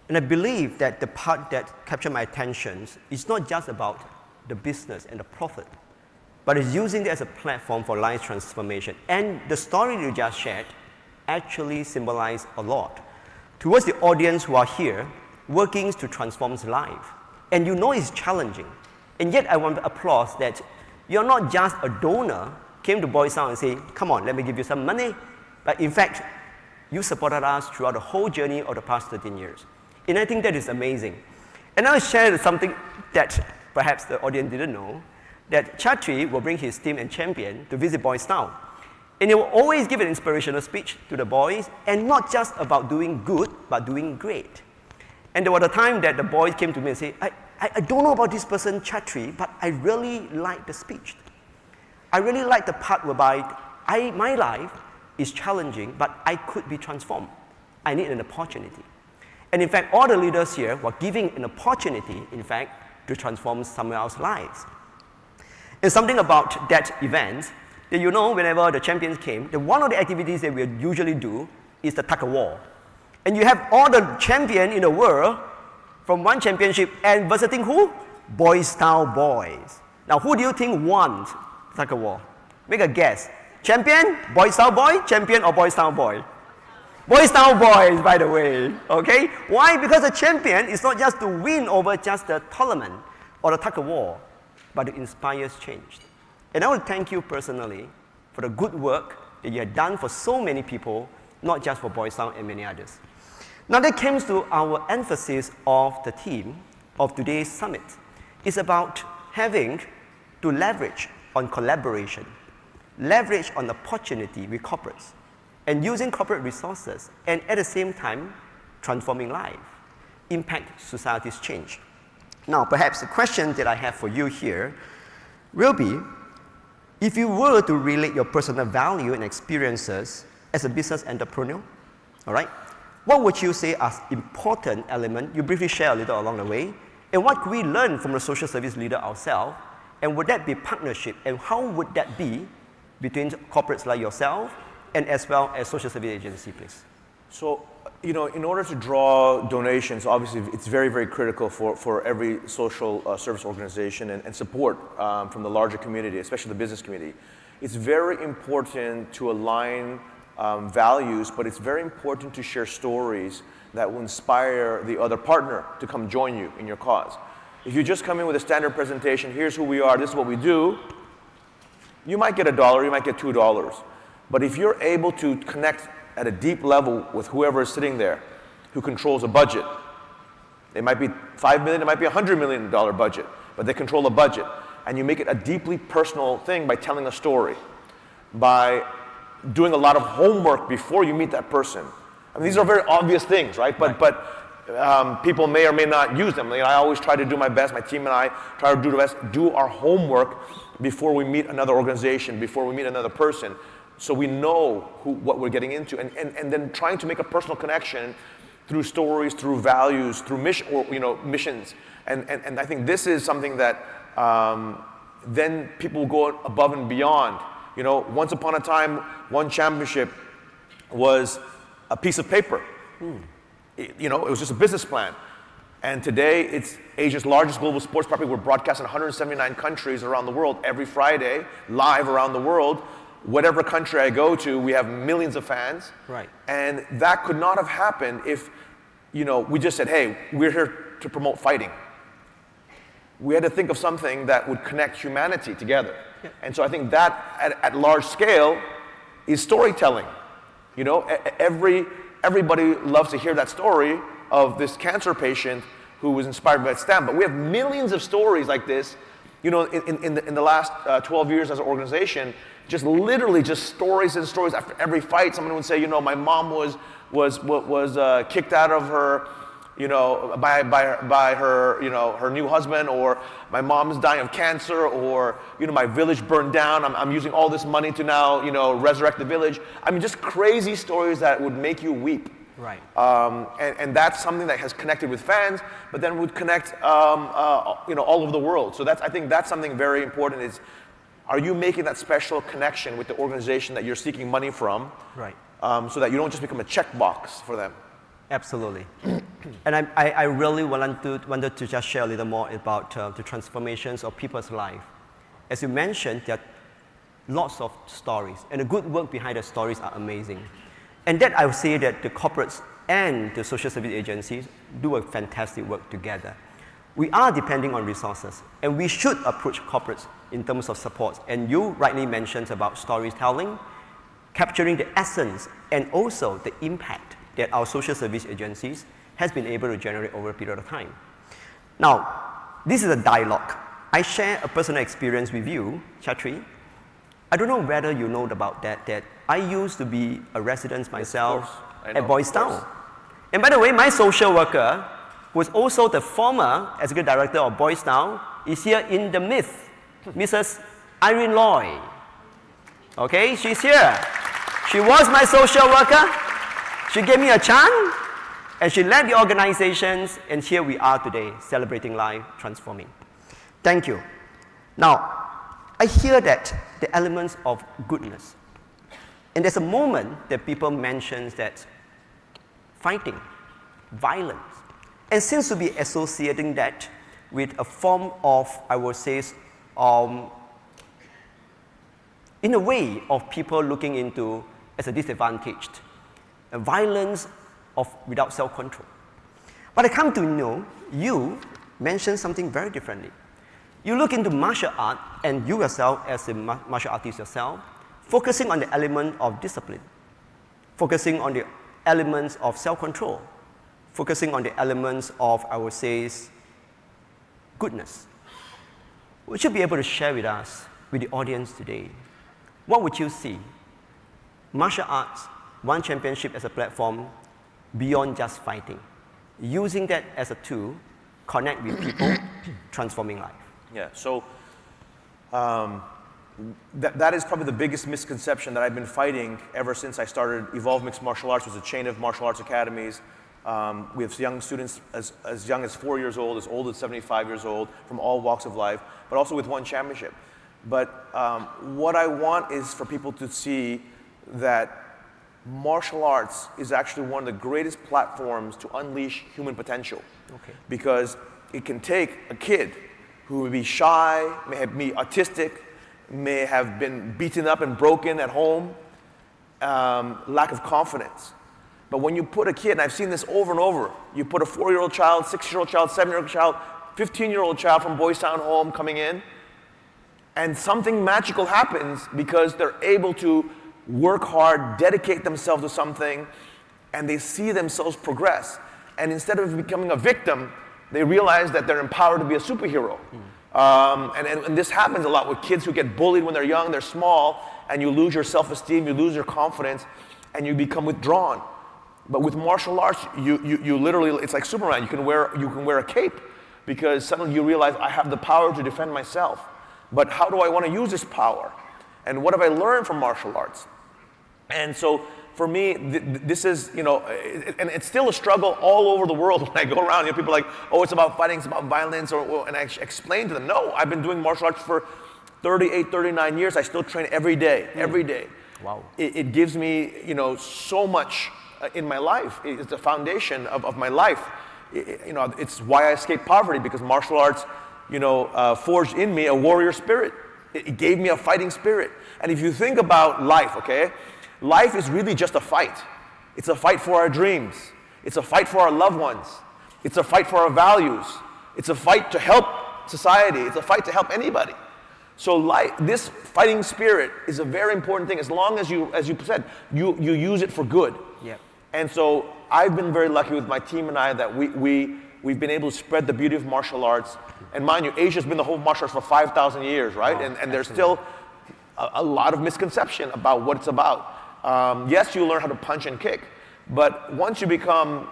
And I believe that the part that captured my attention is not just about the business and the profit, but it's using it as a platform for life transformation. And the story you just shared actually symbolizes a lot towards the audience who are here working to transform life. And you know it's challenging. And yet I want to applaud that you're not just a donor, came to Boys Town and say, come on, let me give you some money. But in fact, you supported us throughout the whole journey of the past 13 years. And I think that is amazing. And I'll share something that perhaps the audience didn't know, that Chatri will bring his team and champion to visit Boys Town. And he will always give an inspirational speech to the boys, and not just about doing good, but doing great. And there was a time that the boys came to me and said, I don't know about this person, Chatri, but I really like the speech. I really like the part whereby my life is challenging, but I could be transformed. I need an opportunity. And in fact, all the leaders here were giving an opportunity, in fact, to transform someone else's lives. And something about that event, that you know, whenever the champions came, one of the activities that we usually do is the tug-of-war. And you have all the champions in the world from one championship and visiting who? Boys Town boys. Now, who do you think won tug-of-war? Make a guess. Champion, Boys Town boy, champion, or Boys Town boy? Boys Town boys, by the way, okay? Why? Because the champion is not just to win over just the tournament or the tug-of-war, but to inspire change. And I want to thank you personally for the good work that you have done for so many people, not just for Boys Town and many others. Now that comes to our emphasis of the theme of today's summit. It's about having to leverage on collaboration, leverage on opportunity with corporates, and using corporate resources, and at the same time, transforming life, impact society's change. Now, perhaps the question that I have for you here will be, if you were to relate your personal value and experiences as a business entrepreneur, all right, what would you say are important elements? You briefly share a little along the way. And what could we learn from the social service leader ourselves? And would that be partnership? And how would that be between corporates like yourself and as well as social service agency, please? So, you know, in order to draw donations, obviously it's very, very critical for every social service organization and support from the larger community, especially the business community. It's very important to align values, but it's very important to share stories that will inspire the other partner to come join you in your cause. If you just come in with a standard presentation, here's who we are, this is what we do, you might get $1, you might get $2. But if you're able to connect at a deep level with whoever is sitting there who controls a budget, it might be $5 million, it might be $100 million budget, but they control a budget, and you make it a deeply personal thing by telling a story, by doing a lot of homework before you meet that person. I mean, these are very obvious things, right? But people may or may not use them. I always try to do my best, my team and I try to do the best, do our homework before we meet another organization, before we meet another person, so we know what we're getting into, and then trying to make a personal connection through stories, through values, through missions. And I think this is something that then people will go above and beyond. You know, once upon a time, one championship was a piece of paper. you know, it was just a business plan. And today, it's Asia's largest global sports property. We're broadcast in 179 countries around the world every Friday, live around the world. Whatever country I go to, we have millions of fans. Right. And that could not have happened if, you know, we just said, hey, we're here to promote fighting. We had to think of something that would connect humanity together. Yeah. And so I think that, at large scale, is storytelling. You know, everybody loves to hear that story of this cancer patient who was inspired by STEM. But we have millions of stories like this, you know, in the last 12 years as an organization, just literally just stories and stories. After every fight, someone would say, you know, my mom was kicked out of her, you know, by her, you know, her new husband, or my mom's dying of cancer, or, you know, my village burned down. I'm using all this money to now, you know, resurrect the village. I mean, just crazy stories that would make you weep. Right. And that's something that has connected with fans, but then would connect, you know, all over the world. So I think that's something very important. Is, are you making that special connection with the organization that you're seeking money from? Right. So that you don't just become a checkbox for them. Absolutely. And I really wanted to just share a little more about the transformations of people's life. As you mentioned, there are lots of stories, and the good work behind the stories are amazing. And that I would say that the corporates and the social service agencies do a fantastic work together. We are depending on resources, and we should approach corporates in terms of support. And you rightly mentioned about storytelling, capturing the essence and also the impact that our social service agencies has been able to generate over a period of time. Now, this is a dialogue. I share a personal experience with you, Chatri. I don't know whether you know about that I used to be a resident myself at Boys Town. And by the way, my social worker, who is also the former executive director of Boys Town, is here in the midst, Mrs. Irene Loy. Okay, she's here. She was my social worker. She gave me a chance, and she led the organizations, and here we are today, celebrating life, transforming. Thank you. Now, I hear that the elements of goodness. And there's a moment that people mention that fighting, violence, and seems to be associating that with a form of, I would say, in a way of people looking into as a disadvantaged, a violence without self-control. But I come to know you mentioned something very differently. You look into martial art, and you yourself as a martial artist yourself, focusing on the element of discipline, focusing on the elements of self-control, focusing on the elements of, I would say, goodness. Would you be able to share with us, with the audience today, what would you see? Martial arts, one championship as a platform beyond just fighting, using that as a tool, connect with people, transforming life. Yeah, so that is probably the biggest misconception that I've been fighting ever since I started Evolve Mixed Martial Arts, which is a chain of martial arts academies. We have young students as young as 4 years old, as old as 75 years old, from all walks of life, but also with one championship. But what I want is for people to see that martial arts is actually one of the greatest platforms to unleash human potential. Okay. Because it can take a kid who may be shy, may be autistic, may have been beaten up and broken at home, lack of confidence. But when you put a kid, and I've seen this over and over, you put a 4-year-old child, 6-year-old child, 7-year-old child, 15-year-old child from Boys Town home coming in, and something magical happens because they're able to work hard, dedicate themselves to something, and they see themselves progress. And instead of becoming a victim, they realize that they're empowered to be a superhero. And this happens a lot with kids who get bullied when they're young, they're small, and you lose your self-esteem, you lose your confidence, and you become withdrawn. But with martial arts, you literally, it's like Superman, you can wear a cape, because suddenly you realize I have the power to defend myself. But how do I want to use this power? And what have I learned from martial arts? And so for me, this is, you know, and it's still a struggle all over the world when I go around. You know, people are like, oh, it's about fighting, it's about violence, and I explain to them, no, I've been doing martial arts for 38, 39 years. I still train every day, every day. Wow. It gives me, you know, so much in my life. It's the foundation of my life. You know, it's why I escaped poverty, because martial arts, you know, forged in me a warrior spirit. It gave me a fighting spirit. And if you think about life, okay, life is really just a fight. It's a fight for our dreams. It's a fight for our loved ones. It's a fight for our values. It's a fight to help society. It's a fight to help anybody. So this fighting spirit is a very important thing, as long as you said, you use it for good. Yeah. And so I've been very lucky with my team and I that we've been able to spread the beauty of martial arts. And mind you, Asia's been the home of martial arts for 5,000 years, right? Wow, and there's still a lot of misconception about what it's about. Yes, you learn how to punch and kick, but once you become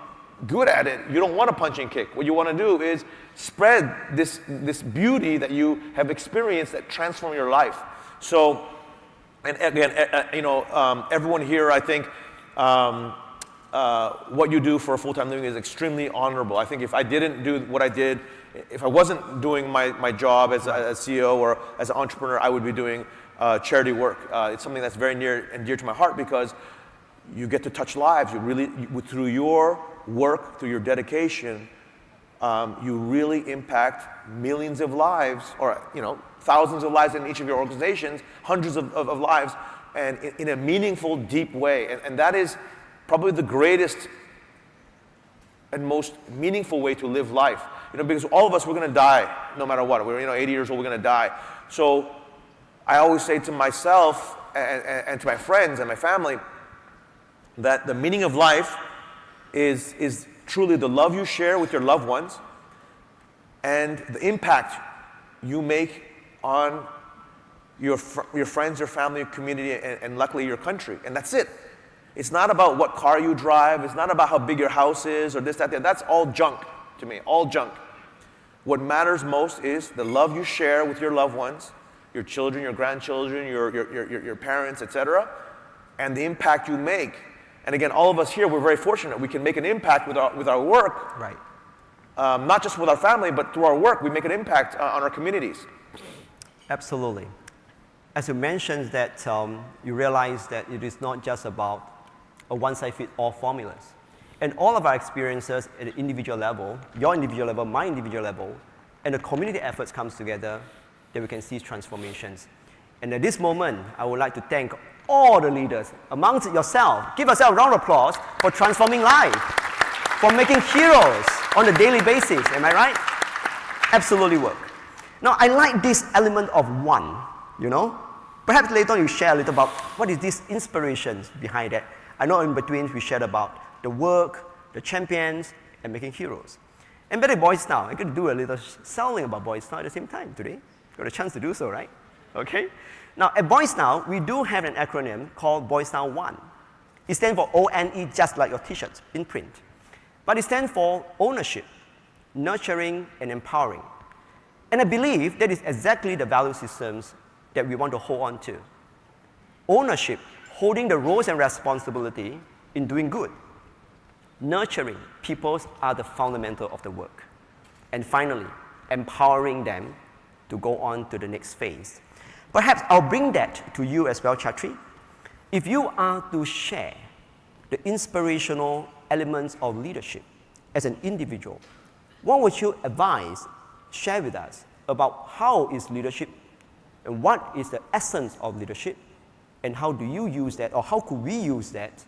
good at it, you don't want to punch and kick. What you want to do is spread this beauty that you have experienced that transform your life. So, and again, you know, everyone here, I think, what you do for a full-time living is extremely honorable. I think if I didn't do what I did, if I wasn't doing my job as a CEO or as an entrepreneur, I would be doing charity work. It's something that's very near and dear to my heart, because you get to touch lives. Through your work, through your dedication, you really impact millions of lives, or you know, thousands of lives in each of your organizations, hundreds of lives, and in a meaningful, deep way. And that is probably the greatest and most meaningful way to live life. You know, because all of us, we're going to die no matter what. We're 80 years old, we're going to die. So I always say to myself and to my friends and my family that the meaning of life is truly the love you share with your loved ones and the impact you make on your friends, your family, your community, and luckily your country. And that's it. It's not about what car you drive. It's not about how big your house is or this, that, that. That's all junk to me, all junk. What matters most is the love you share with your loved ones, your children, your grandchildren, your parents, etc., and the impact you make. And again, all of us here, we're very fortunate. We can make an impact with our work. Right. Not just with our family, but through our work, we make an impact on our communities. Absolutely. As you mentioned that you realize that it is not just about a one-size-fits-all formulas. And all of our experiences at the individual level, your individual level, my individual level, and the community efforts comes together, that we can see transformations. And at this moment, I would like to thank all the leaders amongst yourself. Give yourself a round of applause for transforming life, for making heroes on a daily basis. Am I right? Absolutely work. Now, I like this element of one, you know. Perhaps later on you share a little about what is this inspiration behind that. I know in between we shared about the work, the champions, and making heroes. And better Boys Now, I could do a little selling about Boys Now at the same time today. Got a chance to do so, right? Okay. Now, at Boys Now, we do have an acronym called Boys Now 1. It stands for ONE, just like your t-shirts in print. But it stands for ownership, nurturing, and empowering. And I believe that is exactly the value systems that we want to hold on to. Ownership, holding the roles and responsibility in doing good. Nurturing people are the fundamental of the work. And finally, empowering them to go on to the next phase. Perhaps I'll bring that to you as well, Chatri. If you are to share the inspirational elements of leadership as an individual, what would you advise, share with us about how is leadership and what is the essence of leadership and how do you use that, or how could we use that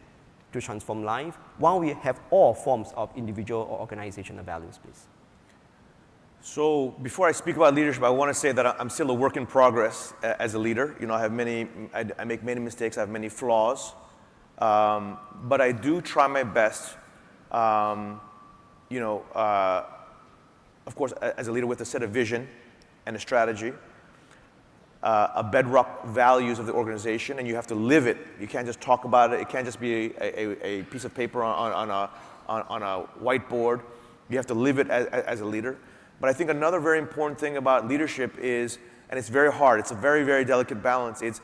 to transform life while we have all forms of individual or organizational values, please? So before I speak about leadership, I want to say that I'm still a work in progress as a leader. You know, I make many mistakes, I have many flaws, but I do try my best, you know, of course, as a leader with a set of vision and a strategy, a bedrock values of the organization, and you have to live it. You can't just talk about it. It can't just be a piece of paper on a whiteboard. You have to live it as a leader. But I think another very important thing about leadership is, and it's very hard, it's a very, very delicate balance, it's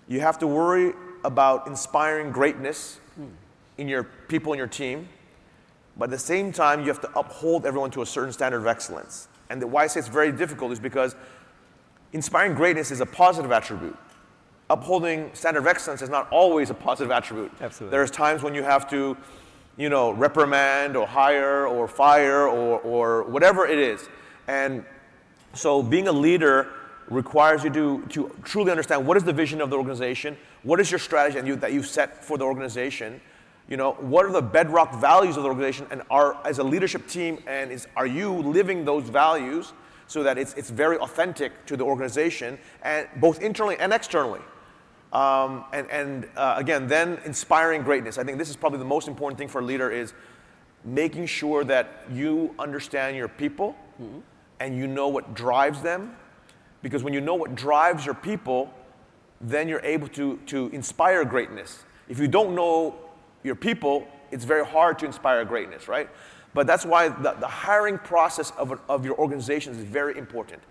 you have to worry about inspiring greatness in your people in your team, but at the same time, you have to uphold everyone to a certain standard of excellence. And why I say it's very difficult is because inspiring greatness is a positive attribute. upholding standard of excellence is not always a positive attribute. Absolutely. There's times when you have to, you know, reprimand or hire or fire or whatever it is. And so being a leader requires you to truly understand what is the vision of the organization, what is your strategy that you've set for the organization, you know, what are the bedrock values of the organization, and as a leadership team, are you living those values so that it's very authentic to the organization, and both internally and externally. Again, then inspiring greatness. I think this is probably the most important thing for a leader, is making sure that you understand your people and you know what drives them. Because when you know what drives your people, then you're able to inspire greatness. If you don't know your people, it's very hard to inspire greatness, right? But that's why the hiring process of your organization is very important.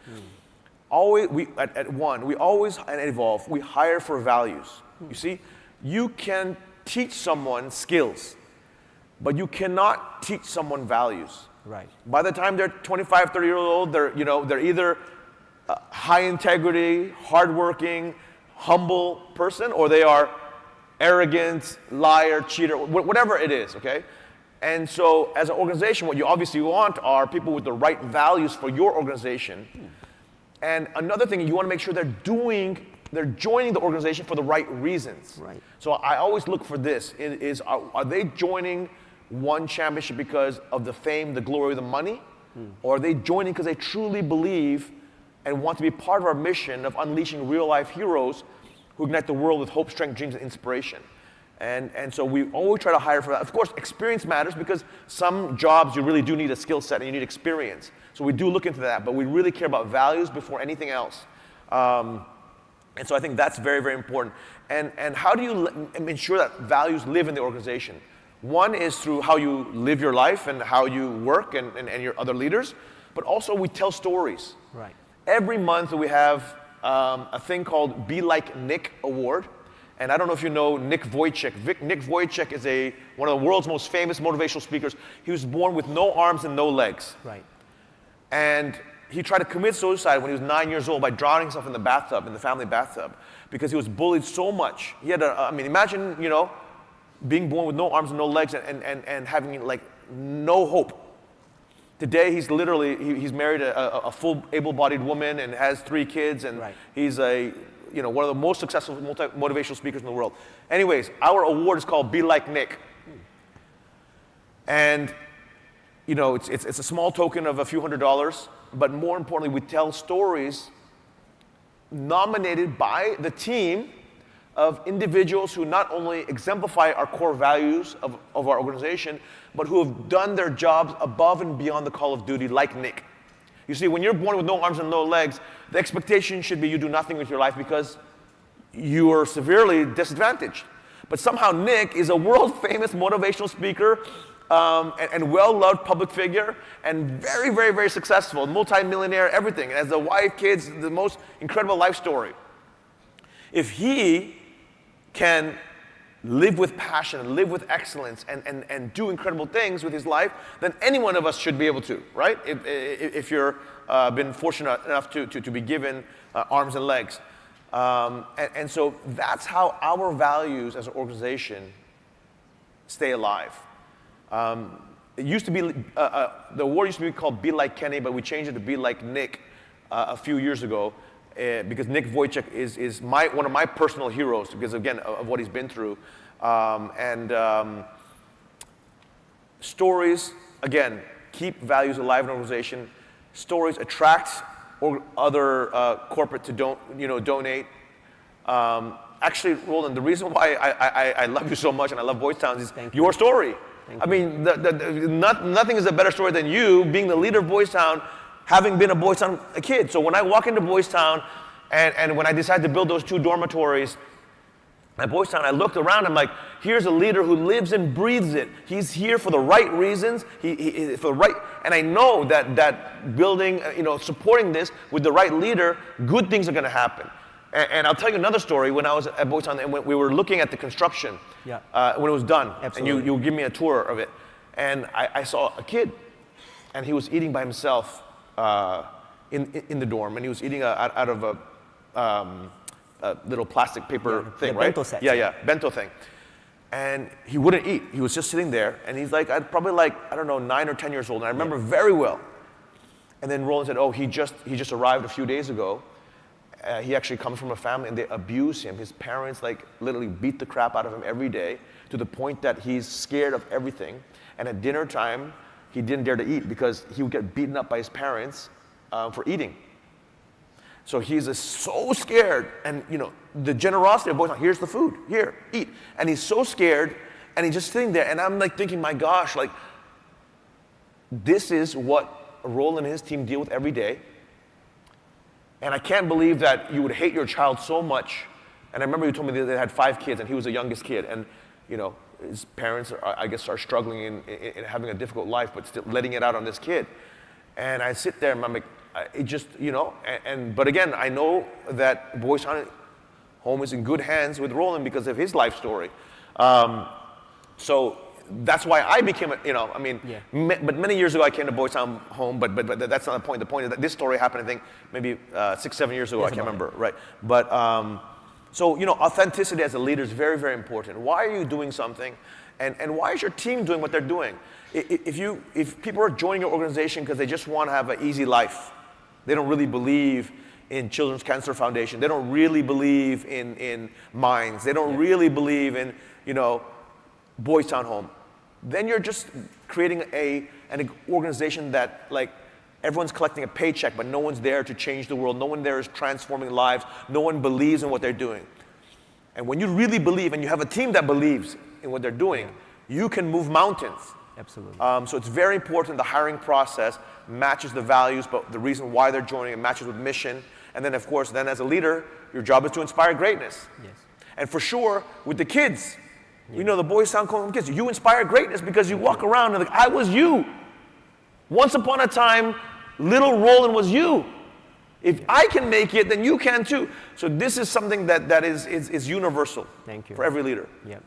Always, at One, we always, and at Evolve, we hire for values. You see, you can teach someone skills, but you cannot teach someone values. Right. By the time they're 25, 30 years old, they're either a high integrity, hardworking, humble person, or they are arrogant, liar, cheater, whatever it is, okay? And so as an organization, what you obviously want are people with the right values for your organization. And another thing, you want to make sure they're joining the organization for the right reasons. Right. So I always look for this, are they joining One Championship because of the fame, the glory, the money? Or are they joining because they truly believe and want to be part of our mission of unleashing real life heroes who ignite the world with hope, strength, dreams, and inspiration? And so we always try to hire for that. Of course, experience matters, because some jobs you really do need a skill set and you need experience. So we do look into that, but we really care about values before anything else. And so I think that's very, very important. And how do you ensure that values live in the organization? One is through how you live your life and how you work and your other leaders, but also we tell stories. Right. Every month we have a thing called Be Like Nick Award. And I don't know if you know Nick Vujicic. Nick Vujicic is one of the world's most famous motivational speakers. He was born with no arms and no legs. Right. And he tried to commit suicide when he was 9 years old by drowning himself in the bathtub, in the family bathtub, because he was bullied so much. He had imagine, you know, being born with no arms and no legs and having like no hope. Today he's married a full able-bodied woman and has 3 kids, and he's one of the most successful motivational speakers in the world. Anyways, our award is called Be Like Nick. And you know, it's a small token of a few $100s, but more importantly, we tell stories nominated by the team of individuals who not only exemplify our core values of our organization, but who have done their jobs above and beyond the call of duty, like Nick. You see, when you're born with no arms and no legs, the expectation should be you do nothing with your life because you are severely disadvantaged. But somehow Nick is a world-famous motivational speaker and well-loved public figure and very, very, very successful, multi-millionaire, everything. And has a wife, kids, the most incredible life story. If he can live with passion, live with excellence, and do incredible things with his life, then any one of us should be able to, right? If you're been fortunate enough to be given arms and legs. And so that's how our values as an organization stay alive. It used to be, the award used to be called Be Like Kenny, but we changed it to Be Like Nick a few years ago. Because Nick Vujicic is one of my personal heroes, because again of what he's been through, stories again keep values alive in an organization. Stories attract other corporate to donate. Actually, Roland, the reason why I love you so much and I love Boys Town is your story. I mean, nothing is a better story than you being the leader of Boys Town, having been a Boys Town kid. So when I walk into Boys Town and when I decided to build those 2 dormitories at Boys Town, I looked around, I'm like, here's a leader who lives and breathes it. He's here for the right reasons, and I know that building, supporting this with the right leader, good things are gonna happen. And I'll tell you another story. When I was at Boys Town, and when we were looking at the construction, when it was done, Absolutely. and you give me a tour of it, and I saw a kid, and he was eating by himself in the dorm, and he was eating out of little plastic paper thing, the right? bento sets, Yeah, yeah. bento thing. And he wouldn't eat. He was just sitting there, and he's like, I'd probably like, I don't know, 9 or 10 years old, and I remember very well. And then Roland said, oh, he just arrived a few days ago. He actually comes from a family, and they abuse him. His parents like literally beat the crap out of him every day to the point that he's scared of everything. And at dinner time, he didn't dare to eat because he would get beaten up by his parents for eating. So he's so scared, and you know, the generosity of boys, here's the food, here, eat. And he's so scared, and he's just sitting there, and I'm like thinking, my gosh, like, this is what Roland and his team deal with every day. And I can't believe that you would hate your child so much. And I remember you told me that they had 5 kids, and he was the youngest kid, and you know, his parents, I guess, are struggling in having a difficult life, but still letting it out on this kid. And I sit there, and I'm like, it just, you know, but again, I know that Boys Town Home is in good hands with Roland because of his life story. So that's why I became, you know, I mean, but many years ago I came to Boys Town Home, but that's not the point. The point is that this story happened, I think, maybe 6, 7 years ago, I can't remember, right? But, so, you know, authenticity as a leader is very, very important. Why are you doing something? And why is your team doing what they're doing? If people are joining your organization because they just want to have an easy life, they don't really believe in Children's Cancer Foundation, they don't really believe in Minds, they don't really believe in, you know, Boys Town Home, then you're just creating an organization that, like, everyone's collecting a paycheck, but no one's there to change the world. No one there is transforming lives. No one believes in what they're doing. And when you really believe, and you have a team that believes in what they're doing, you can move mountains. Absolutely. So it's very important the hiring process matches the values, but the reason why they're joining, it matches with mission. And then, of course, then as a leader, your job is to inspire greatness. Yes. And for sure, with the kids, you know, the Boys Town Home kids, you inspire greatness because you walk around and like, I was you. Once upon a time, little Roland was you. If I can make it, then you can too. So this is something that is universal. Thank you. For every leader. Yeah.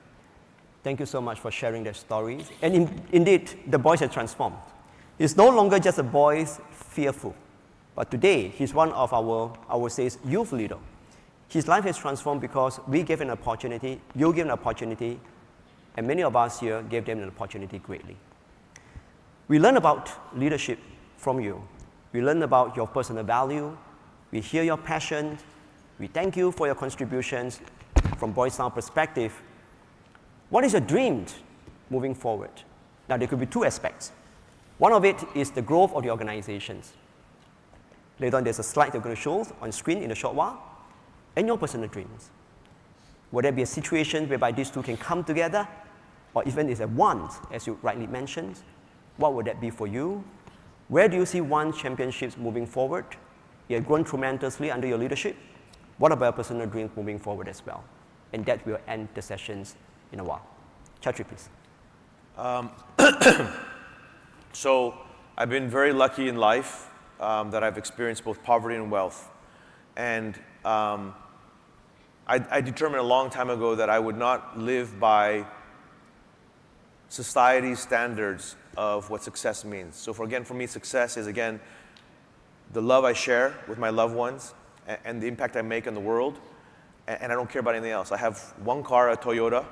Thank you so much for sharing their stories. And indeed, the boys have transformed. He's no longer just a boy's fearful, but today he's one of our, I would say, youth leader. His life has transformed because we gave him an opportunity, you gave him an opportunity, and many of us here gave them an opportunity greatly. We learn about leadership from you. We learn about your personal value. We hear your passion. We thank you for your contributions from Boys Town perspective. What is your dream moving forward? Now, there could be 2 aspects. One of it is the growth of the organizations. Later on, there's a slide that we're going to show on screen in a short while. And your personal dreams. Would there be a situation whereby these 2 can come together? Or even if at once, as you rightly mentioned, what would that be for you? Where do you see One Championships moving forward? You have grown tremendously under your leadership. What about your personal dreams moving forward as well? And that will end the sessions in a while. Chatri, please. So I've been very lucky in life that I've experienced both poverty and wealth. And I determined a long time ago that I would not live by society's standards of what success means. So for me, success is, again, the love I share with my loved ones and the impact I make on the world, and I don't care about anything else. I have 1 car, a Toyota,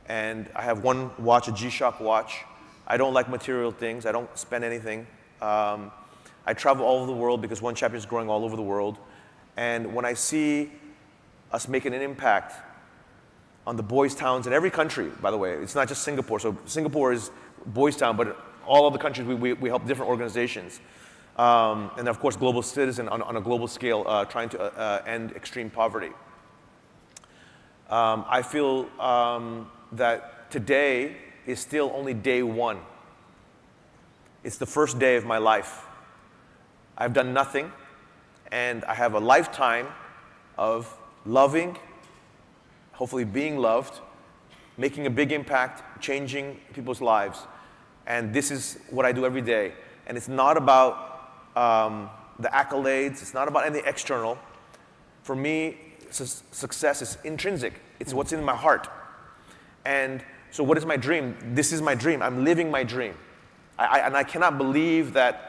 and I have 1 watch, a G-Shock watch. I don't like material things. I don't spend anything. I travel all over the world because One Champion is growing all over the world. And when I see us making an impact on the boys' towns in every country, by the way, it's not just Singapore. So Singapore is boys' town, but all of the countries we help different organizations. And of course, Global Citizen on a global scale, trying to end extreme poverty. I feel that today is still only day 1. It's the first day of my life. I've done nothing, and I have a lifetime of loving, hopefully being loved, making a big impact, changing people's lives. And this is what I do every day. And it's not about the accolades, it's not about anything external. For me, success is intrinsic. It's what's in my heart. And so what is my dream? This is my dream. I'm living my dream. And I cannot believe that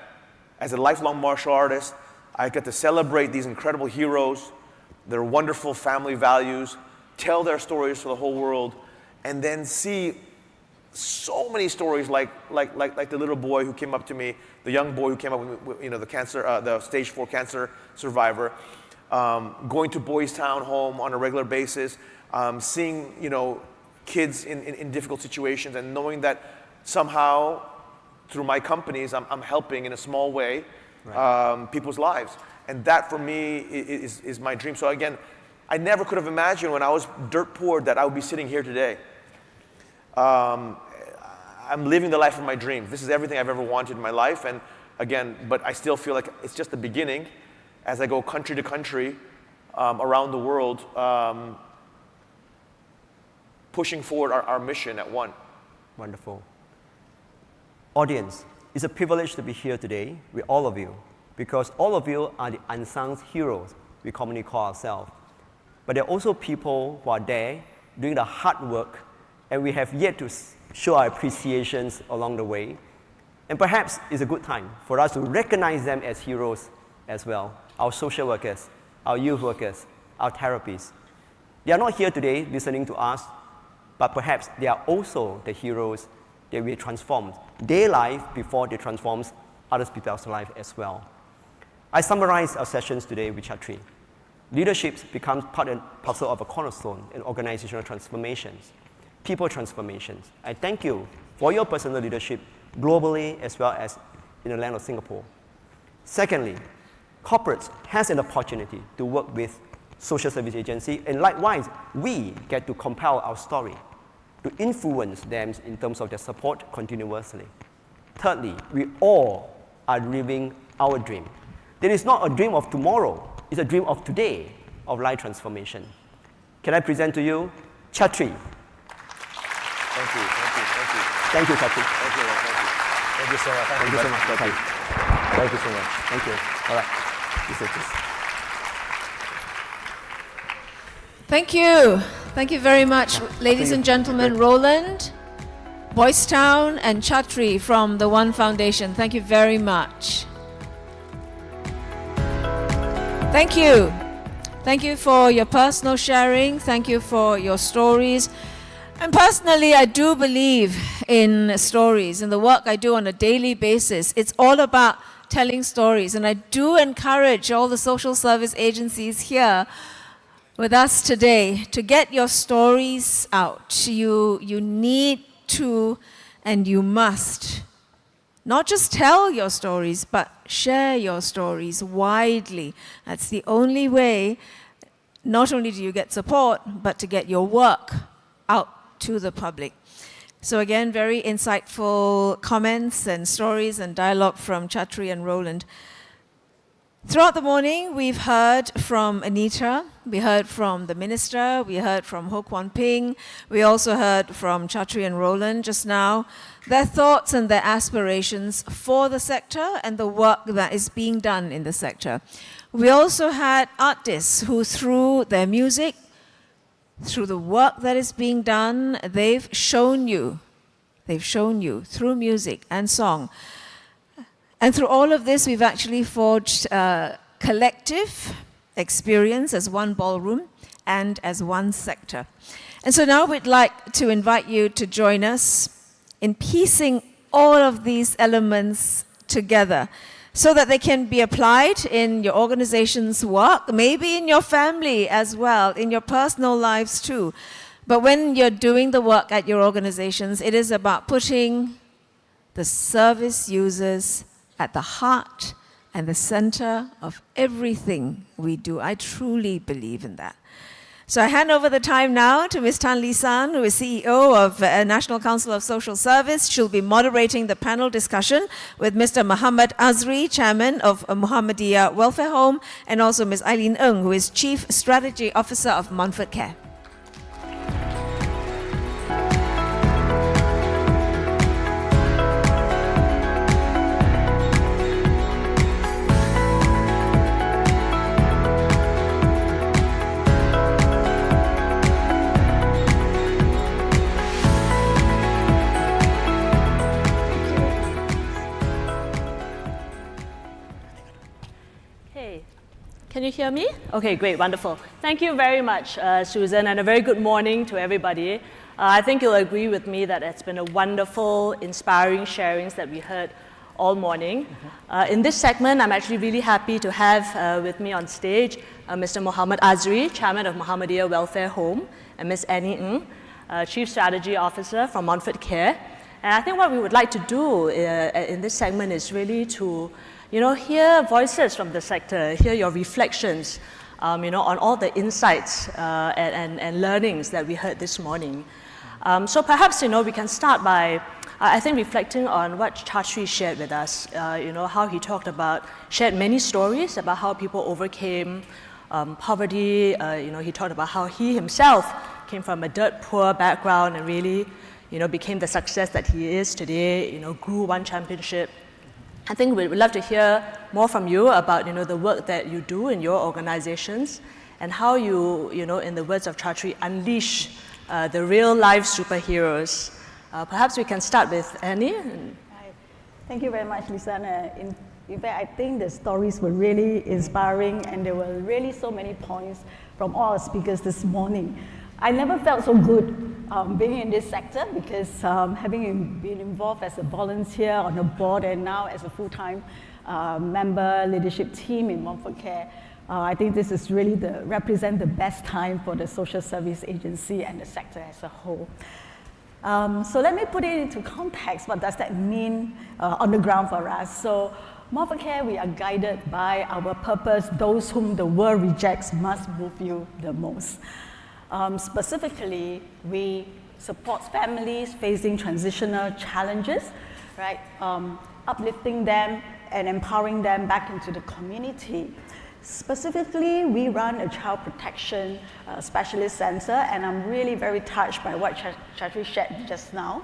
as a lifelong martial artist, I get to celebrate these incredible heroes their wonderful family values, tell their stories to the whole world, and then see so many stories like the little boy who came up to me, the young boy who came up with, the cancer, the stage 4 cancer survivor, going to Boys Town Home on a regular basis, seeing, kids in difficult situations, and knowing that somehow through my companies, I'm helping in a small way people's lives. And that for me is my dream. So again, I never could have imagined when I was dirt poor that I would be sitting here today. I'm living the life of my dreams. This is everything I've ever wanted in my life. And again, but I still feel like it's just the beginning as I go country to country around the world, pushing forward our mission at One. Wonderful. Audience, it's a privilege to be here today with all of you, because all of you are the unsung heroes we commonly call ourselves. But there are also people who are there doing the hard work, and we have yet to show our appreciations along the way. And perhaps it's a good time for us to recognize them as heroes as well. Our social workers, our youth workers, our therapists. They are not here today listening to us, but perhaps they are also the heroes that we transformed their life before they transform other people's life as well. I summarize our sessions today with Chatri. Leadership becomes part and parcel of a cornerstone in organizational transformations, people transformations. I thank you for your personal leadership globally as well as in the land of Singapore. Secondly, corporates has an opportunity to work with social service agency, and likewise, we get to compel our story, to influence them in terms of their support continuously. Thirdly, we all are living our dream. There is not a dream of tomorrow, it's a dream of today, of life transformation. Can I present to you Chatri? Thank you, thank you, thank you. Thank you, Chatri. Thank you, thank you. Thank you so much. Thank you so much. Thank you. Thank you so much. Thank you. All right. This is this. Thank you. Thank you very much, ladies and gentlemen. Roland, Boys Town, and Chatri from the One Foundation. Thank you very much. Thank you. Thank you for your personal sharing. Thank you for your stories. And personally, I do believe in stories, in the work I do on a daily basis. It's all about telling stories. And I do encourage all the social service agencies here with us today to get your stories out. You need to and you must not just tell your stories, but share your stories widely. That's the only way, not only do you get support, but to get your work out to the public. So again, very insightful comments and stories and dialogue from Chatri and Roland. Throughout the morning, we've heard from Anita, we heard from the Minister, we heard from Ho Kwon Ping, we also heard from Chatri and Roland just now, their thoughts and their aspirations for the sector and the work that is being done in the sector. We also had artists who, through their music, through the work that is being done, they've shown you through music and song. And through all of this, we've actually forged a collective experience as one ballroom and as one sector. And so now we'd like to invite you to join us in piecing all of these elements together so that they can be applied in your organization's work, maybe in your family as well, in your personal lives too. But when you're doing the work at your organizations, it is about putting the service users at the heart and the center of everything we do. I truly believe in that. So I hand over the time now to Ms. Tan Lee San, who is CEO of National Council of Social Service. She'll be moderating the panel discussion with Mr. Muhammad Azri, Chairman of Muhammadiyah Welfare Home, and also Ms. Eileen Ng, who is Chief Strategy Officer of Montfort Care. Can you hear me? Okay, great, wonderful. Thank you very much, Susan, and a very good morning to everybody. I think you'll agree with me that it's been a wonderful, inspiring sharings that we heard all morning. In this segment, I'm actually really happy to have with me on stage Mr. Muhammad Azri, Chairman of Muhammadiyah Welfare Home, and Ms. Annie Ng, Chief Strategy Officer from Montfort Care. And I think what we would like to do in this segment is really to hear voices from the sector, hear your reflections on all the insights and learnings that we heard this morning. So perhaps we can start by I think reflecting on what Chatri shared with us, how he shared many stories about how people overcame poverty. He talked about how he himself came from a dirt poor background and really became the success that he is today, grew one championship. I think we'd love to hear more from you about the work that you do in your organizations and how you, in the words of Chatri, unleash the real life superheroes. Perhaps we can start with Annie. Thank you very much, Lisa. In fact, I think the stories were really inspiring and there were really so many points from all our speakers this morning. I never felt so good being in this sector because having been involved as a volunteer on the board and now as a full-time member leadership team in Montfort Care, I think this is really represent the best time for the social service agency and the sector as a whole. So let me put it into context. What does that mean on the ground for us? So Montfort Care, we are guided by our purpose, those whom the world rejects must move you the most. Specifically, we support families facing transitional challenges, right? Uplifting them and empowering them back into the community. Specifically, we run a child protection specialist center, and I'm really very touched by what Chatri shared just now,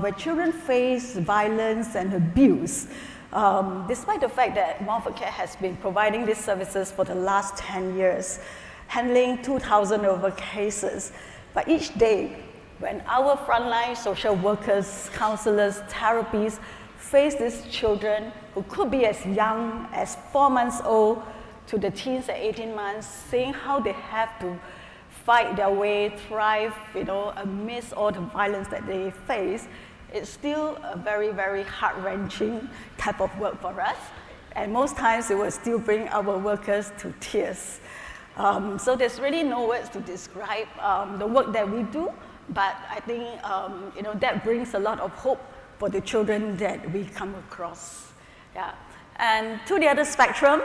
where children face violence and abuse. Despite the fact that Montfort Care has been providing these services for the last 10 years, handling 2,000 over cases. But each day, when our frontline social workers, counselors, therapists face these children who could be as young as 4 months old to the teens at 18 months, seeing how they have to fight their way, thrive, amidst all the violence that they face, it's still a very, very heart-wrenching type of work for us. And most times it will still bring our workers to tears. So there's really no words to describe the work that we do, but I think that brings a lot of hope for the children that we come across. Yeah. And to the other spectrum,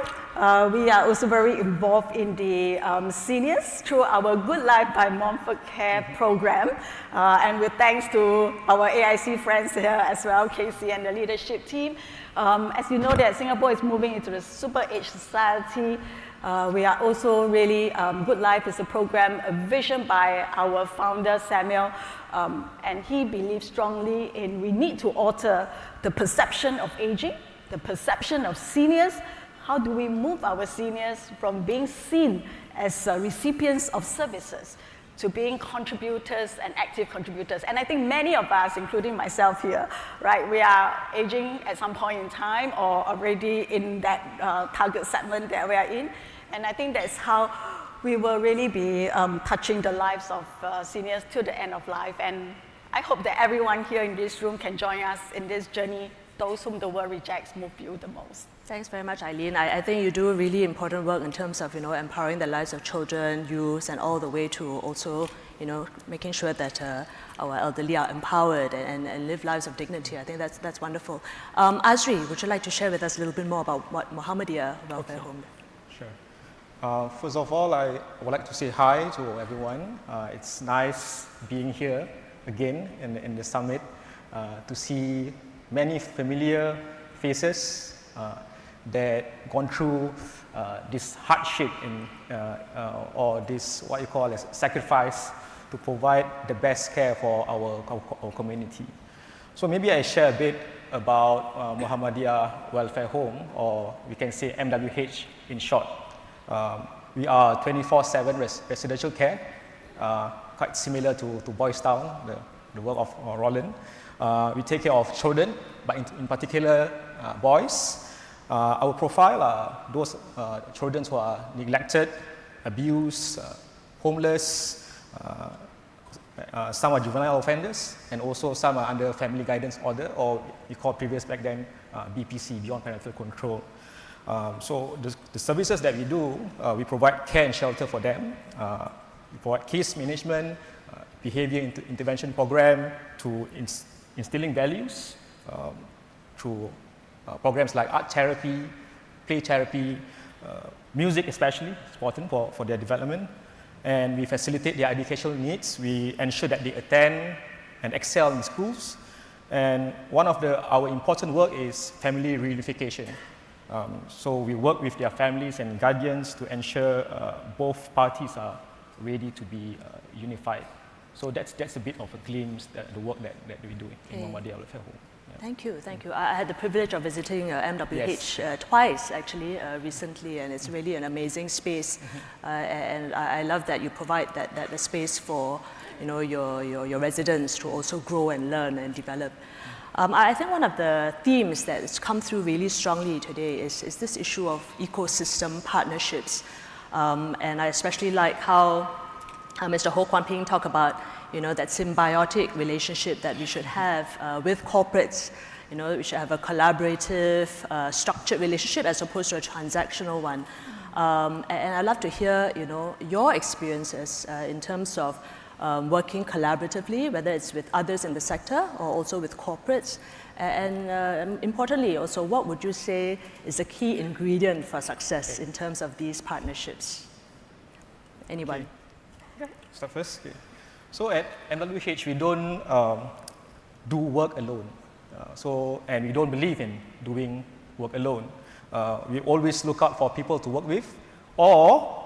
we are also very involved in the seniors through our Good Life by Montfort Care program. And with thanks to our AIC friends here as well, Casey and the leadership team. As you know that Singapore is moving into the super age society. We are also really, Good Life is a program, a vision by our founder, Samuel, and he believes strongly in we need to alter the perception of aging, the perception of seniors. How do we move our seniors from being seen as recipients of services to being contributors and active contributors? And I think many of us, including myself here, right, we are aging at some point in time or already in that target segment that we are in. And I think that's how we will really be touching the lives of seniors to the end of life. And I hope that everyone here in this room can join us in this journey. Those whom the world rejects move you the most. Thanks very much, Eileen. I think you do really important work in terms of empowering the lives of children, youth, and all the way to also making sure that our elderly are empowered and live lives of dignity. I think that's wonderful. Azri, would you like to share with us a little bit more about what Muhammadiyah Welfare Home? Sure. First of all, I would like to say hi to everyone. It's nice being here again in the summit to see many familiar faces that gone through this hardship or this what you call as sacrifice to provide the best care for our community. So maybe I share a bit about Muhammadiyah Welfare Home, or we can say MWH in short. We are 24/7 residential care, quite similar to Boys Town, the work of Roland. We take care of children, but in particular boys. Our profile are those children who are neglected, abused, homeless, some are juvenile offenders, and also some are under family guidance order, or we call previous back then BPC, Beyond Parental Control. So the services that we do, we provide care and shelter for them. We provide case management, behavior intervention program, to instilling values through programs like art therapy, play therapy, music especially, it's important for their development. And we facilitate their educational needs. We ensure that they attend and excel in schools. And one of our important work is family reunification. So we work with their families and guardians to ensure both parties are ready to be unified. So that's a bit of a glimpse at the work that we do in Muhammadiyah Welfare Home. Yeah. Thank you. I had the privilege of visiting MWH twice actually recently, and it's really an amazing space. And I love that you provide that space for your residents to also grow and learn and develop. I think one of the themes that has come through really strongly today is this issue of ecosystem partnerships. And I especially like how Mr. Ho Kwon Ping talked about that symbiotic relationship that we should have with corporates. We should have a collaborative, structured relationship as opposed to a transactional one. And I'd love to hear your experiences in terms of working collaboratively, whether it's with others in the sector or also with corporates. And importantly also, what would you say is a key ingredient for success in terms of these partnerships? Anyone? Okay. Start first. Okay. So at MWH, we don't do work alone. And we don't believe in doing work alone. We always look out for people to work with, or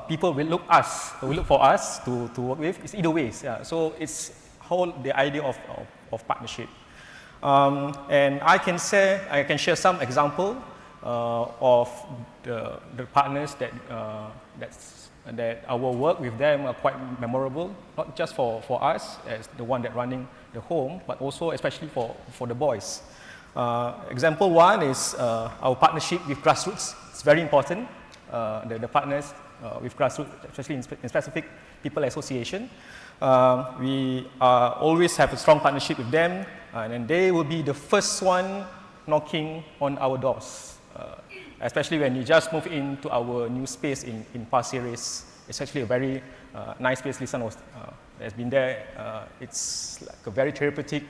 people will look for us to work with. It's either ways. Yeah. So it's the idea of partnership. And I can share some example of the partners that our work with them are quite memorable, not just for us as the one that running the home, but also especially for the boys. Example one is our partnership with Grassroots. It's very important. The partners with Grassroots, especially in specific people association. We always have a strong partnership with them, and they will be the first one knocking on our doors. Especially when you just move into our new space in Pasir Ris. It's actually a very nice place. Lisan has been there. It's like a very therapeutic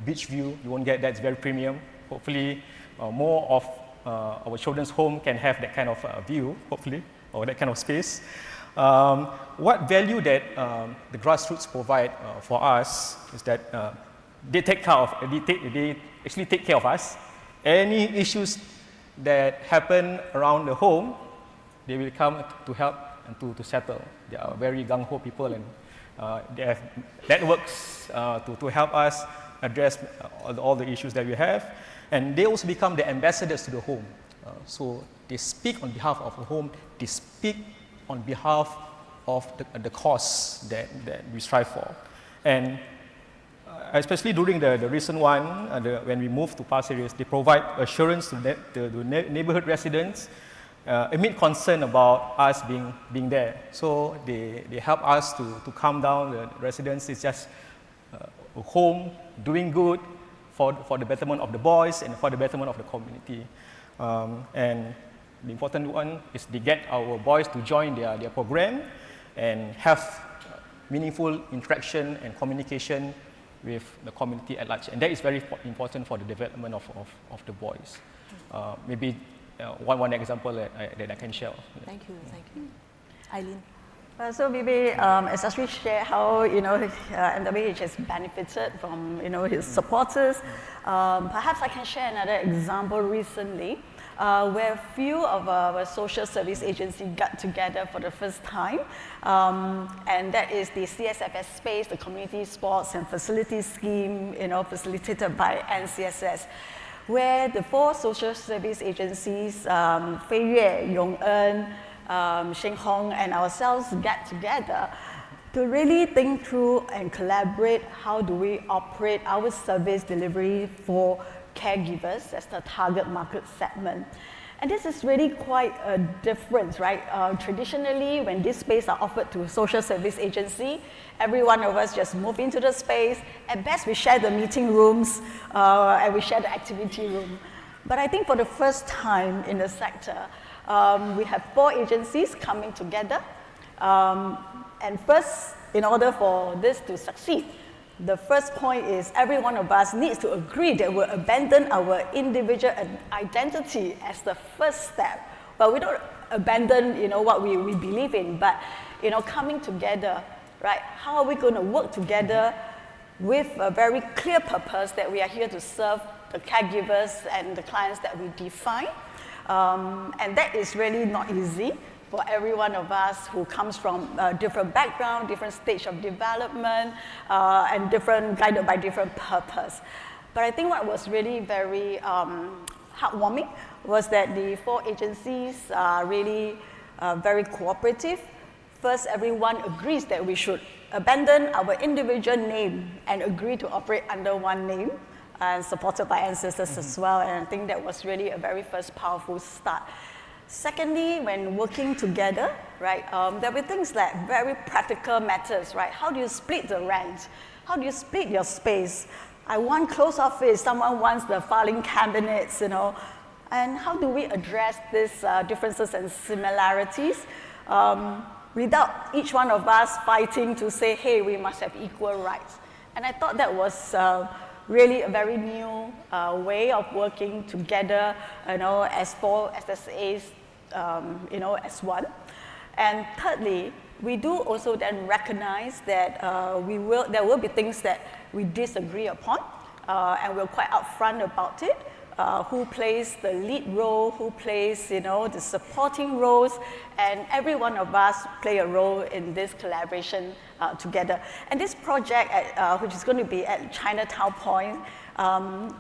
beach view. You won't get that. It's very premium. Hopefully, more of our children's home can have that kind of view, hopefully, or that kind of space. What value that the Grassroots provide for us is that they actually take care of us. Any issues that happen around the home, they will come to help and to settle. They are very gung-ho people, and they have networks to help us address all the issues that we have. And they also become the ambassadors to the home. So they speak on behalf of the home, they speak on behalf of the cause that we strive for. And especially during the recent one, when we moved to Pasir Ris, they provide assurance to the neighborhood residents amid concern about us being there. So they help us to calm down the residents. It's just a home doing good for the betterment of the boys and for the betterment of the community. And the important one is they get our boys to join their program and have meaningful interaction and communication with the community at large. And that is very important for the development of the boys. Maybe one example that I can share. Thank you. Eileen. So maybe as Ashri shared how MWH has benefited from his supporters, perhaps I can share another example recently where a few of our social service agencies got together for the first time, and that is the CSFS space, the Community Sports and Facilities Scheme, facilitated by NCSS, where the 4 social service agencies, Fei Yue, Yong En, Sheng Hong, and ourselves get together to really think through and collaborate how do we operate our service delivery for caregivers as the target market segment. And this is really quite a difference, right? Traditionally, when this space are offered to social service agency, every one of us just move into the space. At best, we share the meeting rooms and we share the activity room. But I think for the first time in the sector, we have 4 agencies coming together. And first, in order for this to succeed, the first point is every one of us needs to agree that we'll abandon our individual identity as the first step. Well, we don't abandon, what we believe in, but, coming together, right? How are we going to work together with a very clear purpose that we are here to serve the caregivers and the clients that we define? And that is really not easy for every one of us who comes from different background, different stage of development, and guided by different purpose. But I think what was really very heartwarming was that the 4 agencies are really very cooperative. First, everyone agrees that we should abandon our individual name and agree to operate under one name, and supported by ancestors as well. And I think that was really a very first powerful start. Secondly, when working together, right, there were things like very practical matters, right? How do you split the rent? How do you split your space? I want closed office, someone wants the filing cabinets, And how do we address these differences and similarities without each one of us fighting to say, hey, we must have equal rights? And I thought that was really a very new way of working together, as 4 SSAs, as one. And thirdly, we do also then recognize that there will be things that we disagree upon, and we're quite upfront about it. Who plays the lead role, who plays, the supporting roles, and every one of us play a role in this collaboration together. And this project, which is going to be at Chinatown Point,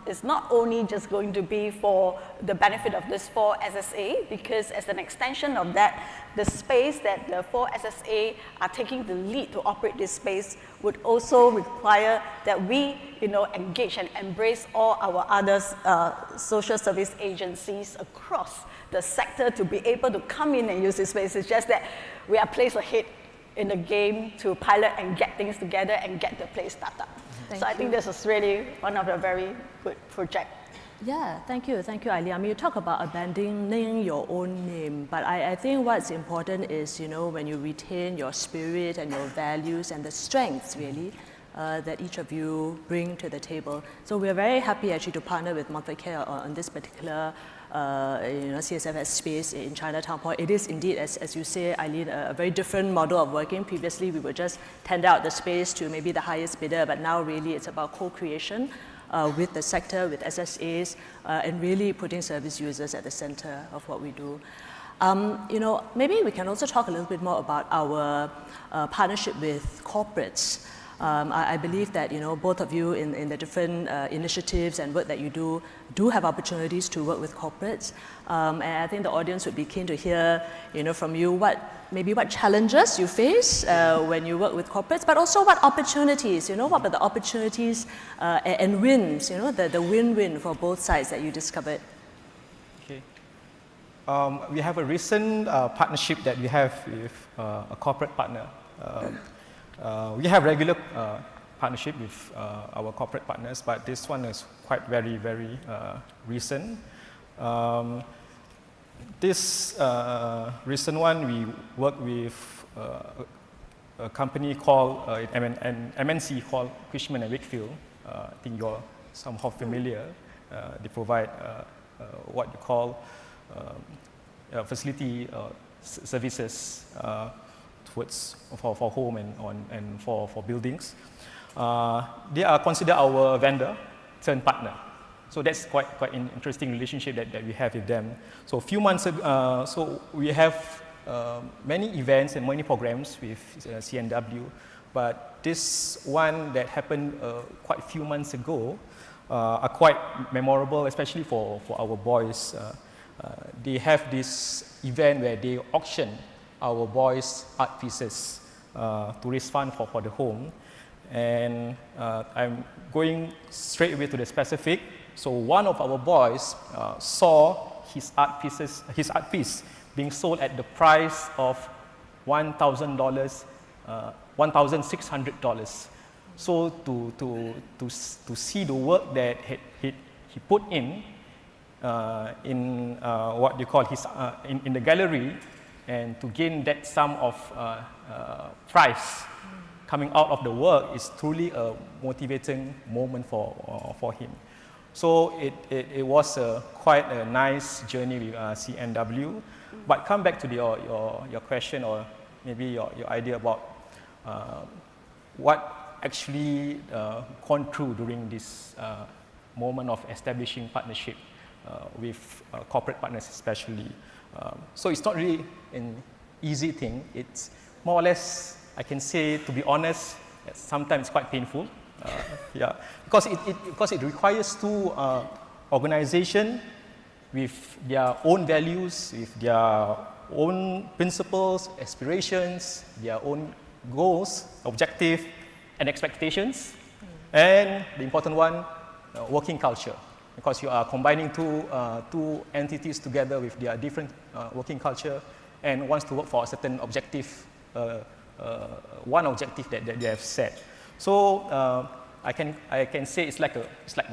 is not only just going to be for the benefit of this 4 SSA, because as an extension of that, the space that the 4 SSA are taking the lead to operate this space would also require that we, engage and embrace all our other social service agencies across the sector to be able to come in and use this space. It's just that we are placed ahead in the game to pilot and get things together and get the place started. So I think this is really one of the very good projects. Yeah, thank you, Eileen. I mean, you talk about abandoning your own name, but I think what's important is, when you retain your spirit and your values and the strengths, really, that each of you bring to the table. So we're very happy actually to partner with Montfort Care on this particular CSFS space in Chinatown Point. It is indeed, as you say, Eileen, a very different model of working. Previously, we would just tender out the space to maybe the highest bidder, but now really it's about co-creation with the sector, with SSAs, and really putting service users at the center of what we do. Maybe we can also talk a little bit more about our partnership with corporates. I believe that both of you in the different initiatives and work that you do have opportunities to work with corporates. And I think the audience would be keen to hear from you what challenges you face when you work with corporates, but also what opportunities, what are the opportunities and wins, the win-win for both sides that you discovered. Okay. We have a recent partnership that we have with a corporate partner. We have regular partnership with our corporate partners, but this one is quite very, very recent. This recent one, we work with a company called, an MNC called Cushman & Wakefield. I think you're somehow familiar. They provide what you call facility services for home and for buildings. They are considered our vendor turned partner. So that's quite an interesting relationship that we have with them. So a few months ago, so we have many events and many programs with CNW, but this one that happened quite a few months ago are quite memorable, especially for our boys. They have this event where they auction our boys' art pieces to raise fund for the home. And I'm going straight away to the specific. So one of our boys saw his art piece being sold at the price of $1,000, $1,600. So to see the work that he put in what you call his in the gallery, and to gain that sum of price coming out of the work is truly a motivating moment for him. So it was quite a nice journey with CNW. But come back to your question, or maybe your idea about what actually gone through during this moment of establishing partnership with corporate partners especially. So it's not really an easy thing. It's more or less, I can say, to be honest, sometimes it's quite painful. Yeah, because it requires two organizations with their own values, with their own principles, aspirations, their own goals, objectives, and expectations, and the important one, working culture, because you are combining two entities together with their different working culture, and wants to work for a certain objective, one objective that they have set. So I can say it's like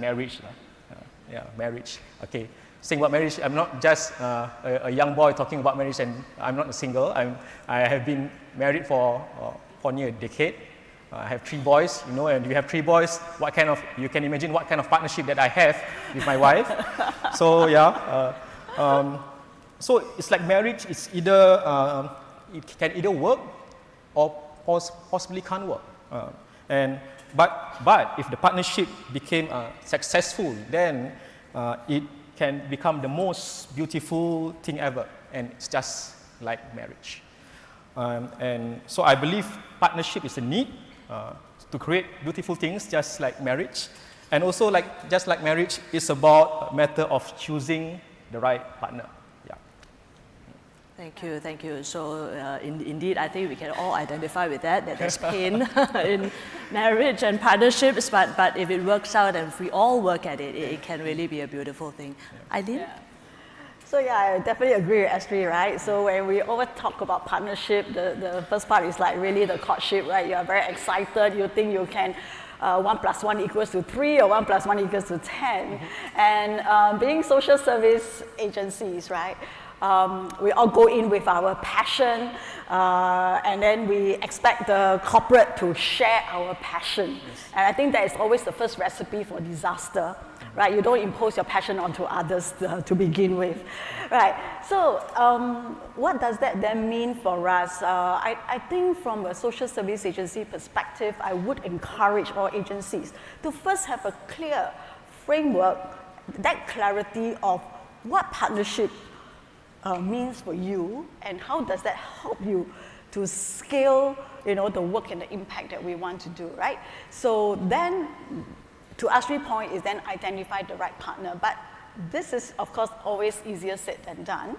marriage, yeah, marriage. Okay, saying about marriage, I'm not just a young boy talking about marriage, and I'm not single. I have been married for near a decade. I have 3 boys, you know, and you have 3 boys. You can imagine what kind of partnership that I have with my wife. So yeah, so it's like marriage. It's either it can either work or possibly can't work. But if the partnership became successful, then it can become the most beautiful thing ever, and it's just like marriage. And so I believe partnership is a need to create beautiful things, just like marriage. And also, just like marriage, it's about a matter of choosing the right partner. Yeah. Thank you. So indeed, I think we can all identify with that there's pain in marriage and partnerships, but if it works out and if we all work at it, it can really be a beautiful thing. Eileen? Yeah. So yeah, I definitely agree with Estrie, right? So when we always talk about partnership, the first part is like really the courtship, right? You are very excited, you think you can 1 + 1 = 3 or 1 + 1 = 10. And being social service agencies, right? We all go in with our passion, and then we expect the corporate to share our passion. And I think that is always the first recipe for disaster, right? You don't impose your passion onto others to begin with, right? So what does that then mean for us? I think from a social service agency perspective, I would encourage all agencies to first have a clear framework, that clarity of what partnership means for you, and how does that help you to scale, you know, the work and the impact that we want to do, right? So then, to Ashley's point, is then identify the right partner. But this is, of course, always easier said than done,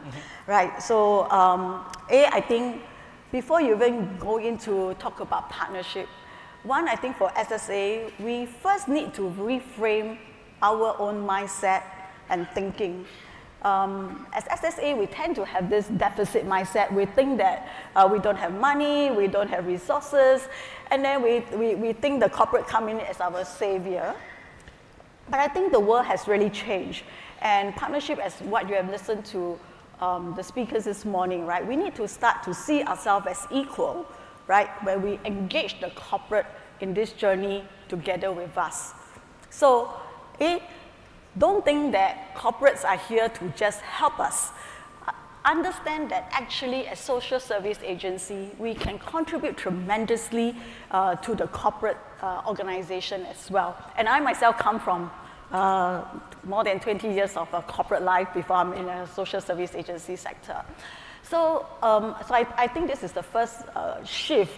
right? So, I think before you even go into talk about partnership, one, I think for SSA, we first need to reframe our own mindset and thinking. As SSA, we tend to have this deficit mindset. We think that we don't have money, we don't have resources, and then we think the corporate come in as our savior. But I think the world has really changed. And partnership, as what you have listened to the speakers this morning, right? We need to start to see ourselves as equal, right? Where we engage the corporate in this journey together with us. So, don't think that corporates are here to just help us. Understand that actually as social service agency, we can contribute tremendously to the corporate organization as well. And I myself come from more than 20 years of corporate life before I'm in a social service agency sector. So, I think this is the first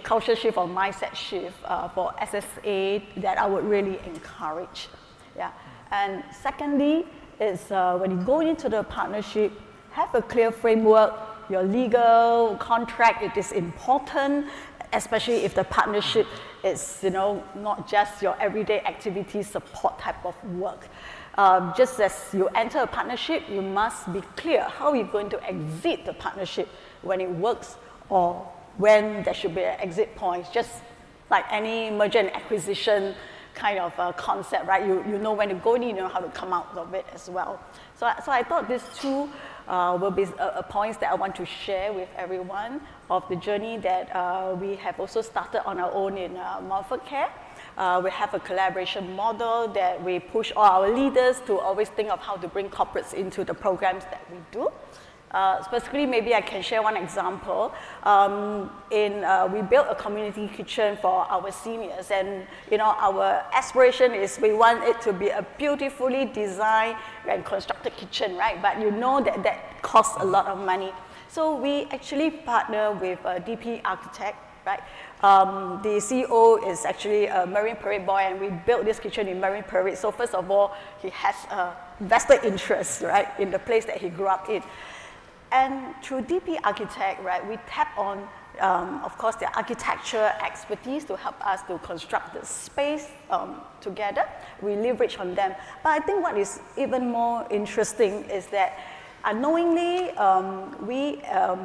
culture shift or mindset shift for SSA that I would really encourage. Yeah. And secondly, is when you go into the partnership, have a clear framework. Your legal contract, it is important, especially if the partnership is, you know, not just your everyday activity support type of work, Just as you enter a partnership, you must be clear how you're going to exit the partnership when it works or when there should be an exit point. Just like any merger and acquisition kind of concept, right? You know when to go in, you know how to come out of it as well. So I thought these two will be points that I want to share with everyone of the journey that we have also started on our own in Montfort Care. We have a collaboration model that we push all our leaders to always think of how to bring corporates into the programs that we do. Specifically, maybe I can share one example. We built a community kitchen for our seniors, and our aspiration is we want it to be a beautifully designed and constructed kitchen, right? But that costs a lot of money. So we actually partner with DP Architect, right? The CEO is actually a Marine Parade boy, and we built this kitchen in Marine Parade. So first of all, he has a vested interest, right, in the place that he grew up in. And through DP Architect, right, we tap on, of course, their architecture expertise to help us to construct the space together. We leverage on them. But I think what is even more interesting is that unknowingly, we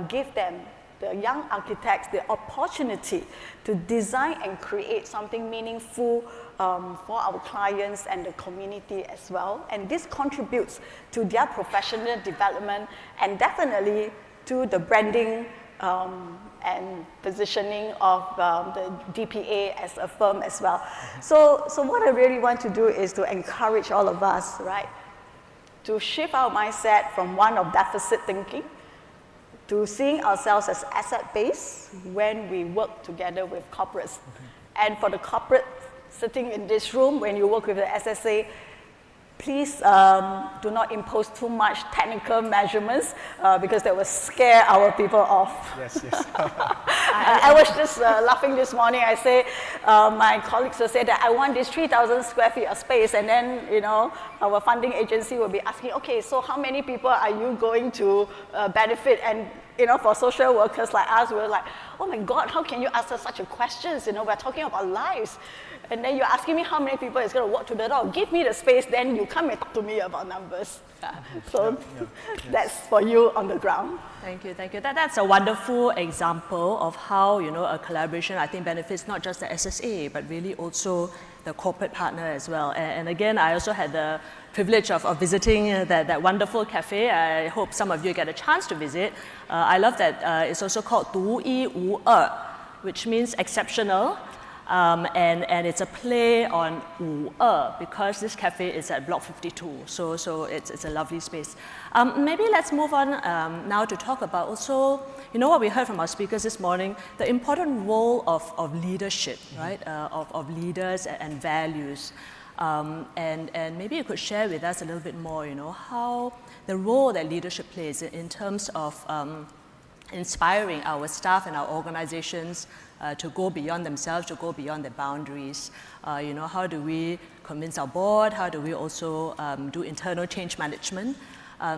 give them, the young architects, the opportunity to design and create something meaningful for our clients and the community as well. And this contributes to their professional development and definitely to the branding and positioning of the DPA as a firm as well. So what I really want to do is to encourage all of us, right, to shift our mindset from one of deficit thinking to seeing ourselves as asset-based when we work together with corporates. And for the corporate sitting in this room, when you work with the SSA, please do not impose too much technical measurements because that will scare our people off. Yes. I was just laughing this morning. I say, my colleagues will say that I want this 3,000 square feet of space, and then our funding agency will be asking, okay, so how many people are you going to benefit? And for social workers like us, we're like, oh my God, how can you ask us such a question? We're talking about lives. And then you're asking me how many people is going to walk to the door. Give me the space, then you come and talk to me about numbers. So that's for you on the ground. Thank you. That's a wonderful example of how a collaboration, I think, benefits not just the SSA, but really also the corporate partner as well. And again, I also had the privilege of visiting that wonderful cafe. I hope some of you get a chance to visit. I love that it's also called 独一无二, which means exceptional. And it's a play on 52 because this cafe is at Block 52, so it's a lovely space. Maybe let's move on now to talk about also, what we heard from our speakers this morning, the important role of leadership, right? Of leaders and values. And maybe you could share with us a little bit more, how the role that leadership plays in terms of inspiring our staff and our organizations to go beyond themselves, to go beyond their boundaries. How do we convince our board? How do we also do internal change management?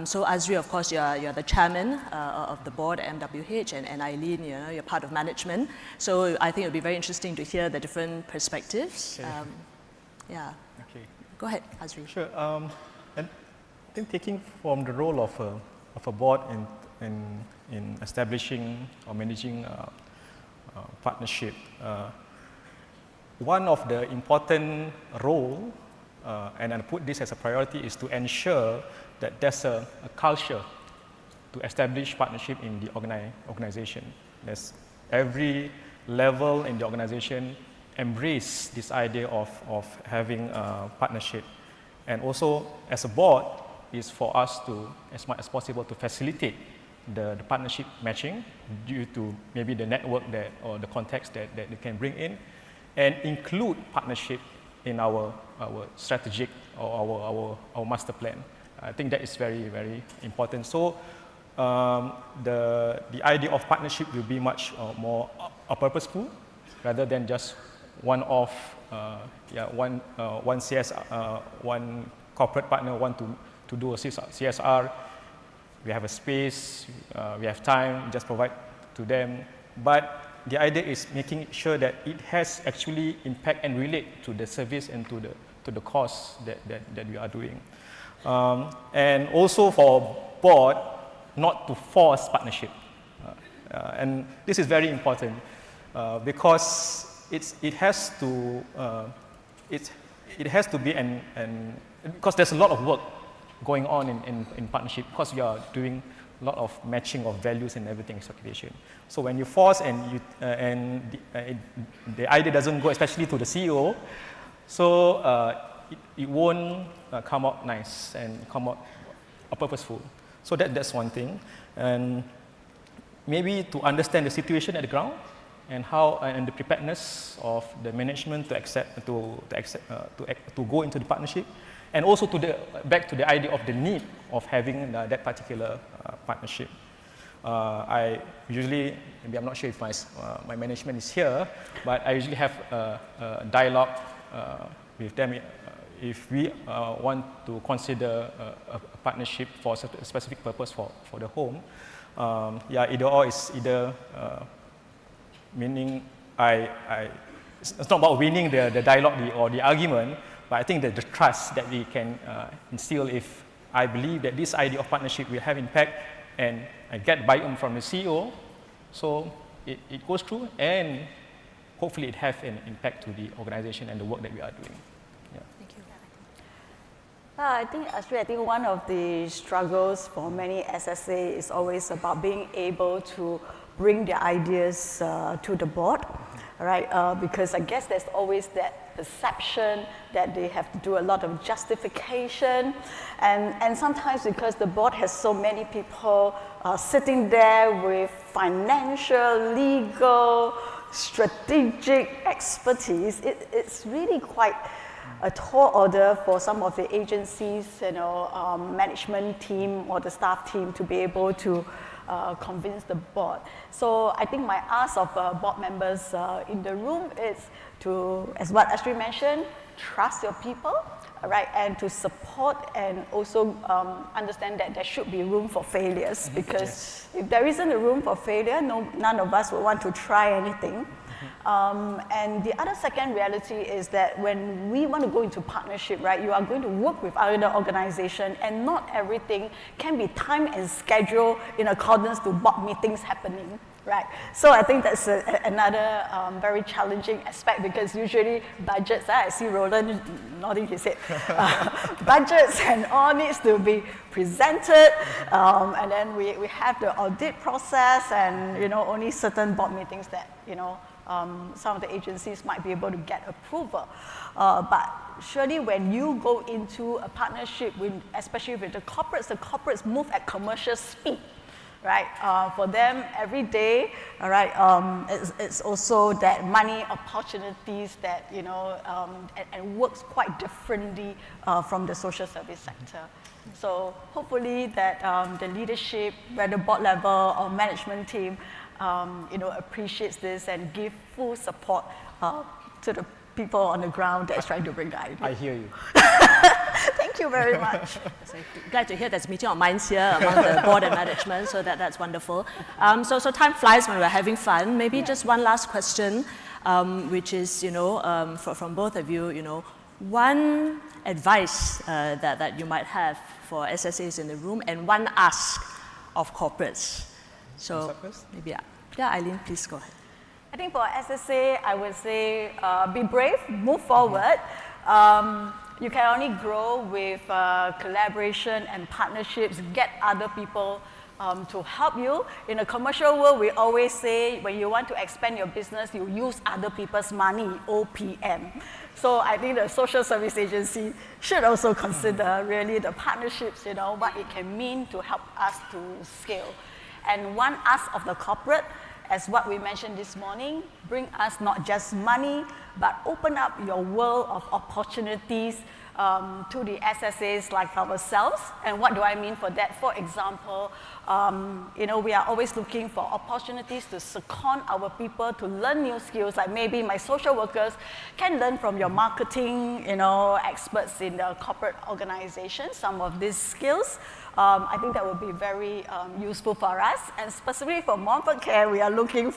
So Azri, of course, you're the chairman of the board at MWH, and Eileen, you're part of management. So I think it'll be very interesting to hear the different perspectives. Okay. Okay. Go ahead, Azri. Sure. And I think taking from the role of a board in establishing or managing partnership, one of the important role, and I put this as a priority, is to ensure that there's a culture to establish partnership in the organization. There's every level in the organization embrace this idea of having a partnership. And also, as a board, is for us to, as much as possible, to facilitate the partnership matching due to maybe the network or the context that they can bring in, and include partnership in our strategic or our master plan. I think that is very, very important. So the idea of partnership will be much more purposeful rather than just one-off, one CSR, one corporate partner want to do a CSR. We have a space, we have time, just provide to them. But the idea is making sure that it has actually impact and relate to the service and to to the cause that we are doing. And also for board, not to force partnership. And this is very important because it has to be because there's a lot of work going on in partnership because we are doing a lot of matching of values and everything in circulation. So when you force and the idea doesn't go, especially to the CEO, so it won't come out nice and come out purposeful. So that's one thing. And maybe to understand the situation at the ground and and the preparedness of the management to go into the partnership, and also back to the idea of the need of having that particular partnership. I usually, maybe I'm not sure if my management is here, but I usually have a dialogue with them if we want to consider a partnership for a specific purpose for the home. Either or is either meaning it's not about winning the dialogue or the argument, but I think that the trust that we can instill if I believe that this idea of partnership will have impact and I get buy-in from the CEO, so it goes through and hopefully it has an impact to the organization and the work that we are doing. Yeah. Thank you. I think one of the struggles for many SSA is always about being able to bring their ideas to the board, right? Because I guess there's always that perception that they have to do a lot of justification, and sometimes because the board has so many people sitting there with financial, legal, strategic expertise, it's really quite a tall order for some of the agencies, management team or the staff team to be able to convince the board. So I think my ask of board members in the room is to, as what Astrid mentioned, trust your people, right, and to support and also understand that there should be room for failures, because if there isn't a room for failure, none of us would want to try anything. And the other second reality is that when we want to go into partnership, right, you are going to work with other organizations, and not everything can be timed and scheduled in accordance to board meetings happening, right? So I think that's another very challenging aspect, because usually budgets, I see Roland nodding his head, budgets and all needs to be presented, and then we have the audit process, and only certain board meetings that some of the agencies might be able to get approval. But surely when you go into a partnership, especially with the corporates move at commercial speed, right? For them, every day, all right, it's also that money opportunities that, and works quite differently from the social service sector. So hopefully that the leadership, whether board level or management team, appreciates this and give full support to the people on the ground that is trying to bring the idea. I hear you. Thank you very much. Glad to hear there's meeting of minds here among the board and management, so that's wonderful. So time flies when we're having fun. Maybe just one last question, which is, from both of you, one advice that you might have for SSAs in the room, and one ask of corporates. So maybe, Eileen, please go ahead. I think for SSA, I would say be brave, move forward. You can only grow with collaboration and partnerships, get other people to help you. In a commercial world, we always say when you want to expand your business, you use other people's money, OPM. So I think the social service agency should also consider really the partnerships, what it can mean to help us to scale. And one ask of the corporate, as what we mentioned this morning, bring us not just money, but open up your world of opportunities to the SSAs like ourselves. And what do I mean for that? For example, we are always looking for opportunities to second our people to learn new skills. Like maybe my social workers can learn from your marketing, experts in the corporate organization, some of these skills. I think that would be very useful for us. And specifically for Montfort Care, we are looking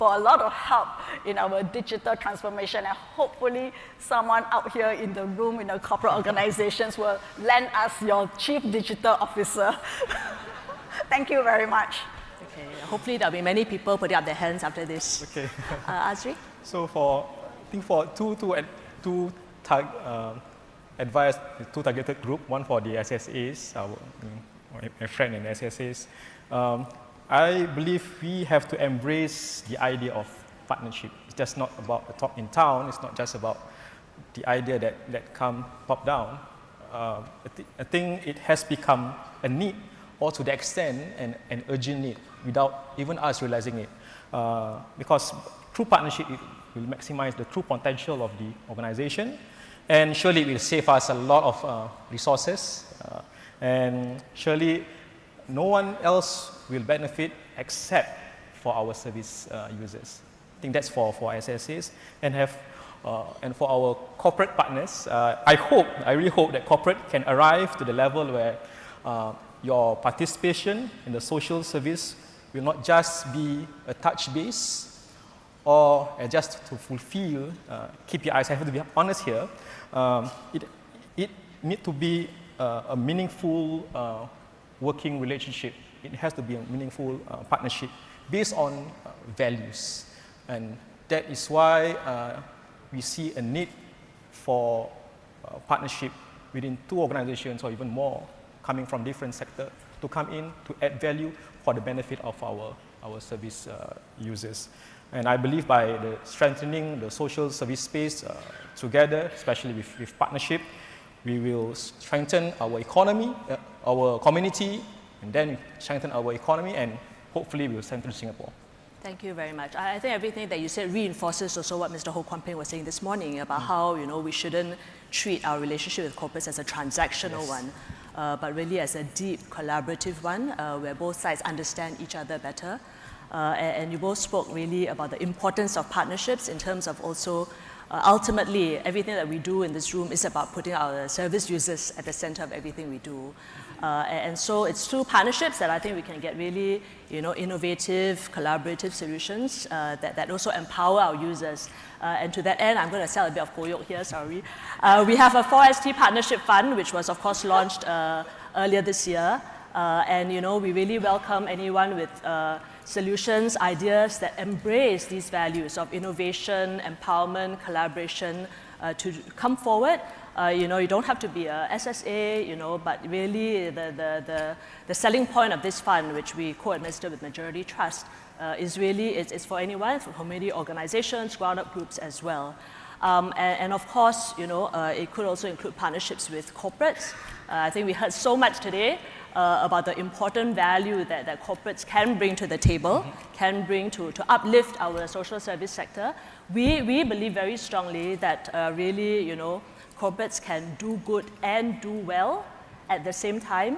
for a lot of help in our digital transformation, and hopefully someone out here in the room in the corporate organizations will lend us your Chief Digital Officer. Thank you very much. Okay, hopefully there'll be many people putting up their hands after this. Okay. Azri? So I think for two targeted group, one for the SSAs, my friend in SSAs, I believe we have to embrace the idea of partnership. It's just not about a talk in town. It's not just about the idea that come top down. I think it has become a need, or to the extent an urgent need, without even us realizing it. Because through partnership, it will maximize the true potential of the organization, and surely it will save us a lot of resources, and surely no one else will benefit except for our service users. I think that's for SSAs, and for our corporate partners. I really hope that corporate can arrive to the level where your participation in the social service will not just be a touch base or just to fulfill KPIs. I have to be honest here. It needs to be a meaningful working relationship. It has to be a meaningful partnership based on values. And that is why we see a need for partnership within two organizations or even more coming from different sectors to come in to add value for the benefit of our service users. And I believe by strengthening the social service space together, especially with partnership, we will strengthen our economy, our community, and then strengthen our economy, and hopefully we will strengthen Singapore. Thank you very much. I think everything that you said reinforces also what Mr. Ho Kwon Ping was saying this morning about how we shouldn't treat our relationship with corporates as a transactional one, but really as a deep collaborative one where both sides understand each other better. And you both spoke really about the importance of partnerships in terms of also ultimately everything that we do in this room is about putting our service users at the center of everything we do. And so it's through partnerships that I think we can get really innovative, collaborative solutions that also empower our users. And to that end, I'm going to sell a bit of koyok here, sorry. We have a 4ST Partnership Fund, which was of course launched earlier this year. And we really welcome anyone with solutions, ideas that embrace these values of innovation, empowerment, collaboration to come forward. You don't have to be a SSA, but really the selling point of this fund, which we co-administer with Majority Trust, is really it's for anyone, for community organizations, ground-up groups as well. And of course, it could also include partnerships with corporates. I think we heard so much today about the important value that corporates can bring to the table, can bring to uplift our social service sector. We believe very strongly that really, corporates can do good and do well at the same time.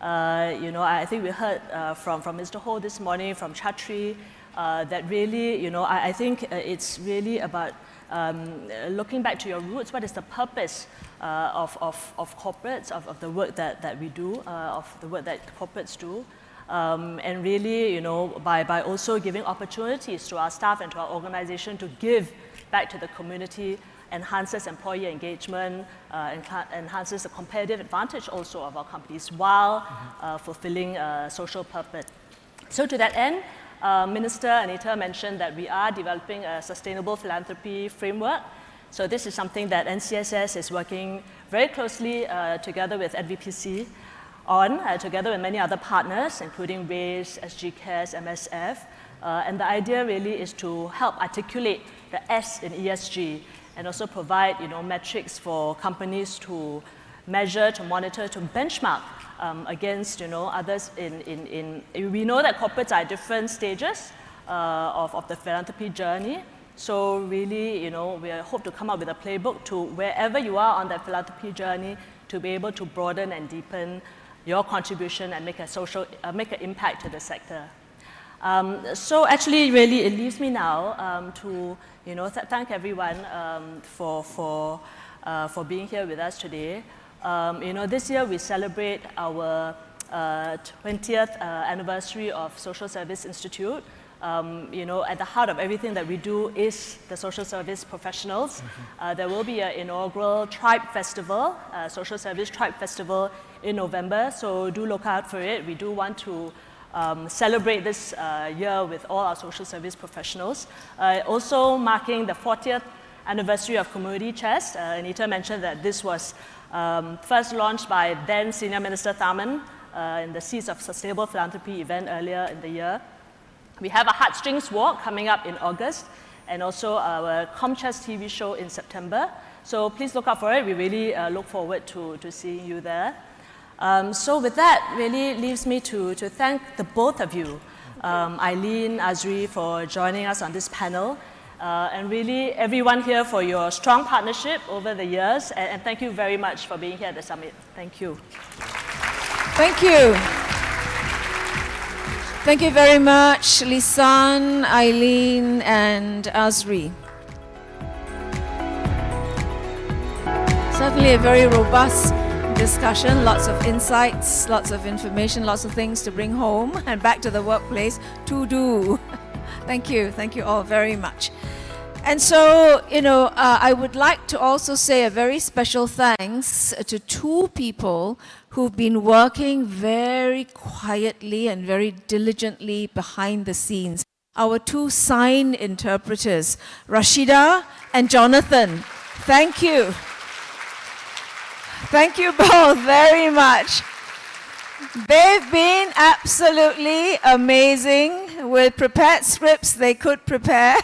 I think we heard from Mr. Ho this morning, from Chatri, that really, I think it's really about looking back to your roots. What is the purpose of corporates, of the work that we do, of the work that corporates do? And really, by also giving opportunities to our staff and to our organization to give back to the community, enhances employee engagement, enhances the competitive advantage also of our companies while fulfilling social purpose. So to that end, Minister Anita mentioned that we are developing a sustainable philanthropy framework. So this is something that NCSS is working very closely together with NVPC on, together with many other partners, including RAISE, SG Cares, MSF. And the idea really is to help articulate the S in ESG and also provide metrics for companies to measure, to monitor, to benchmark against others we know that corporates are at different stages of the philanthropy journey. So really, we hope to come up with a playbook to wherever you are on that philanthropy journey to be able to broaden and deepen your contribution and make an impact to the sector. So actually, really, it leaves me now to thank everyone for being here with us today. This year we celebrate our 20th anniversary of Social Service Institute. You know, at the heart of everything that we do is the social service professionals. There will be an inaugural Tribe Festival, Social Service Tribe Festival in November, so do look out for it. We do want to celebrate this year with all our social service professionals. Also marking the 40th anniversary of Community Chest. Anita mentioned that this was first launched by then Senior Minister Tharman in the Seeds of Sustainable Philanthropy event earlier in the year. We have a Heartstrings Walk coming up in August, and also our ComChest TV show in September. So please look out for it. We really look forward to seeing you there. So with that, really leaves me to thank the both of you, Eileen, Azri, for joining us on this panel, and really everyone here for your strong partnership over the years, and thank you very much for being here at the summit. Thank you. Thank you. Thank you very much, Lisan, Eileen, and Azri. Certainly a very robust discussion, lots of insights, lots of information, lots of things to bring home and back to the workplace to do. Thank you all very much. And so, you know, I would like to also say a very special thanks to two people who've been working very quietly and very diligently behind the scenes. Our two sign interpreters, Rashida and Jonathan. Thank you. Thank you both very much. They've been absolutely amazing with prepared scripts they could prepare,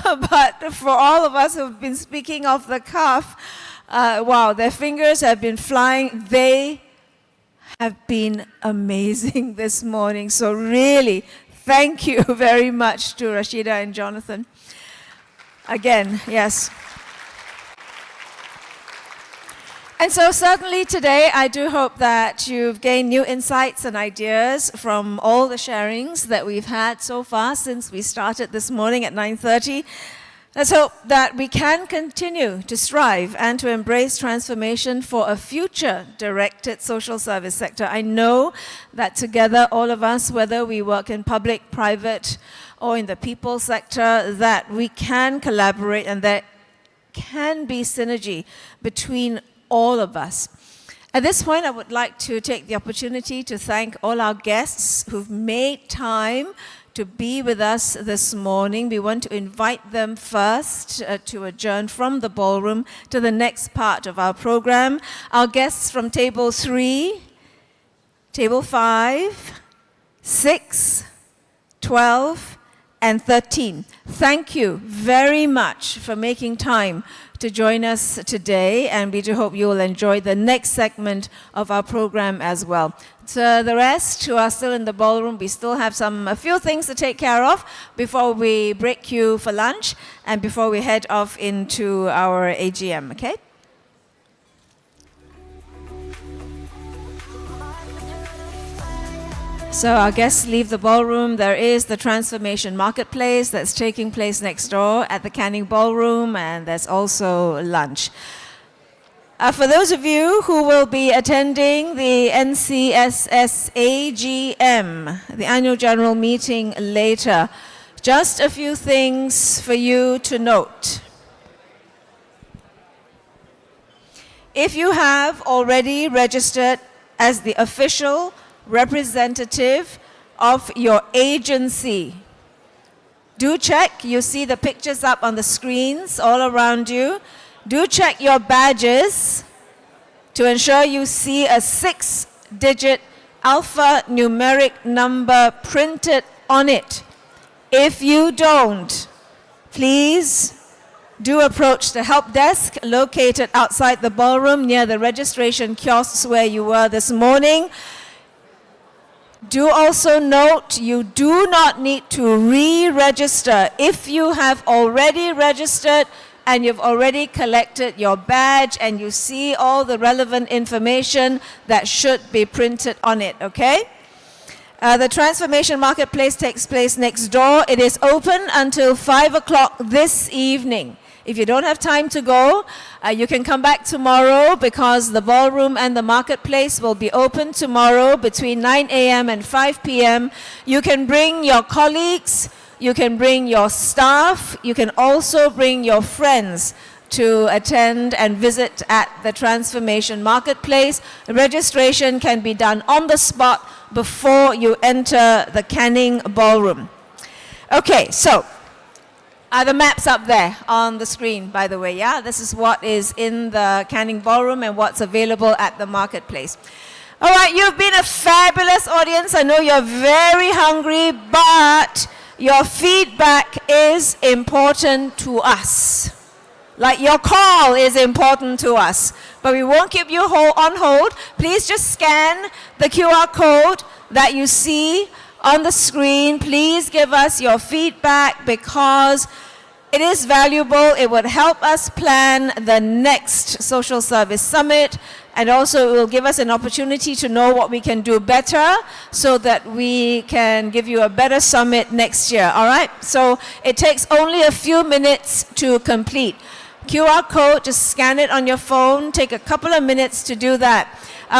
but for all of us who've been speaking off the cuff, wow, their fingers have been flying. They have been amazing this morning. So really, thank you very much to Rashida and Jonathan. Again, yes. And so certainly today, I do hope that you've gained new insights and ideas from all the sharings that we've had so far since we started this morning at 9:30. Let's hope that we can continue to strive and to embrace transformation for a future-directed social service sector. I know that together, all of us, whether we work in public, private, or in the people sector, that we can collaborate and there can be synergy between all of us. At this point, I would like to take the opportunity to thank all our guests who've made time to be with us this morning. We want to invite them first to adjourn from the ballroom to the next part of our program. Our guests from table 3, table 5, 6, 12, and 13. Thank you very much for making time to join us today, and we do hope you will enjoy the next segment of our program as well. To the rest who are still in the ballroom, we still have a few things to take care of before we break you for lunch and before we head off into our AGM, okay? So our guests leave the ballroom. There is the Transformation Marketplace that's taking place next door at the Canning Ballroom, and there's also lunch. For those of you who will be attending the NCSS AGM, the annual general meeting later, just a few things for you to note. If you have already registered as the official representative of your agency, do check. You see the pictures up on the screens all around you. Do check your badges to ensure you see a 6-digit alphanumeric number printed on it. If you don't, please do approach the help desk located outside the ballroom near the registration kiosks where you were this morning. Do also note you do not need to re-register. If you have already registered and you've already collected your badge and you see all the relevant information that should be printed on it, okay? The Transformation Marketplace takes place next door. It is open until 5 o'clock this evening. If you don't have time to go, you can come back tomorrow because the ballroom and the marketplace will be open tomorrow between 9 a.m. and 5 p.m. You can bring your colleagues, You can bring your staff. You can also bring your friends to attend and visit at the Transformation Marketplace. Registration can be done on the spot before you enter the Canning Ballroom. Okay, so are the maps up there on the screen, by the way, yeah? This is what is in the Canning Ballroom and what's available at the Marketplace. All right, you've been a fabulous audience. I know you're very hungry, but your feedback is important to us. Like your call is important to us. But we won't keep you on hold. Please just scan the QR code that you see on the screen. Please give us your feedback because it is valuable. It would help us plan the next Social Service Summit, and also it will give us an opportunity to know what we can do better so that we can give you a better summit next year, all right? So it takes only a few minutes to complete. QR code, just scan it on your phone, take a couple of minutes to do that.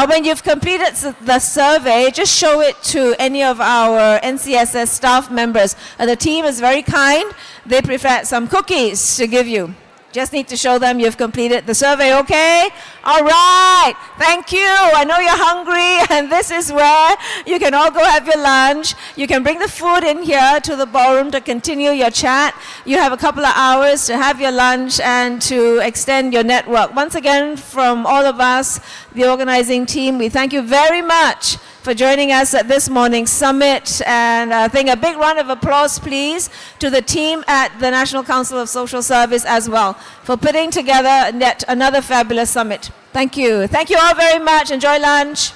When you've completed the survey, just show it to any of our NCSS staff members. The team is very kind. They prepared some cookies to give you. Just need to show them you've completed the survey, okay? All right, thank you. I know you're hungry, and this is where you can all go have your lunch. You can bring the food in here to the ballroom to continue your chat. You have a couple of hours to have your lunch and to extend your network. Once again, from all of us, the organizing team, we thank you very much for joining us at this morning's summit. And I think a big round of applause, please, to the team at the National Council of Social Service as well for putting together yet another fabulous summit. Thank you. Thank you all very much. Enjoy lunch.